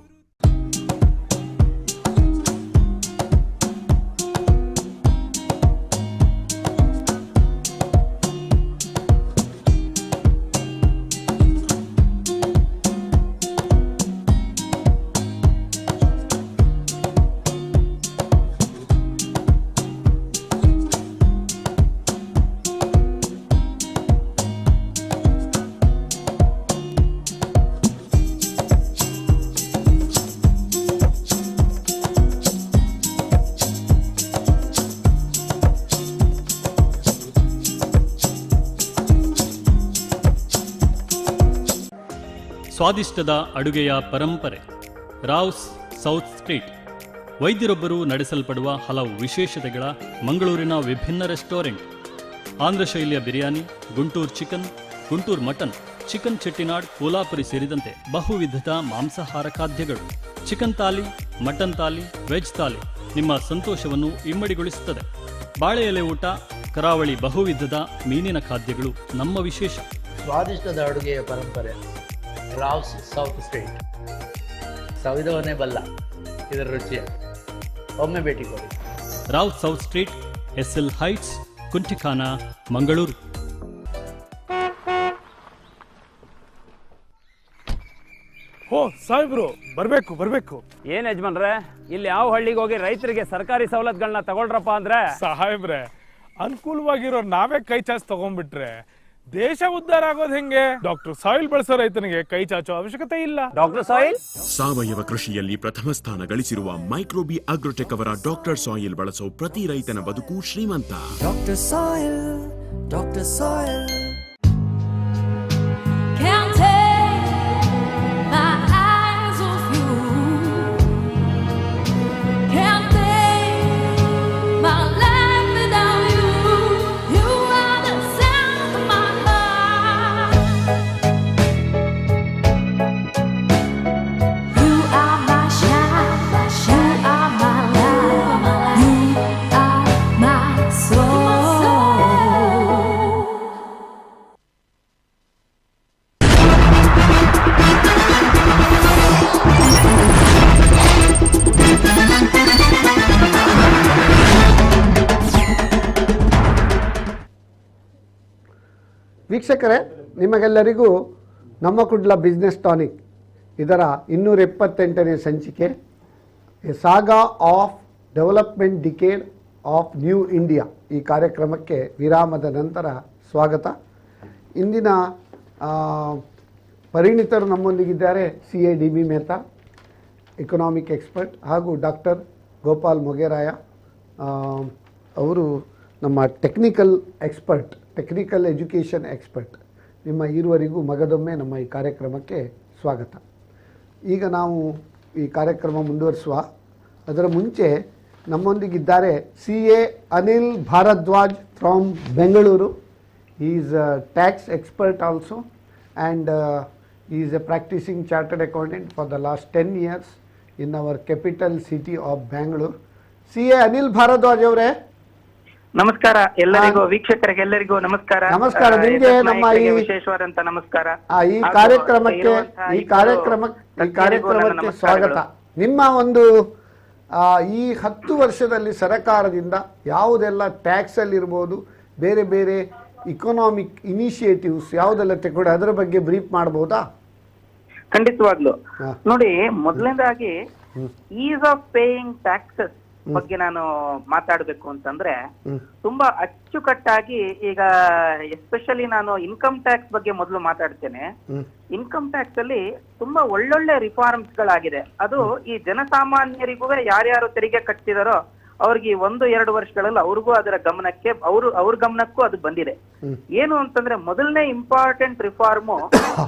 ಸ್ವಾದಿಷ್ಟದ ಅಡುಗೆಯ ಪರಂಪರೆ ರಾವ್ಸ್ ಸೌತ್ ಸ್ಟ್ರೀಟ್. ವೈದ್ಯರೊಬ್ಬರು ನಡೆಸಲ್ಪಡುವ ಹಲವು ವಿಶೇಷತೆಗಳ ಮಂಗಳೂರಿನ ವಿಭಿನ್ನ ರೆಸ್ಟೋರೆಂಟ್. ಆಂಧ್ರ ಶೈಲಿಯ biryani, Guntur chicken, Guntur mutton, chicken Chettinad, Kolhapuri ಸೇರಿದಂತೆ ಬಹುವಿಧದ ಮಾಂಸಾಹಾರ ಖಾದ್ಯಗಳು. Chicken thali, mutton thali, veg thali ನಿಮ್ಮ ಸಂತೋಷವನ್ನು ಇಮ್ಮಡಿಗೊಳಿಸುತ್ತದೆ. ಬಾಳೆ ಎಲೆ ಊಟ, ಕರಾವಳಿ ಬಹುವಿಧದ ಮೀನಿನ ಖಾದ್ಯಗಳು ನಮ್ಮ ವಿಶೇಷ. ಸ್ವಾದಿಷ್ಟದ ಅಡುಗೆಯ ಪರಂಪರೆ ರಾವ್ಸ್ ಸೌತ್ ಸ್ಟ್ರೀಟ್. ಸವಿದವನೇ ಬಲ್ಲ ಇದರ ರುಚಿಯ. ಒಮ್ಮೆ ಭೇಟಿ ಕೊಡಿ. Rao's south street, SL heights, Kuntikana, Mangaluru. ಓ ಸಾಹೇಬ್ರು, ಬರ್ಬೇಕು. ಏನ್ ಯಜಮಾನ್ರೆ, ಇಲ್ಲಿ ಯಾವ ಹಳ್ಳಿಗೆ ಹೋಗಿ ರೈತರಿಗೆ ಸರ್ಕಾರಿ ಸವಲತ್ತುಗಳನ್ನ ತಗೊಳ್ರಪ್ಪ ಅಂದ್ರೆ? ಸಾಹೇಬ್ರೆ, ಅನುಕೂಲವಾಗಿರೋ ನಾವೇ ಕೈ ಚಾಚ್ ತಗೊಂಡ್ಬಿಟ್ರೆ ದೇಶ ಉದ್ಧಾರ ಆಗೋದು ಹೆಂಗೆ? ಡಾಕ್ಟರ್ ಸಾಯಿಲ್ ಬಳಸೋ ರೈತನಿಗೆ ಕೈ ಚಾಚೋ ಅವಶ್ಯಕತೆ ಇಲ್ಲ. ಡಾಕ್ಟರ್ ಸಾಯಿಲ್ ಸಾವಯವ ಕೃಷಿಯಲ್ಲಿ ಪ್ರಥಮ ಸ್ಥಾನ ಗಳಿಸಿರುವ ಮೈಕ್ರೋಬಿ ಅಗ್ರೋಟೆಕ್ ಅವರ ಡಾಕ್ಟರ್ ಸಾಯಿಲ್ ಬಳಸೋ ಪ್ರತಿ ರೈತನ ಬದುಕು ಶ್ರೀಮಂತ. Doctor soil, doctor soil. Can't take my life ವೀಕ್ಷಕರೇ, ನಿಮಗೆಲ್ಲರಿಗೂ ನಮ್ಮ ಕುಡ್ಲ ಬಿಸ್ನೆಸ್ ಟಾನಿಕ್ ಇದರ 278ನೇ ಸಂಚಿಕೆ A ಸಾಗಾ of development decade of new India ಈ ಕಾರ್ಯಕ್ರಮಕ್ಕೆ ವಿರಾಮದ ನಂತರ ಸ್ವಾಗತ. ಇಂದಿನ ಪರಿಣಿತರು ನಮ್ಮೊಂದಿಗಿದ್ದಾರೆ CA DB Mehta, economic expert, ಹಾಗೂ ಡಾಕ್ಟರ್ ಗೋಪಾಲ್ ಮೊಗೇರಾಯ ಅವರು ನಮ್ಮ technical expert, technical education expert. ನಿಮ್ಮ ಇರುವರಿಗೂ ಮಗದೊಮ್ಮೆ ನಮ್ಮ ಈ ಕಾರ್ಯಕ್ರಮಕ್ಕೆ ಸ್ವಾಗತ. ಈಗ ನಾವು ಈ ಕಾರ್ಯಕ್ರಮ ಮುಂದುವರಿಸುವ ಅದರ ಮುಂಚೆ ನಮ್ಮೊಂದಿಗಿದ್ದಾರೆ CA Anil Bharadwaj from Bengaluru. He is a tax expert also, and he is a practicing chartered accountant for the last 10 years in our capital city of Bangalore. CA Anil Bharadwaj ಅವರೇ ನಮಸ್ಕಾರ. ಎಲ್ಲರಿಗೂ ವೀಕ್ಷಕರಿಗೆ ಎಲ್ಲರಿಗೂ ನಮಸ್ಕಾರ. ನಮಸ್ಕಾರ. ನಿಮಗೆ ನಮ್ಮ ಈ ವಿಶೇಷವಾದಂತ ನಮಸ್ಕಾರ. ಈ ಕಾರ್ಯಕ್ರಮಕ್ಕೆ ಸ್ವಾಗತ. ನಿಮ್ಮ ಒಂದು ಈ 10 ವರ್ಷದಲ್ಲಿ ಸರಕಾರದಿಂದ ಯಾವುದೆಲ್ಲ ಟ್ಯಾಕ್ಸ್ ಅಲ್ಲಿ ಇರ್ಬೋದು, ಬೇರೆ ಬೇರೆ ಇಕನಾಮಿಕ್ ಇನಿಷಿಯೇಟಿವ್ಸ್ ಯಾವುದೆಲ್ಲ ತಗೊಂಡು ಅದರ ಬಗ್ಗೆ ಬ್ರೀಫ್ ಮಾಡಬಹುದಾ? ಖಂಡಿತವಾಗ್ಲು. ನೋಡಿ, ಮೊದಲನೇದಾಗಿ ಈಸ್ ಆಫ್ ಪೇಯಿಂಗ್ ಟ್ಯಾಕ್ಸಸ್ ಬಗ್ಗೆ ನಾನು ಮಾತಾಡಬೇಕು ಅಂತಂದ್ರೆ ತುಂಬಾ ಅಚ್ಚುಕಟ್ಟಾಗಿ ಈಗ ಎಸ್ಪೆಷಲಿ ನಾನು ಇನ್ಕಮ್ ಟ್ಯಾಕ್ಸ್ ಬಗ್ಗೆ ಮೊದಲು ಮಾತಾಡ್ತೇನೆ. ಇನ್ಕಮ್ ಟ್ಯಾಕ್ಸ್ ಅಲ್ಲಿ ತುಂಬಾ ಒಳ್ಳೊಳ್ಳೆ ರಿಫಾರ್ಮ್ಸ್ ಗಳಾಗಿದೆ. ಅದು ಈ ಜನಸಾಮಾನ್ಯರಿಗೂ ಯಾರ್ಯಾರು ತೆರಿಗೆ ಕಟ್ತಿದಾರೋ ಅವ್ರಿಗೆ 1-2 ವರ್ಷಗಳಲ್ಲಿ ಅವ್ರಿಗೂ ಅದರ ಗಮನಕ್ಕೆ ಅವ್ರ ಗಮನಕ್ಕೂ ಅದು ಬಂದಿದೆ. ಏನು ಅಂತಂದ್ರೆ ಮೊದಲನೇ important reform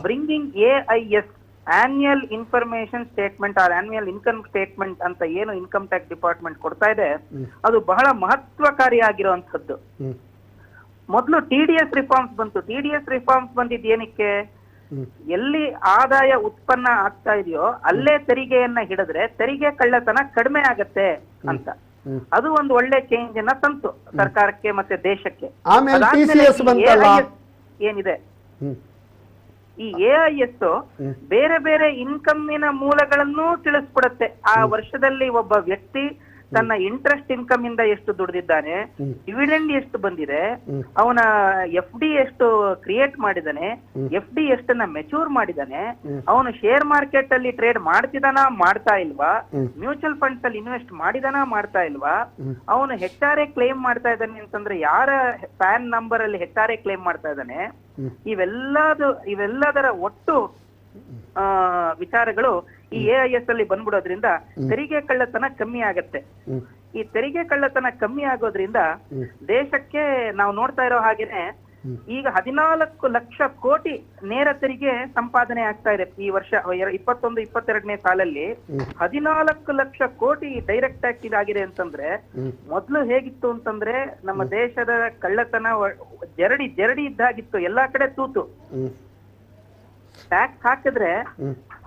bringing AIS annual information statement or annual income statement ಅಂತ ಏನು ಇನ್ಕಮ್ ಟ್ಯಾಕ್ಸ್ ಡಿಪಾರ್ಟ್ಮೆಂಟ್ ಕೊಡ್ತಾ ಇದೆ, ಅದು ಬಹಳ ಮಹತ್ವಕಾರಿಯಾಗಿರುವಂತದ್ದು. ಮೊದಲು TDS ರಿಫಾರ್ಮ್ಸ್ ಬಂತು. TDS ರಿಫಾರ್ಮ್ಸ್ ಬಂದಿದ್ದು ಏನಕ್ಕೆ? ಎಲ್ಲಿ ಆದಾಯ ಉತ್ಪನ್ನ ಆಗ್ತಾ ಇದೆಯೋ ಅಲ್ಲೇ ತೆರಿಗೆಯನ್ನ ಹಿಡಿದ್ರೆ ತೆರಿಗೆ ಕಳ್ಳತನ ಕಡಿಮೆ ಆಗತ್ತೆ ಅಂತ. ಅದು ಒಂದು ಒಳ್ಳೆ ಚೇಂಜ್ ಅನ್ನ ತಂತು ಸರ್ಕಾರಕ್ಕೆ ಮತ್ತೆ ದೇಶಕ್ಕೆ. ಏನಿದೆ ಈ AIS ಬೇರೆ ಬೇರೆ ಇನ್ಕಮ್ಮಿನ ಮೂಲಗಳನ್ನು ತಿಳಿಸ್ಕೊಡುತ್ತೆ. ಆ ವರ್ಷದಲ್ಲಿ ಒಬ್ಬ ವ್ಯಕ್ತಿ ತನ್ನ ಇಂಟ್ರೆಸ್ಟ್ ಇನ್ಕಮ್ ಇಂದ ಎಷ್ಟು ದುಡಿದಿದ್ದಾನೆ, ಡಿವಿಡೆಂಡ್ ಎಷ್ಟು ಬಂದಿದೆ, ಅವನ FD ಎಷ್ಟು ಕ್ರಿಯೇಟ್ ಮಾಡಿದಾನೆ, FD ಎಷ್ಟನ್ನ ಮೆಚೂರ್ ಮಾಡಿದಾನೆ, ಅವನು ಶೇರ್ ಮಾರ್ಕೆಟ್ ಅಲ್ಲಿ ಟ್ರೇಡ್ ಮಾಡ್ತಿದಾನ ಮಾಡ್ತಾ ಇಲ್ವಾ, ಮ್ಯೂಚುವಲ್ ಫಂಡ್ಸ್ ಅಲ್ಲಿ ಇನ್ವೆಸ್ಟ್ ಮಾಡಿದಾನ ಮಾಡ್ತಾ ಇಲ್ವಾ, ಅವನು HRA ಕ್ಲೇಮ್ ಮಾಡ್ತಾ ಇದ್ದಾನೆ ಅಂತಂದ್ರೆ ಯಾರ ಪ್ಯಾನ್ ನಂಬರ್ ಅಲ್ಲಿ HRA ಕ್ಲೇಮ್ ಮಾಡ್ತಾ ಇದ್ದಾನೆ, ಇವೆಲ್ಲದರ ಒಟ್ಟು ವಿಚಾರಗಳು ಈ AIS ಅಲ್ಲಿ ಬಂದ್ಬಿಡೋದ್ರಿಂದ ತೆರಿಗೆ ಕಳ್ಳತನ ಕಮ್ಮಿ ಆಗತ್ತೆ. ಈ ತೆರಿಗೆ ಕಳ್ಳತನ ಕಮ್ಮಿ ಆಗೋದ್ರಿಂದ ದೇಶಕ್ಕೆ ನಾವು ನೋಡ್ತಾ ಇರೋ ಹಾಗೇನೆ ಈಗ 14 ಲಕ್ಷ ಕೋಟಿ ನೇರ ತೆರಿಗೆ ಸಂಪಾದನೆ ಆಗ್ತಾ ಇದೆ. ಈ ವರ್ಷ 21-22ನೇ ಸಾಲಲ್ಲಿ 14 ಲಕ್ಷ ಕೋಟಿ ಡೈರೆಕ್ಟ್ ಟ್ಯಾಕ್ಸ್ ಇದಾಗಿದೆ ಅಂತಂದ್ರೆ, ಮೊದ್ಲು ಹೇಗಿತ್ತು ಅಂತಂದ್ರೆ ನಮ್ಮ ದೇಶದ ಕಳ್ಳತನ ಜರಡಿ ಇದ್ದಾಗಿತ್ತು. ಎಲ್ಲಾ ಕಡೆ ತೂತು. ಟ್ಯಾಕ್ಸ್ ಹಾಕಿದ್ರೆ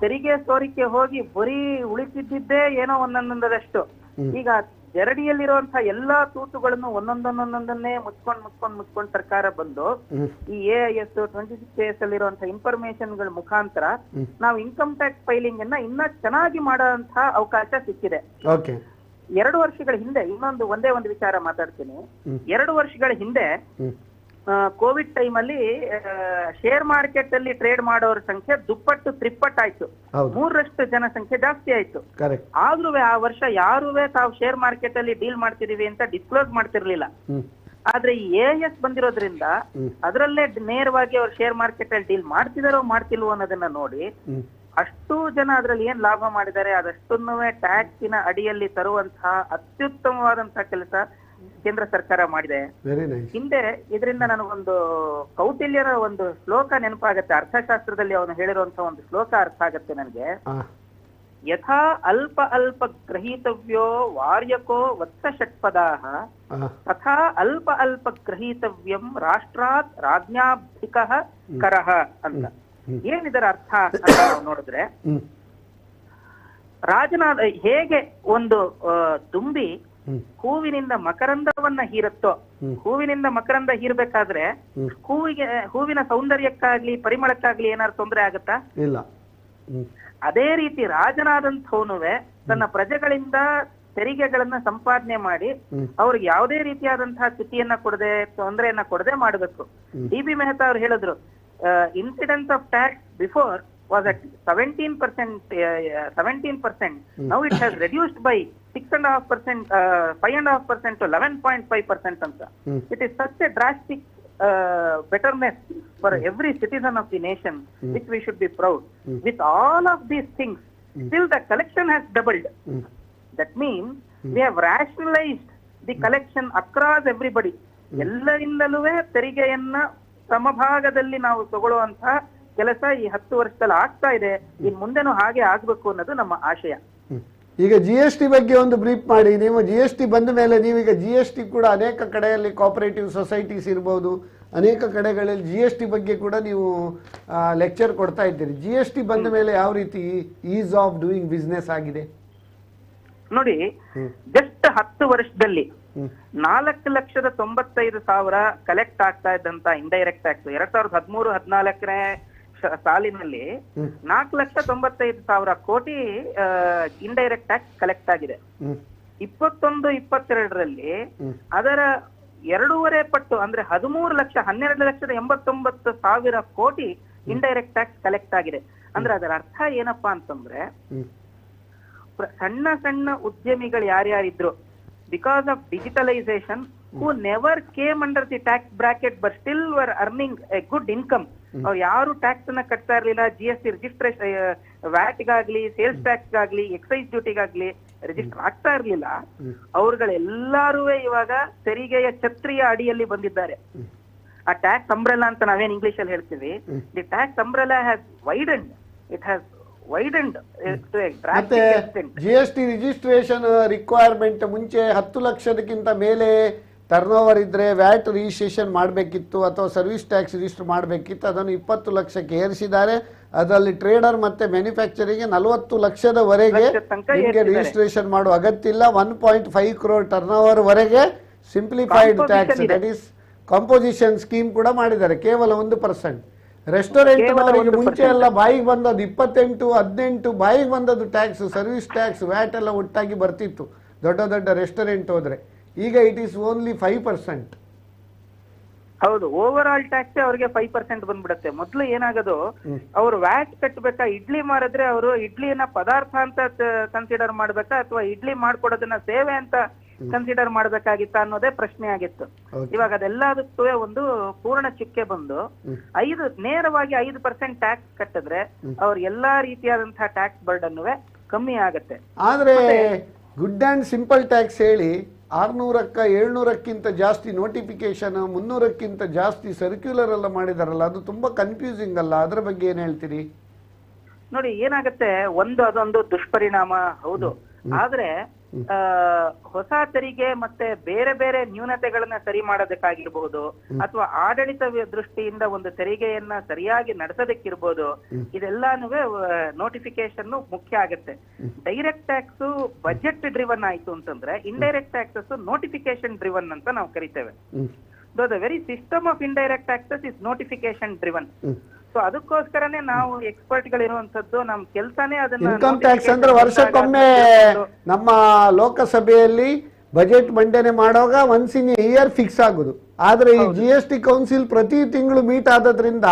ತೆರಿಗೆ ಸೋರಿಕೆ ಹೋಗಿ ಬರೀ ಉಳಿಸಿದ್ದಿದ್ದೇ ಏನೋ ಒಂದೊಂದಷ್ಟು. ಈಗ ಜರಡಿಯಲ್ಲಿರುವಂತಹ ಎಲ್ಲಾ ತೂತುಗಳನ್ನು ಒಂದೊಂದನ್ನೇ ಮುಚ್ಕೊಂಡು ಸರ್ಕಾರ ಬಂದು ಈ AIS 26AS ಅಲ್ಲಿರುವಂತಹ ಇನ್ಫಾರ್ಮೇಶನ್ ಗಳ ಮುಖಾಂತರ ನಾವು ಇನ್ಕಮ್ ಟ್ಯಾಕ್ಸ್ ಫೈಲಿಂಗ್ ಅನ್ನ ಇನ್ನ ಚೆನ್ನಾಗಿ ಮಾಡುವಂತಹ ಅವಕಾಶ ಸಿಕ್ಕಿದೆ. 2 ವರ್ಷಗಳ ಹಿಂದೆ ಒಂದೇ ಒಂದು ವಿಚಾರ ಮಾತಾಡ್ತೀನಿ. 2 ವರ್ಷಗಳ ಹಿಂದೆ ಕೋವಿಡ್ ಟೈಮ್ ಅಲ್ಲಿ ಶೇರ್ ಮಾರ್ಕೆಟ್ ಅಲ್ಲಿ ಟ್ರೇಡ್ ಮಾಡೋರ ಸಂಖ್ಯೆ ದುಪ್ಪಟ್ಟು ತ್ರಿಪ್ಪಟ್ಟಾಯ್ತು. 3ರಷ್ಟು ಜನಸಂಖ್ಯೆ ಜಾಸ್ತಿ ಆಯ್ತು. ಆದ್ರೂ ಆ ವರ್ಷ ಯಾರೂ ತಾವು ಶೇರ್ ಮಾರ್ಕೆಟ್ ಅಲ್ಲಿ ಡೀಲ್ ಮಾಡ್ತಿದೀವಿ ಅಂತ ಡಿಸ್ಕ್ಲೋಸ್ ಮಾಡ್ತಿರ್ಲಿಲ್ಲ. ಆದ್ರೆ ಈ AIS ಬಂದಿರೋದ್ರಿಂದ ಅದರಲ್ಲೇ ನೇರವಾಗಿ ಅವ್ರು ಶೇರ್ ಮಾರ್ಕೆಟ್ ಅಲ್ಲಿ ಡೀಲ್ ಮಾಡ್ತಿದಾರೋ ಮಾಡ್ತಿಲ್ವೋ ಅನ್ನೋದನ್ನ ನೋಡಿ ಅಷ್ಟು ಜನ ಅದ್ರಲ್ಲಿ ಏನ್ ಲಾಭ ಮಾಡಿದ್ದಾರೆ ಅದಷ್ಟನ್ನು ಟ್ಯಾಕ್ಸಿನ ಅಡಿಯಲ್ಲಿ ತರುವಂತಹ ಅತ್ಯುತ್ತಮವಾದಂತಹ ಕೆಲಸ ಕೇಂದ್ರ ಸರ್ಕಾರ ಮಾಡಿದೆ. ಹಿಂದೆ ಇದರಿಂದ ನನಗೊಂದು ಕೌಟಿಲ್ಯರ ಒಂದು ಶ್ಲೋಕ ನೆನಪಾಗತ್ತೆ. ಅರ್ಥಶಾಸ್ತ್ರದಲ್ಲಿ ಅವನು ಹೇಳಿರುವಂತಹ ಒಂದು ಶ್ಲೋಕ ಅರ್ಥ ಆಗತ್ತೆ ನನಗೆ. ಯಥಾ ಅಲ್ಪ ಅಲ್ಪ ಗ್ರಹೀತವ್ಯೋ ವಾರ್ಯಕೋ ವತ್ಸ ಷಟ್ಪದಾಃ ತಥಾ ಅಲ್ಪ ಅಲ್ಪ ಗ್ರಹೀತವ್ಯಂ ರಾಷ್ಟ್ರಾತ್ ರಾಜ್ಞಾಭಿಕಃ ಕರಃ ಅಂತ. ಏನಿದರ ಅರ್ಥ ಅಂತ ನೋಡಿದ್ರೆ, ರಾಜನಾದ ಹೇಗೆ ಒಂದು ದುಂಬಿ ಹೂವಿನಿಂದ ಮಕರಂದವನ್ನ ಹೀರುತ್ತೋ, ಹೂವಿನಿಂದ ಮಕರಂದ ಹೀರ್ಬೇಕಾದ್ರೆ ಹೂವಿನ ಸೌಂದರ್ಯಕ್ಕಾಗ್ಲಿ ಪರಿಮಳಕ್ಕಾಗ್ಲಿ ಏನಾದ್ರು ತೊಂದರೆ ಆಗತ್ತಾ? ಇಲ್ಲ. ಅದೇ ರೀತಿ ರಾಜನಾದಂಥವನುವೆ ತನ್ನ ಪ್ರಜೆಗಳಿಂದ ತೆರಿಗೆಗಳನ್ನ ಸಂಪಾದನೆ ಮಾಡಿ ಅವ್ರಿಗೆ ಯಾವುದೇ ರೀತಿಯಾದಂತಹ ಚ್ಯುತಿಯನ್ನ ಕೊಡದೆ ತೊಂದರೆಯನ್ನ ಕೊಡದೆ ಮಾಡಬೇಕು. DB ಮೆಹ್ತಾ ಅವ್ರು ಹೇಳಿದ್ರು incidence of tax before was at 17%. Now it has reduced by 6.5%, 5.5% to 11.5% anta. It is such a drastic betterness for every citizen of the nation, which we should be proud. With all of these things, still the collection has doubled. That means we have rationalized the collection across everybody. ಎಲ್ಲರಿಂದಲೂ ತೆರಿಗೆಯನ್ನ ಸಮಭಾಗದಲ್ಲಿ ನಾವು ತಗೊಳ್ಳುವಂತಹ ಕೆಲಸ ಈ 10 ವರ್ಷದಲ್ಲಿ ಆಗ್ತಾ ಇದೆ. ಇನ್ ಮುಂದೆನೂ ಹಾಗೆ ಆಗ್ಬೇಕು ಅನ್ನೋದು ನಮ್ಮ ಆಶಯ. ಈಗ GST ಬಗ್ಗೆ ಒಂದು ಬ್ರೀಫ್ ಮಾಡಿ. ನೀವು GST ಬಂದ ಮೇಲೆ ನೀವೀಗ GST ಕೂಡ ಅನೇಕ ಕಡೆಯಲ್ಲಿ ಕೋಆಪರೇಟಿವ್ ಸೊಸೈಟೀಸ್ ಇರ್ಬೋದು, ಅನೇಕ ಕಡೆಗಳಲ್ಲಿ GST ಬಗ್ಗೆ ಕೂಡ ನೀವು ಲೆಕ್ಚರ್ ಕೊಡ್ತಾ ಇದ್ದೀರಿ. GST ಬಂದ ಮೇಲೆ ಯಾವ ರೀತಿ ಈಸ್ ಆಫ್ ಡೂಯಿಂಗ್ ಬಿಸ್ನೆಸ್ ಆಗಿದೆ ನೋಡಿ. ಜಸ್ಟ್ 10 ವರ್ಷದಲ್ಲಿ 4,95,000 ಕಲೆಕ್ಟ್ ಆಗ್ತಾ ಇದ್ದಂತ ಇಂಡೈರೆಕ್ಟ್ ಟ್ಯಾಕ್ಸ್ 2013-14 ಸಾಲಿನಲ್ಲಿ 4,95,000 ಕೋಟಿ ಇಂಡೈರೆಕ್ಟ್ ಟ್ಯಾಕ್ಸ್ ಕಲೆಕ್ಟ್ ಆಗಿದೆ. 21-22ರಲ್ಲಿ ಅದರ 2.5 ಪಟ್ಟು ಅಂದ್ರೆ 12,89,000 ಕೋಟಿ ಇಂಡೈರೆಕ್ಟ್ ಟ್ಯಾಕ್ಸ್ ಕಲೆಕ್ಟ್ ಆಗಿದೆ. ಅಂದ್ರೆ ಅದರ ಅರ್ಥ ಏನಪ್ಪಾ ಅಂತಂದ್ರೆ ಸಣ್ಣ ಸಣ್ಣ ಉದ್ಯಮಿಗಳು ಯಾರ್ಯಾರಿದ್ರು because of digitalization who never came under the tax bracket but still were earning a good income. ಅವ್ರು ಯಾರು ಟ್ಯಾಕ್ಸ್ ಅನ್ನ ಕಟ್ತಾ ಇರ್ಲಿಲ್ಲ, GST ರಿಜಿಸ್ಟ್ರೇಷನ್, ವ್ಯಾಟ್ ಗಾಗ್ಲಿ, ಸೇಲ್ಸ್ ಟ್ಯಾಕ್ಸ್ ಗಾಗ್ಲಿ, ಎಕ್ಸೈಸ್ ಡ್ಯೂಟಿಗಾಗ್ಲಿ ರಿಜಿಸ್ಟರ್ ಆಗ್ತಾ ಇರ್ಲಿಲ್ಲ, ಅವ್ರುಗಳೆಲ್ಲಾರು ಇವಾಗ ತೆರಿಗೆಯ ಛತ್ರಿಯ ಅಡಿಯಲ್ಲಿ ಬಂದಿದ್ದಾರೆ. ಆ ಟ್ಯಾಕ್ಸ್ ಅಂಬ್ರೆಲಾ ಅಂತ ನಾವೇನ್ ಇಂಗ್ಲಿಷ್ ಅಲ್ಲಿ ಹೇಳ್ತೀವಿ, the tax umbrella has widened, it has widened to a drastic extent. GST registration requirement ಮುಂಚೆ 10 ಲಕ್ಷದಕ್ಕಿಂತ ಮೇಲೆ ಟರ್ನ್ ಓವರ್ ಇದ್ರೆ ವ್ಯಾಟ್ ರಿಜಿಸ್ಟ್ರೇಷನ್ ಮಾಡಬೇಕಿತ್ತು ಅಥವಾ ಸರ್ವಿಸ್ ಟ್ಯಾಕ್ಸ್ ರಿಜಿಸ್ಟರ್ ಮಾಡಬೇಕಿತ್ತು. ಅದನ್ನು 20 ಲಕ್ಷಕ್ಕೆ ಏರಿಸಿದ್ದಾರೆ. ಅದರಲ್ಲಿ ಟ್ರೇಡರ್ ಮತ್ತೆ ಮ್ಯಾನುಫ್ಯಾಕ್ಚರಿಂಗ್ 40 ಲಕ್ಷದವರೆಗೆ ನಿಮಗೆ ರಿಜಿಸ್ಟ್ರೇಷನ್ ಮಾಡುವ ಅಗತ್ಯ ಇಲ್ಲ. 1.5 crore ಟರ್ನ್ ಓವರ್ ವರೆಗೆ simplified tax, that is composition scheme ಕೂಡ ಮಾಡಿದ್ದಾರೆ. ಕೇವಲ 1%. ರೆಸ್ಟೋರೆಂಟ್ ಅವರಿಗೆ ಮುಂಚೆ ಎಲ್ಲ ಬಾಯಿಗೆ ಬಂದದ್ದು 28, 18 ಬಾಯಿಗೆ ಬಂದದ್ದು ಟ್ಯಾಕ್ಸ್, ಸರ್ವಿಸ್ ಟ್ಯಾಕ್ಸ್, ವ್ಯಾಟ್ ಎಲ್ಲ ಒಟ್ಟಾಗಿ ಬರ್ತಿತ್ತು ದೊಡ್ಡ ದೊಡ್ಡ ರೆಸ್ಟೋರೆಂಟ್ ಹೋದ್ರೆ. ಈಗ ಇಟ್ ಈಸ್ ಓನ್ಲಿ 5%. ಹೌದು, ಓವರ್ ಆಲ್ ಟ್ಯಾಕ್ಸ್ ಅವ್ರಿಗೆ 5% ಬಂದ್ಬಿಡುತ್ತೆ. ಮೊದ್ಲು ಏನಾಗೋದು, ಅವ್ರು ವ್ಯಾಟ್ ಕಟ್ಟಬೇಕಾ, ಇಡ್ಲಿ ಮಾರಿದ್ರೆ ಅವರು ಇಡ್ಲಿಯನ್ನ ಪದಾರ್ಥ ಅಂತ ಕನ್ಸಿಡರ್ ಮಾಡ್ಬೇಕಾ ಅಥವಾ ಇಡ್ಲಿ ಮಾಡ್ಕೊಡೋದನ್ನ ಸೇವೆ ಅಂತ ಕನ್ಸಿಡರ್ ಮಾಡ್ಬೇಕಾಗಿತ್ತ ಅನ್ನೋದೇ ಪ್ರಶ್ನೆ ಆಗಿತ್ತು. ಇವಾಗ ಅದೆಲ್ಲದಕ್ಕೂ ಒಂದು ಪೂರ್ಣ ಚುಕ್ಕೆ ಬಂದು ನೇರವಾಗಿ 5% ಟ್ಯಾಕ್ಸ್ ಕಟ್ಟಿದ್ರೆ ಅವ್ರ ಎಲ್ಲಾ ರೀತಿಯಾದಂತಹ ಟ್ಯಾಕ್ಸ್ ಬರ್ಡನ್ ಕಮ್ಮಿ ಆಗತ್ತೆ. ಆದ್ರೆ ಗುಡ್ ಅಂಡ್ ಸಿಂಪಲ್ ಟ್ಯಾಕ್ಸ್ ಹೇಳಿ 600ಕ್ಕೆ 700ಕ್ಕಿಂತ ಜಾಸ್ತಿ ನೋಟಿಫಿಕೇಶನ್, 300ಕ್ಕಿಂತ ಜಾಸ್ತಿ ಸರ್ಕ್ಯುಲರ್ ಎಲ್ಲ ಮಾಡಿದಾರಲ್ಲ, ಅದು ತುಂಬಾ ಕನ್ಫ್ಯೂಸಿಂಗ್ ಅಲ್ಲ? ಅದ್ರ ಬಗ್ಗೆ ಏನ್ ಹೇಳ್ತೀರಿ? ನೋಡಿ, ಏನಾಗತ್ತೆ, ಅದೊಂದು ದುಷ್ಪರಿಣಾಮ ಹೌದು. ಆದ್ರೆ ಹೊಸ ತೆರಿಗೆ ಮತ್ತೆ ಬೇರೆ ಬೇರೆ ನ್ಯೂನತೆಗಳನ್ನ ಸರಿ ಮಾಡೋದಕ್ಕಾಗಿರ್ಬಹುದು ಅಥವಾ ಆಡಳಿತ ದೃಷ್ಟಿಯಿಂದ ಒಂದು ತೆರಿಗೆಯನ್ನ ಸರಿಯಾಗಿ ನಡೆಸೋದಕ್ಕಿರ್ಬೋದು, ಇದೆಲ್ಲಾನು ನೋಟಿಫಿಕೇಶನ್ ಮುಖ್ಯ ಆಗತ್ತೆ. ಡೈರೆಕ್ಟ್ ಟ್ಯಾಕ್ಸ್ ಬಜೆಟ್ ಡ್ರಿವನ್ ಆಯ್ತು ಅಂತಂದ್ರೆ ಇಂಡೈರೆಕ್ಟ್ ಟ್ಯಾಕ್ಸಸ್ ನೋಟಿಫಿಕೇಶನ್ ಡ್ರಿವನ್ ಅಂತ ನಾವು ಕರಿತೇವೆ. So the very system of indirect taxes is notification driven. So ಅದಕ್ಕೋಸ್ಕರನೇ ನಾವು ಎಕ್ಸ್ಪರ್ಟ್ ಗಳಿರುವಂತದ್ದು ನಮ್ಮ ಕೆಲಸನೇ ಅದನ್ನ. ಇನ್ಕಮ್ ಟ್ಯಾಕ್ಸ್ ಅಂದ್ರೆ ವರ್ಷಕ್ಕೊಮ್ಮೆ ನಮ್ಮ ಲೋಕಸಭೆಯಲ್ಲಿ ಬಜೆಟ್ ಮಂಡನೆ ಮಾಡುವಾಗ ಒನ್ಸ್ ಇನ್ ಇಯರ್ ಫಿಕ್ಸ್ ಆಗುದು. ಆದ್ರೆ ಈ GST ಕೌನ್ಸಿಲ್ ಪ್ರತಿ ತಿಂಗಳು ಮೀಟ್ ಆದ್ರಿಂದ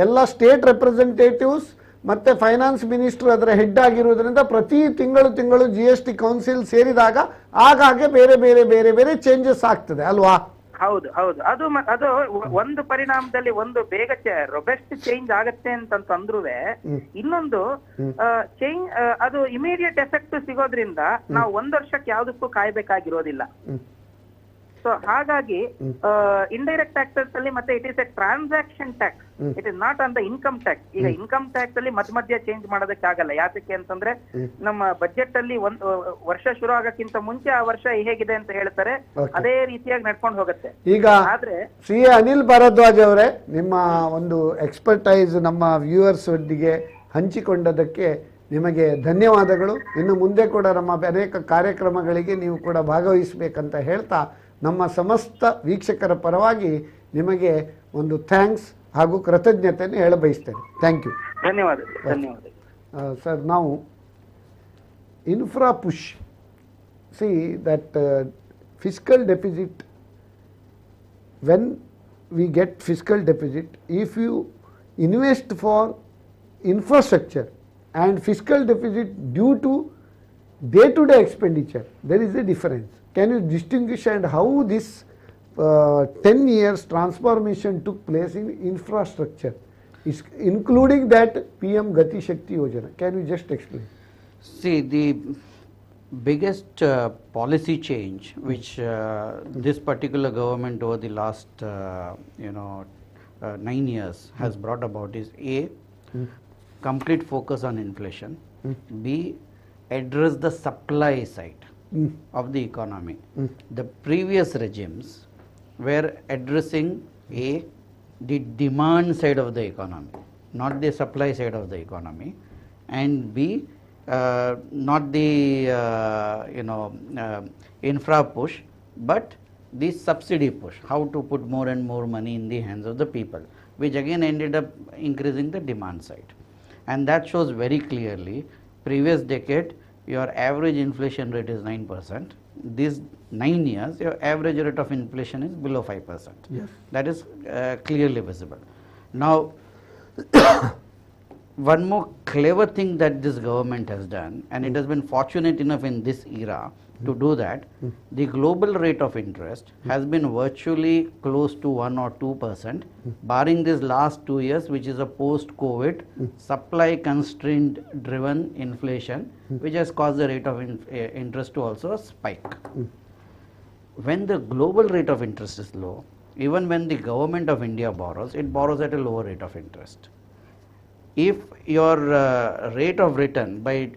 ಎಲ್ಲ ಸ್ಟೇಟ್ ರೆಪ್ರೆಸೆಂಟೇಟಿವ್ಸ್ ಮತ್ತೆ ಫೈನಾನ್ಸ್ ಮಿನಿಸ್ಟರ್ ಅದರ ಹೆಡ್ ಆಗಿರುವುದರಿಂದ ಪ್ರತಿ ತಿಂಗಳು GST ಕೌನ್ಸಿಲ್ ಸೇರಿದಾಗ ಆಗಾಗ್ಗೆ ಬೇರೆ ಬೇರೆ ಬೇರೆ ಬೇರೆ ಚೇಂಜಸ್ ಆಗ್ತದೆ ಅಲ್ವಾ? ಹೌದು ಹೌದು, ಅದು ಒಂದು ಪರಿಣಾಮದಲ್ಲಿ ಒಂದು ಬೇಗ ರೊಬೆಸ್ಟ್ ಚೇಂಜ್ ಆಗತ್ತೆ ಅಂತಂದ್ರೂ ಇನ್ನೊಂದು ಚೇಂಜ್ ಅದು ಇಮಿಡಿಯೇಟ್ ಎಫೆಕ್ಟ್ ಸಿಗೋದ್ರಿಂದ ನಾವು 1 ವರ್ಷಕ್ಕೆ ಯಾವ್ದಕ್ಕೂ ಕಾಯ್ಬೇಕಾಗಿರೋದಿಲ್ಲ. ಸೊ ಹಾಗಾಗಿ ಇಂಡೈರೆಕ್ಟ್ ಟ್ಯಾಕ್ಸಸ್ ಅಲ್ಲಿ ಮತ್ತೆ it is A transaction tax, it is not on the income tax. ಈಗ ಇನ್ಕಮ್ ಟ್ಯಾಕ್ಸ್ ಅಲ್ಲಿ ಮಧ್ಯ ಚೇಂಜ್ ಮಾಡೋದಕ್ಕೆ ಆಗಲ್ಲ. ಯಾತಕ್ಕೆ ಅಂತಂದ್ರೆ ನಮ್ಮ ಬಜೆಟ್ ಅಲ್ಲಿ ವರ್ಷ ಶುರು ಆಗಕ್ಕಿಂತ ಮುಂಚೆ ಆ ವರ್ಷ ಹೇಗಿದೆ ಅಂತ ಹೇಳ್ತಾರೆ, ಅದೇ ರೀತಿಯಾಗಿ ನಡ್ಕೊಂಡು ಹೋಗುತ್ತೆ. ಈಗ ಆದ್ರೆ ಶ್ರೀ ಅನಿಲ್ ಭಾರದ್ವಾಜ್ ಅವರೇ, ನಿಮ್ಮ ಒಂದು ಎಕ್ಸ್ಪರ್ಟೈಸ್ ನಮ್ಮ ವ್ಯೂವರ್ಸ್ ಒಟ್ಟಿಗೆ ಹಂಚಿಕೊಂಡದಕ್ಕೆ ನಿಮಗೆ ಧನ್ಯವಾದಗಳು. ಇನ್ನು ಮುಂದೆ ಕೂಡ ನಮ್ಮ ಅನೇಕ ಕಾರ್ಯಕ್ರಮಗಳಿಗೆ ನೀವು ಕೂಡ ಭಾಗವಹಿಸಬೇಕಂತ ಹೇಳ್ತಾ ನಮ್ಮ ಸಮಸ್ತ ವೀಕ್ಷಕರ ಪರವಾಗಿ ನಿಮಗೆ ಒಂದು ಥ್ಯಾಂಕ್ಸ್ ಹಾಗೂ ಕೃತಜ್ಞತೆಯನ್ನು ಹೇಳಬಯಸ್ತೇನೆ. Thank you. ಧನ್ಯವಾದ. ಸರ್, ನಾವು infra push see that fiscal deficit, when we get fiscal deficit, if you invest for infrastructure and fiscal deficit due to day-to-day expenditure, there is a difference. Can you distinguish and how this 10 years transformation took place in infrastructure, including that PM Gati Shakti Yojana? Can you just explain? See, the biggest policy change which this particular government over the last 9 years has brought about is A, complete focus on inflation, B, address the supply side of the economy. The previous regimes were addressing A, the demand side of the economy, not the supply side of the economy, and B, not the infra push, but the subsidy push, how to put more and more money in the hands of the people, which again ended up increasing the demand side. And that shows very clearly, previous decade your average inflation rate is 9%. These 9 years your average rate of inflation is below 5%. Yes. That is clearly visible. Now one more clever thing that this government has done, and it has been fortunate enough in this era to do that, the global rate of interest has been virtually close to 1 or 2%, barring this last 2 years, which is a post-COVID supply constraint driven inflation, which has caused the rate of interest to also spike. When the global rate of interest is low, even when the government of India borrows, it borrows at a lower rate of interest. If your rate of return by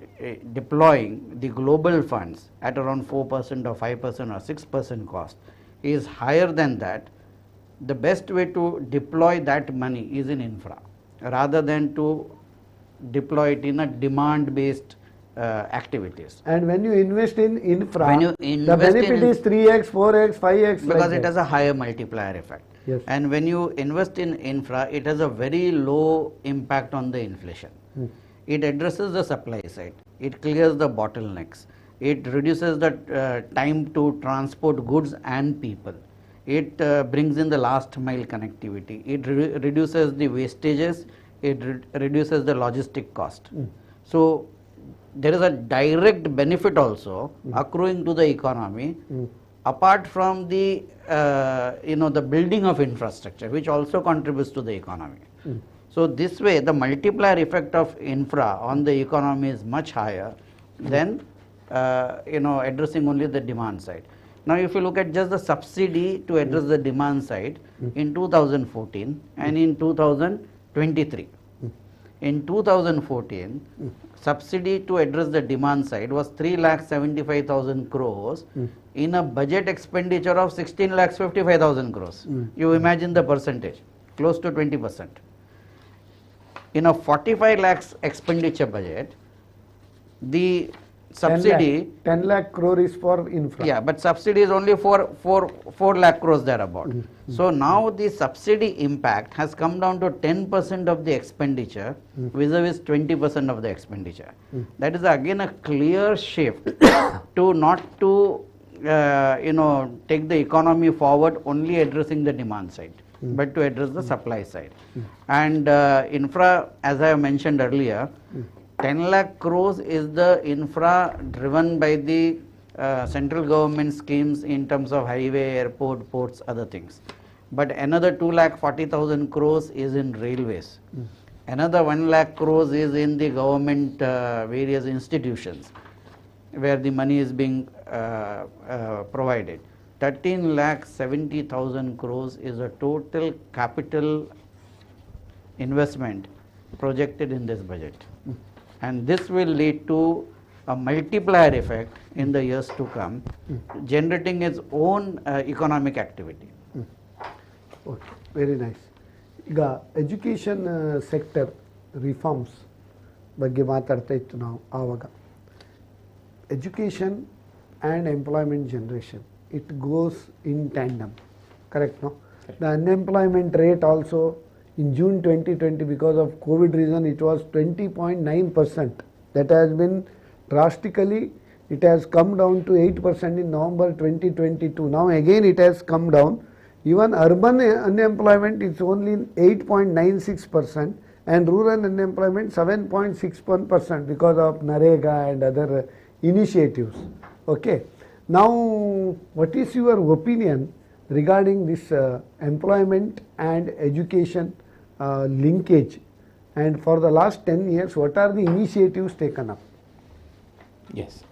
deploying the global funds at around 4% or 5% or 6% cost is higher than that, the best way to deploy that money is in infra rather than to deploy it in a demand based activities. And when you invest in infra, When you the invest benefit in- is 3x, 4x, 5x. because like it that. has a higher multiplier effect. Yes. And when you invest in infra, it has a very low impact on the inflation. It addresses the supply side. It clears the bottlenecks. It reduces the time to transport goods and people. It brings in the last mile connectivity. It reduces the wastages. It reduces the logistic cost. So there is a direct benefit also accruing to the economy apart from the the building of infrastructure, which also contributes to the economy. So this way the multiplier effect of infra on the economy is much higher than addressing only the demand side. Now if you look at just the subsidy to address the demand side in 2014 and in 2023. In 2014, subsidy to address the demand side was 3,75,000 crores in a budget expenditure of 16,55,000 crores. You imagine the percentage, close to 20%. In a 45 lakhs expenditure budget, the subsidy 10 lakh crore is for infra. Yeah, but subsidy is only for 4 lakh crores thereabout. So now the subsidy impact has come down to 10% of the expenditure vis-a-vis 20% of the expenditure. That is again a clear shift to not to take the economy forward only addressing the demand side, but to address the supply side. And infra, as I have mentioned earlier, 10 lakh crores is the infra driven by the central government schemes in terms of highway, airport, ports, other things. But another 2,40,000 crores is in railways. Another 1 lakh crores is in the government various institutions where the money is being provided. 13,70,000 crores is a total capital investment projected in this budget. And this will lead to a multiplier effect in the years to come, generating its own economic activity. Okay, very nice. ಈಗ education sector reforms ಬಗ್ಗೆ ಮಾತಾಡ್ತಾ ಇತ್ತು ನಾವು ಆವಾಗ. Education and employment generation, it goes in tandem, correct no? The unemployment rate also in June 2020, because of COVID reason, it was 20.9%. That has been drastically It has come down to 8% in November 2022. Now again it has come down. Even urban unemployment is only 8.96% and rural unemployment 7.61% because of Narega and other initiatives. Okay. Now, what is your opinion regarding this employment and education linkage? And for the last 10 years, what are the initiatives taken up? Yes.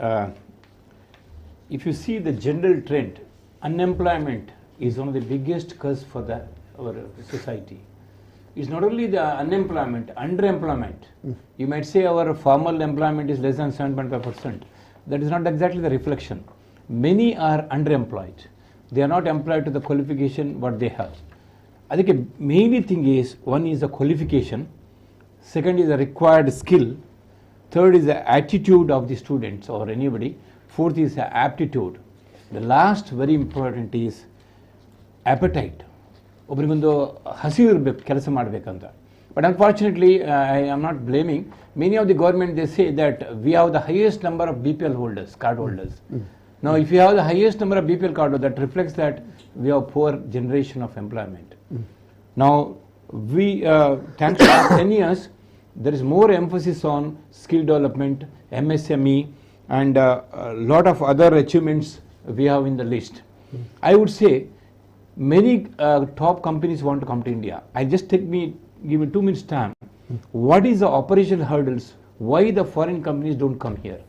If you see the general trend, unemployment is one of the biggest curse for our society. It's not only the unemployment, underemployment. You might say our formal employment is less than 7.5%. That is not exactly the reflection. Many are underemployed. They are not employed to the qualification what they have. I think a main thing is, one is the qualification, second is the required skill, third is the attitude of the students or anybody, fourth is the aptitude. The last very important is appetite. ಒಬ್ಬರಿಗೊಂದು ಹಸಿವು ಇರಬೇಕು ಕೆಲಸ ಮಾಡಬೇಕಂತ. But unfortunately, I am not blaming. Many of the government, they say that we have the highest number of BPL holders, card holders. Now, if you have the highest number of BPL card holders, that reflects that we have poor generation of employment. Now, we, thanks to 10 years, there is more emphasis on skill development, MSME, and a lot of other achievements we have in the list. I would say many top companies want to come to India. I just give me 2 minutes time. What is the operational hurdles? Why the foreign companies don't come here?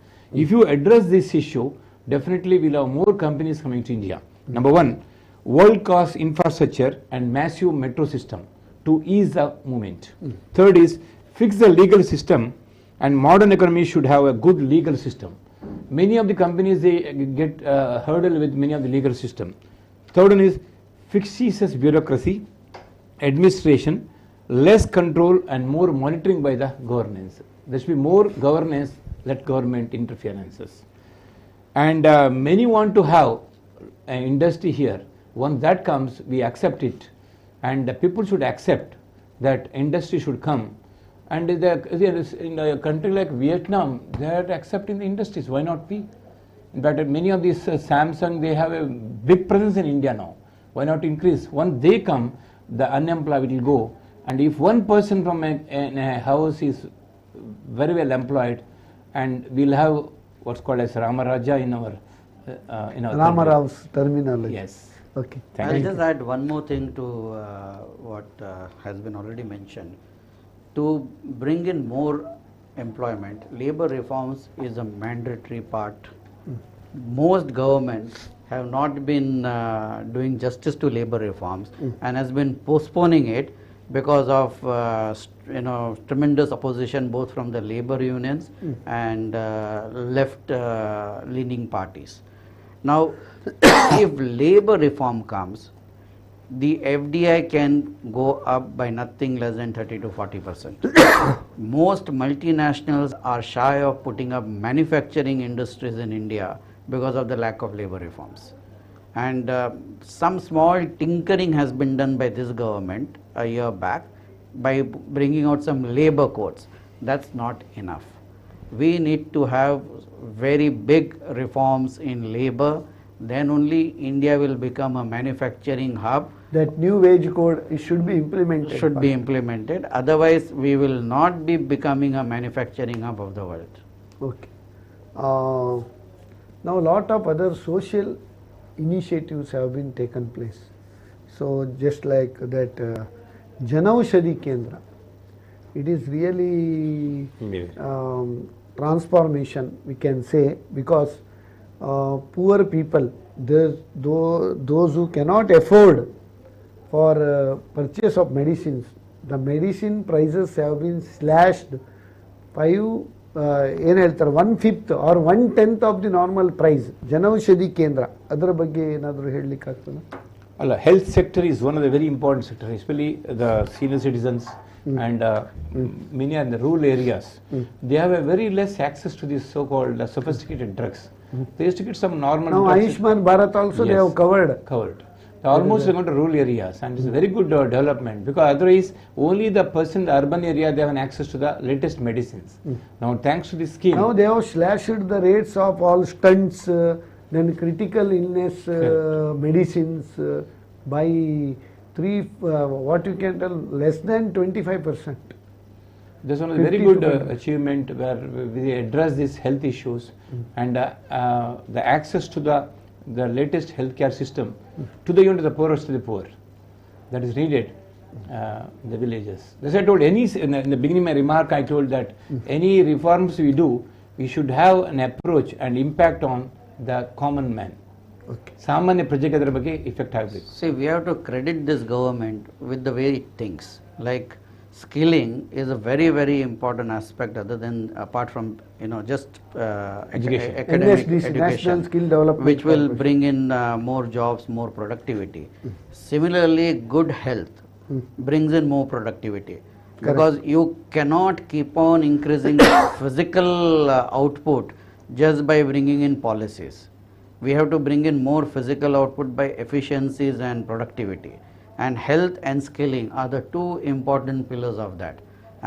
If you address this issue, definitely we'll have more companies coming to India. Number one, world-class infrastructure and massive metro system to ease the movement. Third is fix the legal system, and modern economy should have a good legal system. Many of the companies, they get hurdle with many of the legal system. Third one is fictitious bureaucracy, administration, less control and more monitoring by the governance. There should be more governance, let government interferences. And many want to have an industry here. Once that comes, we accept it. And the people should accept that industry should come. And in a country like Vietnam, they are accepting the industries. Why not we? In fact, many of these Samsung, they have a big presence in India now. Why not increase? Once they come, the unemployed will go. And if one person from a house is very well employed, and we'll have what's called as Ramaraja in our Ramarav's terminology. Yes. Okay. I'll just add one more thing to what has been already mentioned. To bring in more employment, labor reforms is a mandatory part. Most governments have not been doing justice to labor reforms and has been postponing it because of tremendous opposition both from the labor unions and left leaning parties. Now, if labor reform comes, the FDI can go up by nothing less than 30 to 40%. Most multinationals are shy of putting up manufacturing industries in India because of the lack of labor reforms. And some small tinkering has been done by this government a year back by bringing out some labor codes. That's not enough. We need to have very big reforms in labor, then only India will become a manufacturing hub. That new wage code should be implemented. Should be implemented. Otherwise, we will not be becoming a manufacturing hub of the world. Okay. Now, a lot of other social initiatives have been taken place. So, just like that Janaushadhi Kendra, it is really transformation, we can say, because poor people, those who cannot afford for purchase of medicines, the medicine prices have been slashed 1/5 or 1/10 of the normal price. Janaushadhi Kendra, ಅದರ ಬಗ್ಗೆ ಏನಾದರೂ ಹೇಳಲಿಕ್ಕೆ ಆಗ್ತದೆ? ಅಲ್ಲ, health sector is one of the very important sectors, especially the senior citizens and many in the rural areas. They have a very less access to these so-called sophisticated drugs. They used to get some normal Now drugs. Ayushman Bharat also they have covered. Almost going to rural areas, and it's a very good development, because otherwise only the person in the urban area they have an access to the latest medicines. Now thanks to this scheme, Now they have slashed the rates of all stunts, then critical illness medicines by what you can tell, less than 25%. this one is a very good achievement where we address these health issues and the access to the latest healthcare system to the even to the poorest of the poor, that is needed in the villages. As I told in the beginning of my remark, I told that any reforms we do, we should have an approach and impact on the common man. ಸಾಮಾನ್ಯ ಪ್ರಜೆಗೆ ಅದರ ಬಗ್ಗೆ effect ಆಗಬೇಕು. See, we have to credit this government with the way it thinks. Like skilling is a very, very important aspect, other than apart from just education, academic NSDC, education, National Skill Development which will bring in more jobs, more productivity. Similarly, good health brings in more productivity. Because you cannot keep on increasing physical output just by bringing in policies. We have to bring in more physical output by efficiencies and productivity. And health and skilling are the two important pillars of that.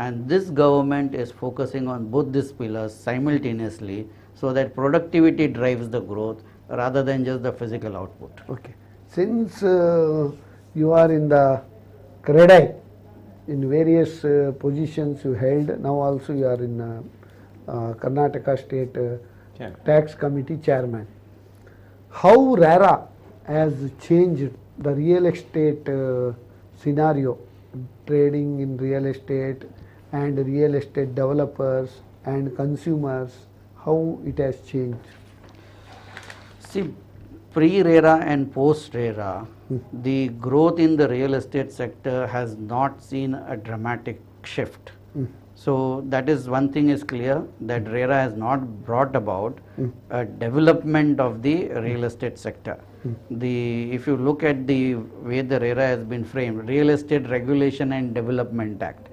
And this government is focusing on both these pillars simultaneously, so that productivity drives the growth rather than just the physical output. Okay. Since you are in the CREDAI, in various positions you held, now also you are in Karnataka State Tax Committee Chairman. How RERA has changed the real estate scenario, trading in real estate and real estate developers and consumers, how it has changed? See, pre-RERA and post-RERA, the growth in the real estate sector has not seen a dramatic shift. So that is one thing is clear, that RERA has not brought about a development of the real estate sector. If you look at the way the RERA has been framed, Real Estate Regulation and Development Act,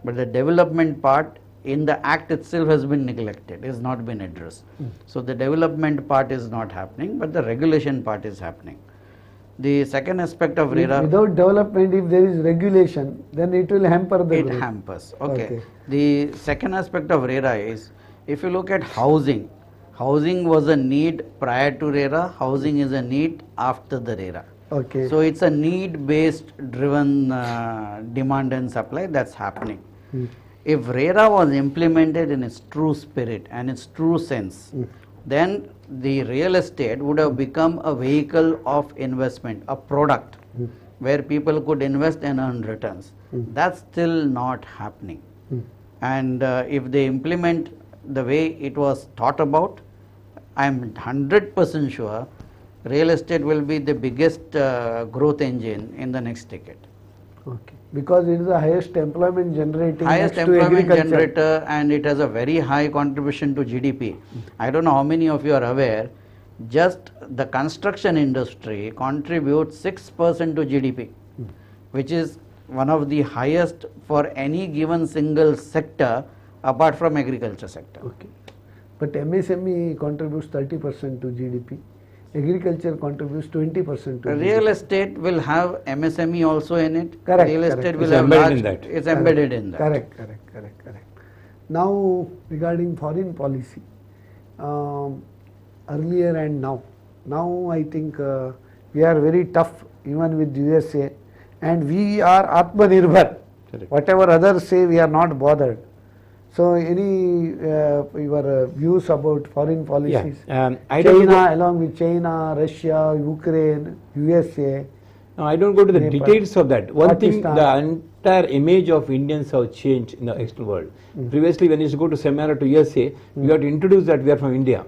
but the development part in the act itself has been neglected, has not been addressed. So the development part is not happening, but the regulation part is happening. The second aspect of RERA, without development, if there is regulation, then it will hamper the growth. It hampers. Okay. The second aspect of RERA is, if you look at housing, housing was a need prior to RERA, housing is a need after the RERA. Okay. So it's a need-based driven demand and supply that's happening. If RERA was implemented in its true spirit and its true sense, then the real estate would have become a vehicle of investment, a product where people could invest and earn returns. That's still not happening. And if they implement the way it was thought about, I'm 100% sure real estate will be the biggest growth engine in the next decade. Okay. Because it is the highest employment generating, highest employment generator, and it has a very high contribution to GDP. I don't know how many of you are aware, just the construction industry contributes 6% to GDP, which is one of the highest for any given single sector apart from agriculture sector. Okay. But MSME contributes 30% to GDP. Agriculture contributes 20% to Real GDP. estate will have MSME also in it. Correct. Real correct. estate will It's have embedded large, in that. It's embedded in that. Correct. Now, regarding foreign policy, earlier and now I think we are very tough even with USA, and we are Atmanirbhar. Whatever others say, we are not bothered. So, any your views about foreign policies? I don't China, along with China, Russia, Ukraine, USA. No, I don't go to the Nepal, details of that. One thing, Pakistan. the entire image of Indians have changed in the external world. Previously, when you used to go to seminar to USA, we have to introduce that we are from India.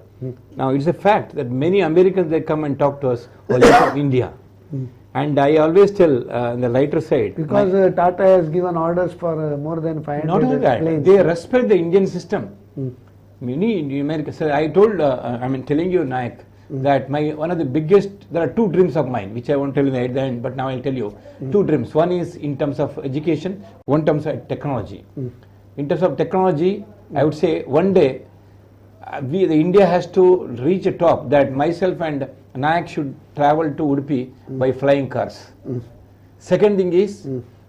Now, it's a fact that many Americans, they come and talk to us, well, you're from India. And I always tell on the lighter side. Because Tata has given orders for more than 500 Not only that, planes. they respect the Indian system. Many in America, so I told, telling you, Nayak, that one of the biggest, there are two dreams of mine, which I won't tell you at the end, but now I'll tell you. Two dreams. One is in terms of education, one in terms of technology. In terms of technology, I would say one day, India has to reach a top that myself and Nayak should travel to Udupi by flying cars. Second thing is,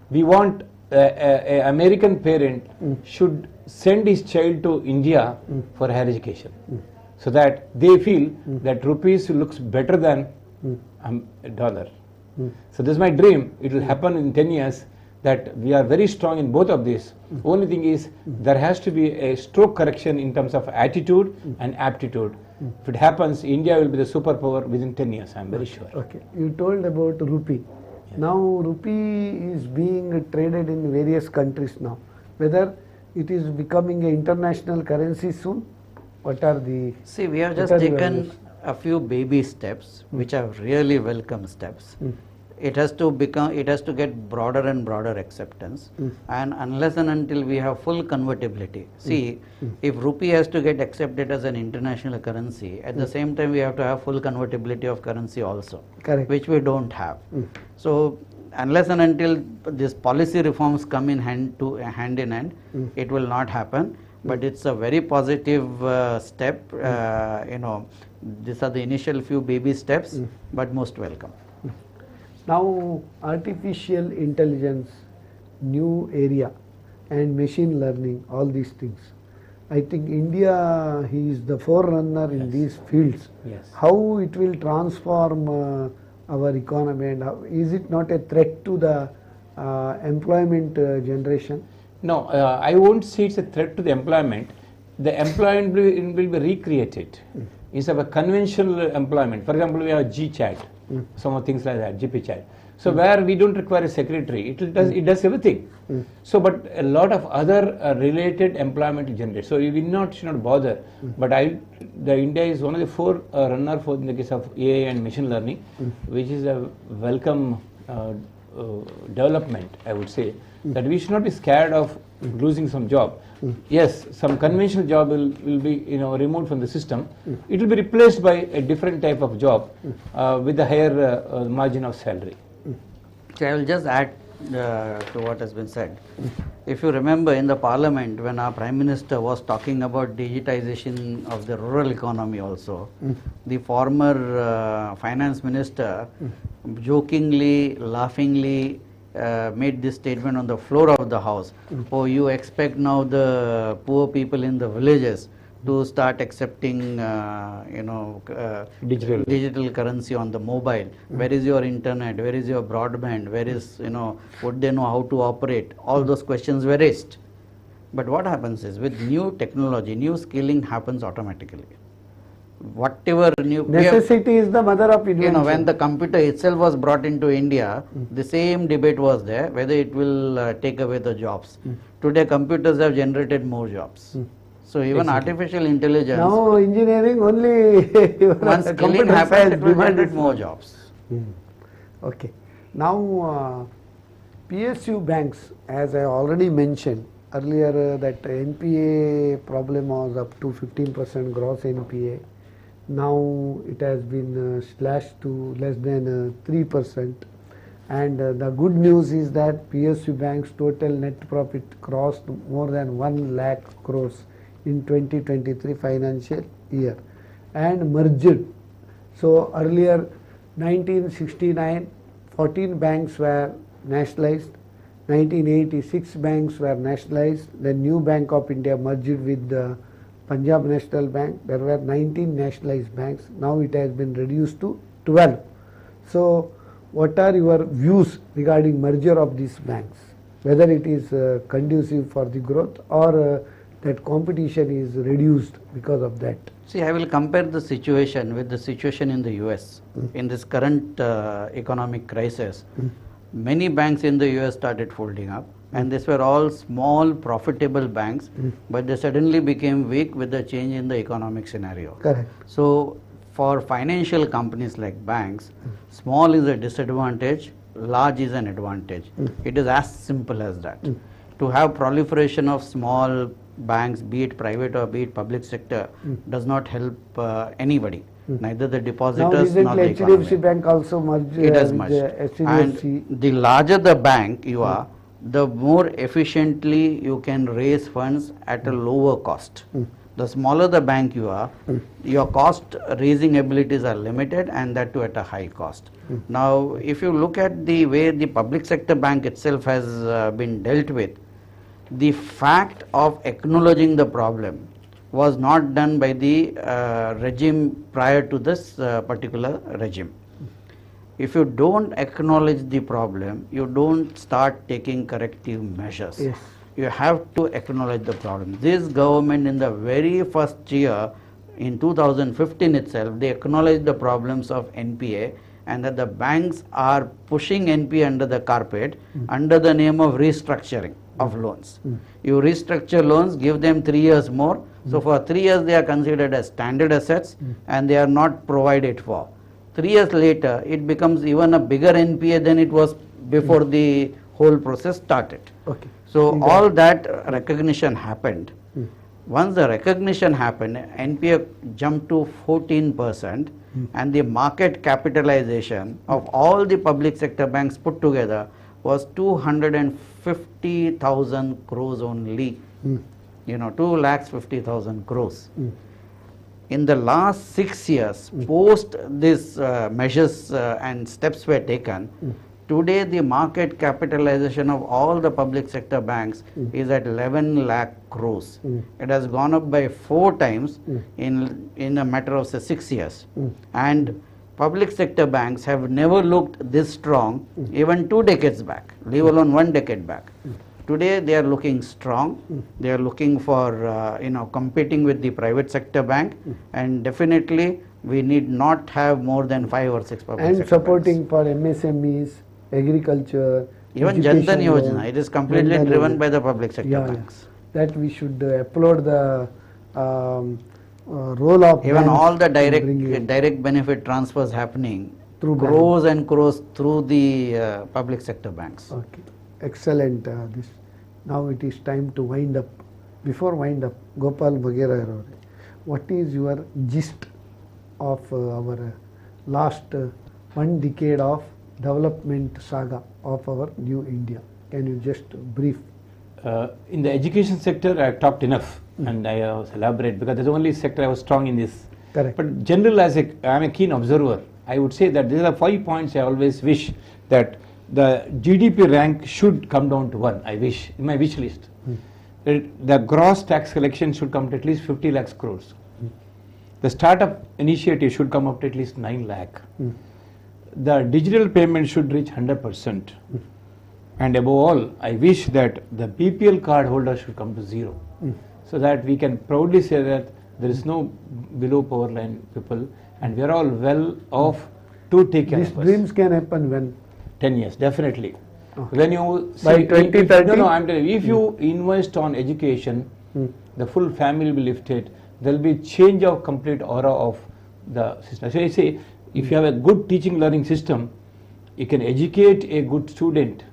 we want a American parent should send his child to India for higher education, so that they feel that rupees looks better than a dollar. So this is my dream. It will happen in 10 years that we are very strong in both of these. Only thing is, there has to be a stroke correction in terms of attitude and aptitude. If it happens, India will be the superpower within 10 years, I am very sure. Okay, you told about rupee. Now rupee is being traded in various countries now. Whether it is becoming an international currency soon? What are the... See, we have just taken a few baby steps, which are really welcome steps. It has to get broader and broader acceptance, and unless and until we have full convertibility. See, if rupee has to get accepted as an international currency, at the same time we have to have full convertibility of currency also, which we don't have. So unless and until these policy reforms come in hand in hand, it will not happen. But it's a very positive step. These are the initial few baby steps, but most welcome. Now, artificial intelligence, new area, and machine learning, all these things. I think India, is the forerunner in these fields. How it will transform our economy, and how, is it not a threat to the employment generation? No, I won't say it's a threat to the employment. The employment will be recreated. Instead of a conventional employment, for example, we have GChat, some of things like that, GP chat. So where we don't require a secretary, it does everything. So, but a lot of other related employment generated. So we should not bother. But India is one of the forerunner for in the case of AI and machine learning, which is a welcome development, I would say, that we should not be scared of losing some job. Yes, some conventional job will be removed from the system. It will be replaced by a different type of job with a higher margin of salary. So I will just add to what has been said. If you remember in the parliament, when our Prime Minister was talking about digitization of the rural economy also, the former finance minister jokingly, laughingly made this statement on the floor of the house. Oh, you expect now the poor people in the villages to start accepting digital currency on the mobile. Where is your internet? Where is your broadband? Where is, would they know how to operate? All those questions were raised. But what happens is, with new technology, new skilling happens automatically. Whatever new... Necessity is the mother of invention. When the computer itself was brought into India, the same debate was there, whether it will take away the jobs. Today, computers have generated more jobs. So even artificial intelligence... Now engineering only... once skilling happens, it will generate more jobs. Okay. Now, PSU banks, as I already mentioned earlier, that NPA problem was up to 15% gross NPA. Now it has been slashed to less than 3%. And the good news is that PSU banks' total net profit crossed more than 1 lakh crores in 2023 financial year and merged. So earlier, 1969, 14 banks were nationalized. 1986 banks were nationalized. The new Bank of India merged with the Punjab National Bank. There were 19 nationalized banks. Now it has been reduced to 12. So what are your views regarding merger of these banks? Whether it is conducive for the growth or that competition is reduced because of that? See, I will compare the situation with the situation in the US. In this current economic crisis, many banks in the US started folding up, and these were all small profitable banks, but they suddenly became weak with the change in the economic scenario. Correct. So for financial companies like banks, small is a disadvantage, large is an advantage. It is as simple as that. To have proliferation of small banks, be it private or be it public sector, does not help anybody. Neither the depositors nor the economy. HDFC Bank also merged. It has merged. And the larger the bank you are, the more efficiently you can raise funds at a lower cost. The smaller the bank you are, your cost raising abilities are limited, and that too at a high cost. Now, if you look at the way the public sector bank itself has been dealt with, the fact of acknowledging the problem was not done by the regime prior to this particular regime. If you don't acknowledge the problem, you don't start taking corrective measures. Yes. You have to acknowledge the problem. This government in the very first year, in 2015 itself, they acknowledged the problems of NPA and that the banks are pushing NPA under the carpet under the name of restructuring of loans. You restructure loans, give them 3 years more. So for 3 years they are considered as standard assets and they are not provided for. 3 years later, it becomes even a bigger NPA than it was before the whole process started. Okay. So all that recognition happened. Once the recognition happened, NPA jumped to 14%, and the market capitalization of all the public sector banks put together was 250,000 crores only. 2,50,000 crores. In the last 6 years, post these measures and steps were taken, today the market capitalization of all the public sector banks is at 11 lakh crores. It has gone up by 4 times in a matter of say 6 years. And public sector banks have never looked this strong even 2 decades back, leave alone 1 decade back. Today they are looking strong. They are looking for competing with the private sector bank, and definitely we need not have more than 5 or 6 public And sector supporting for MSMEs, agriculture, even Jan Dhan education Yojana, loan, it is completely Jan Dhan driven Yojana. by the public sector Yeah, banks. that we should applaud the role of Even banks all the in bringing direct benefit transfers happening Through crores and crores through the public sector banks. Okay, excellent. This now it is time to wind up. Before wind up, Gopal Bhagera, what is your gist of our last 1 decade of development saga of our new India? Can you just brief? In the education sector, I have talked enough, and I was elaborate because that's the only sector I was strong in this. Correct. But general, I am a keen observer. I would say that these are 5 points I always wish that the GDP rank should come down to 1. I wish in my wish list. The gross tax collection should come to at least 50 lakhs crores. The startup initiative should come up to at least 9 lakh. The digital payment should reach 100%. And above all, I wish that the BPL card holder should come to 0. So that we can proudly say that there is no below poverty line people, and we are all well off to take care These of us. dreams can happen when? 10 years, definitely. When you By see, 2030? no, I'm telling you, if you invest on education, the full family will be lifted. There will be change of complete aura of the system. So I say, if you have a good teaching learning system, you can educate a good student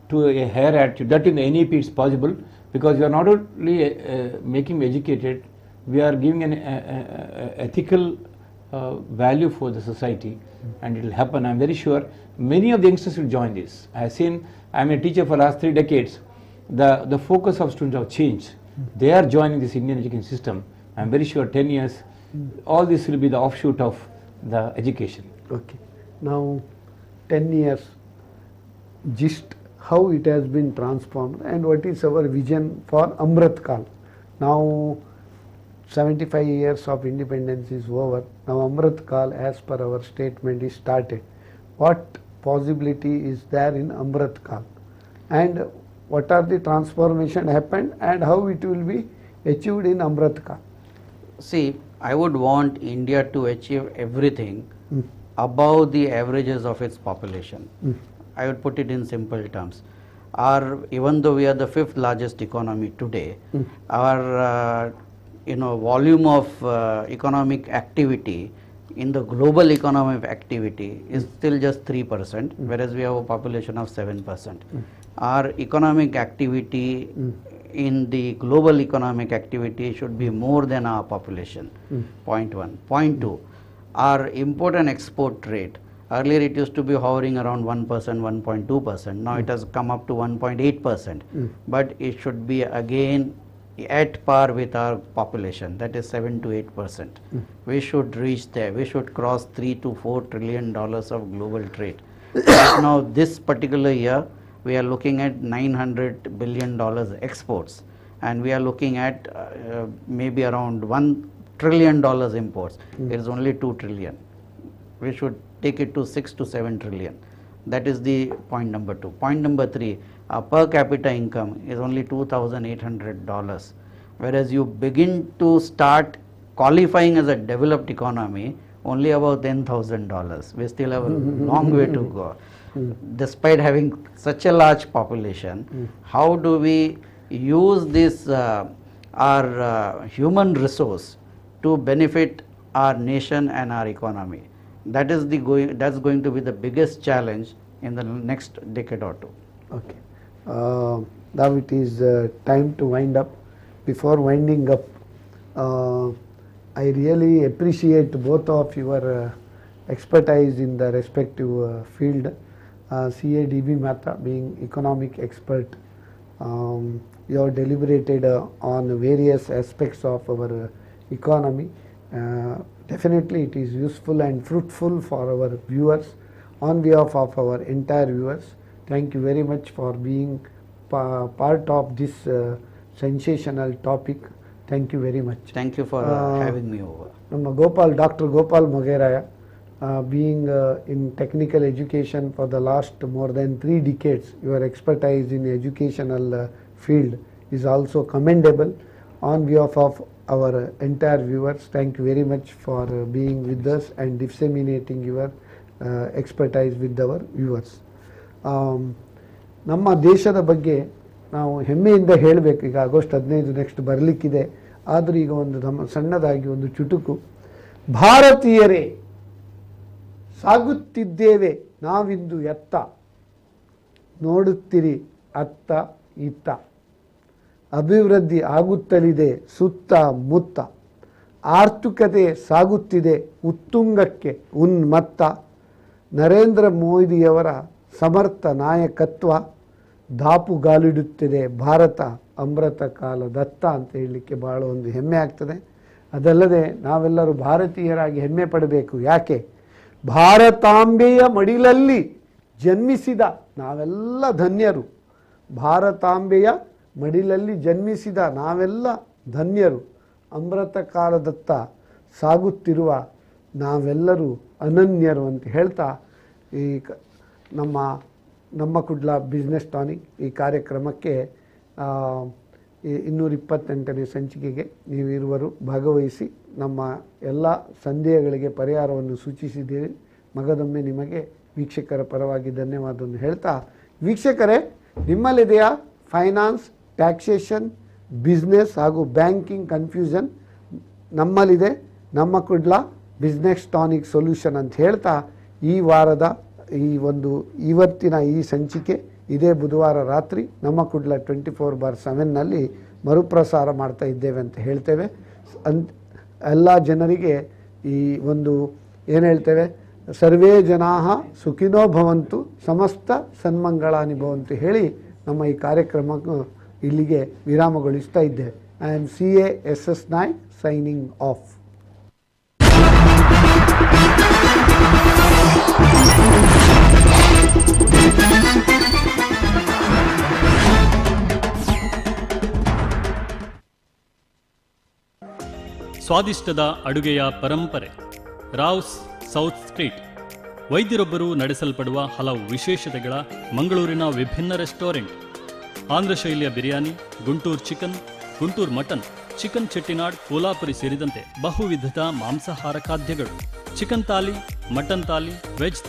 to a higher attitude. That in the NEP is possible, because we are not only making him educated, we are giving an ethical value for the society, and it will happen. I'm very sure many of the youngsters will join this. I have seen, I'm a teacher for the last 3 decades. The focus of students have changed. They are joining this Indian education system. I'm very sure 10 years, all this will be the offshoot of the education. Okay. Now, 10 years, just how it has been transformed and what is our vision for Amrit Kal. Now, 75 years of independence is over. Now, Amrit Kal, as per our statement, is started. What possibility is there in Amrit Kal? And what are the transformation happened and how it will be achieved in Amrit Kal? See, I would want India to achieve everything above the averages of its population. I would put it in simple terms. Even though we are the 5th largest economy today, our volume of economic activity in the global economic activity is still just 3%, whereas we have a population of 7%. Our economic activity in the global economic activity should be more than our population. Point 1. Point 2, our import and export rate. Earlier it used to be hovering around 1%, 1.2%. Now it has come up to 1.8%. But it should be again at par with our population, that is 7 to 8%. We should reach there. We should cross $3 to $4 trillion of global trade. Right now, this particular year, we are looking at $900 billion exports, and we are looking at maybe around $1 trillion imports. It is only 2 trillion. We should take it to 6 to 7 trillion. That is the point number 2. Point number 3, our per capita income is only $2,800, whereas you begin to start qualifying as a developed economy only about $10,000. We still have a long way to go. Despite having such a large population, how do we use this our human resource to benefit our nation and our economy? That is that's going to be the biggest challenge in the next decade or two. Okay. Now it is time to wind up. Before winding up, I really appreciate both of your expertise in the respective field. CA DB Mehta being economic expert, you have deliberated on various aspects of our economy. Definitely it is useful and fruitful for our viewers. On behalf of our entire viewers, thank you very much for being part of this sensational topic. Thank you very much. Thank you for having me over. Dr. Gopal Mogeraya, being in technical education for the last more than 3 decades, your expertise in educational field is also commendable. On behalf of our entire viewers, thank you very much for being with us and disseminating your expertise with our viewers. ನಮ್ಮ ದೇಶದ ಬಗ್ಗೆ ನಾವು ಹೆಮ್ಮೆಯಿಂದ ಹೇಳಬೇಕು. ಈಗ August 15 next ಬರಲಿಕ್ಕಿದೆ. ಆದರೂ ಈಗ ಒಂದು ನಮ್ಮ ಸಣ್ಣದಾಗಿ ಒಂದು ಚುಟುಕು. ಭಾರತೀಯರೇ ಸಾಗುತ್ತಿದ್ದೇವೆ ನಾವಿಂದು ಎತ್ತ, ನೋಡುತ್ತಿರಿ ಅತ್ತ ಇತ್ತ, ಅಭಿವೃದ್ಧಿ ಆಗುತ್ತಲಿದೆ ಸುತ್ತ ಮುತ್ತ, ಆರ್ಥಿಕತೆ ಸಾಗುತ್ತಿದೆ ಉತ್ತುಂಗಕ್ಕೆ ಉನ್ಮತ್ತ, ನರೇಂದ್ರ ಮೋದಿಯವರ ಸಮರ್ಥ ನಾಯಕತ್ವ ದಾಪುಗಾಲಿಡುತ್ತಿದೆ ಭಾರತ ಅಮೃತ ಕಾಲದತ್ತ ಅಂತ ಹೇಳಲಿಕ್ಕೆ ಭಾಳ ಒಂದು ಹೆಮ್ಮೆ ಆಗ್ತದೆ. ಅದಲ್ಲದೆ ನಾವೆಲ್ಲರೂ ಭಾರತೀಯರಾಗಿ ಹೆಮ್ಮೆ ಪಡಬೇಕು. ಯಾಕೆ? ಭಾರತಾಂಬೆಯ ಮಡಿಲಲ್ಲಿ ಜನ್ಮಿಸಿದ ನಾವೆಲ್ಲ ಧನ್ಯರು. ಭಾರತಾಂಬೆಯ ಮಡಿಲಲ್ಲಿ ಜನ್ಮಿಸಿದ ನಾವೆಲ್ಲ ಧನ್ಯರು. ಅಮೃತ ಕಾಲದತ್ತ ಸಾಗುತ್ತಿರುವ ನಾವೆಲ್ಲರೂ ಅನನ್ಯರು ಅಂತ ಹೇಳ್ತಾ ಈ ನಮ್ಮ ಕುಡ್ಲ ಬಿಸ್ನೆಸ್ ಟಾನಿಕ್ ಈ ಕಾರ್ಯಕ್ರಮಕ್ಕೆ 228ನೇ ಸಂಚಿಕೆಗೆ ನೀವಿರುವರು ಭಾಗವಹಿಸಿ ನಮ್ಮ ಎಲ್ಲ ಸಂದೇಹಗಳಿಗೆ ಪರಿಹಾರವನ್ನು ಸೂಚಿಸಿದ್ದೀರಿ. ಮಗದೊಮ್ಮೆ ನಿಮಗೆ ವೀಕ್ಷಕರ ಪರವಾಗಿ ಧನ್ಯವಾದವನ್ನು ಹೇಳ್ತಾ, ವೀಕ್ಷಕರೇ, ನಿಮ್ಮಲ್ಲಿದೆಯಾ ಫೈನಾನ್ಸ್, ಟ್ಯಾಕ್ಸೇಷನ್, ಬಿಸ್ನೆಸ್ ಹಾಗೂ ಬ್ಯಾಂಕಿಂಗ್ ಕನ್ಫ್ಯೂಷನ್? ನಮ್ಮಲ್ಲಿದೆ ನಮ್ಮ ಕುಡ್ಲ ಬಿಸ್ನೆಸ್ ಟಾನಿಕ್ ಸೊಲ್ಯೂಷನ್ ಅಂತ ಹೇಳ್ತಾ ಈ ವಾರದ ಇವತ್ತಿನ ಈ ಸಂಚಿಕೆ ಇದೇ ಬುಧವಾರ ರಾತ್ರಿ ನಮ್ಮ ಕುಡ್ಲ 24/7ನಲ್ಲಿ ಮರುಪ್ರಸಾರ ಮಾಡ್ತಾ ಇದ್ದೇವೆ ಅಂತ ಹೇಳ್ತೇವೆ. ಎಲ್ಲ ಜನರಿಗೆ ಈ ಒಂದು ಏನು ಹೇಳ್ತೇವೆ, ಸರ್ವೇ ಜನಾಃ ಸುಖಿನೋ ಭವಂತು ಸಮಸ್ತ ಸನ್ಮಂಗಳಾನಿ ಭವಂತು ಹೇಳಿ ನಮ್ಮ ಈ ಕಾರ್ಯಕ್ರಮಕ್ಕೆ ಇಲ್ಲಿಗೆ ವಿರಾಮಗೊಳಿಸ್ತಾ ಇದ್ದೇವೆ. I am CA SS Naik signing off. ಸ್ವಾದಿಷ್ಟದ ಅಡುಗೆಯ ಪರಂಪರೆ ರಾವ್ಸ್ ಸೌತ್ ಸ್ಟ್ರೀಟ್. ವೈದ್ಯರೊಬ್ಬರು ನಡೆಸಲ್ಪಡುವ ಹಲವು ವಿಶೇಷತೆಗಳ ಮಂಗಳೂರಿನ ವಿಭಿನ್ನ ರೆಸ್ಟೋರೆಂಟ್. ಆಂಧ್ರ ಶೈಲಿಯ biryani, Guntur chicken, Guntur mutton, chicken Chettinad, Kolhapuri ಸೇರಿದಂತೆ ಬಹುವಿಧದ ಮಾಂಸಾಹಾರ ಖಾದ್ಯಗಳು. Chicken thali, mutton thali, veg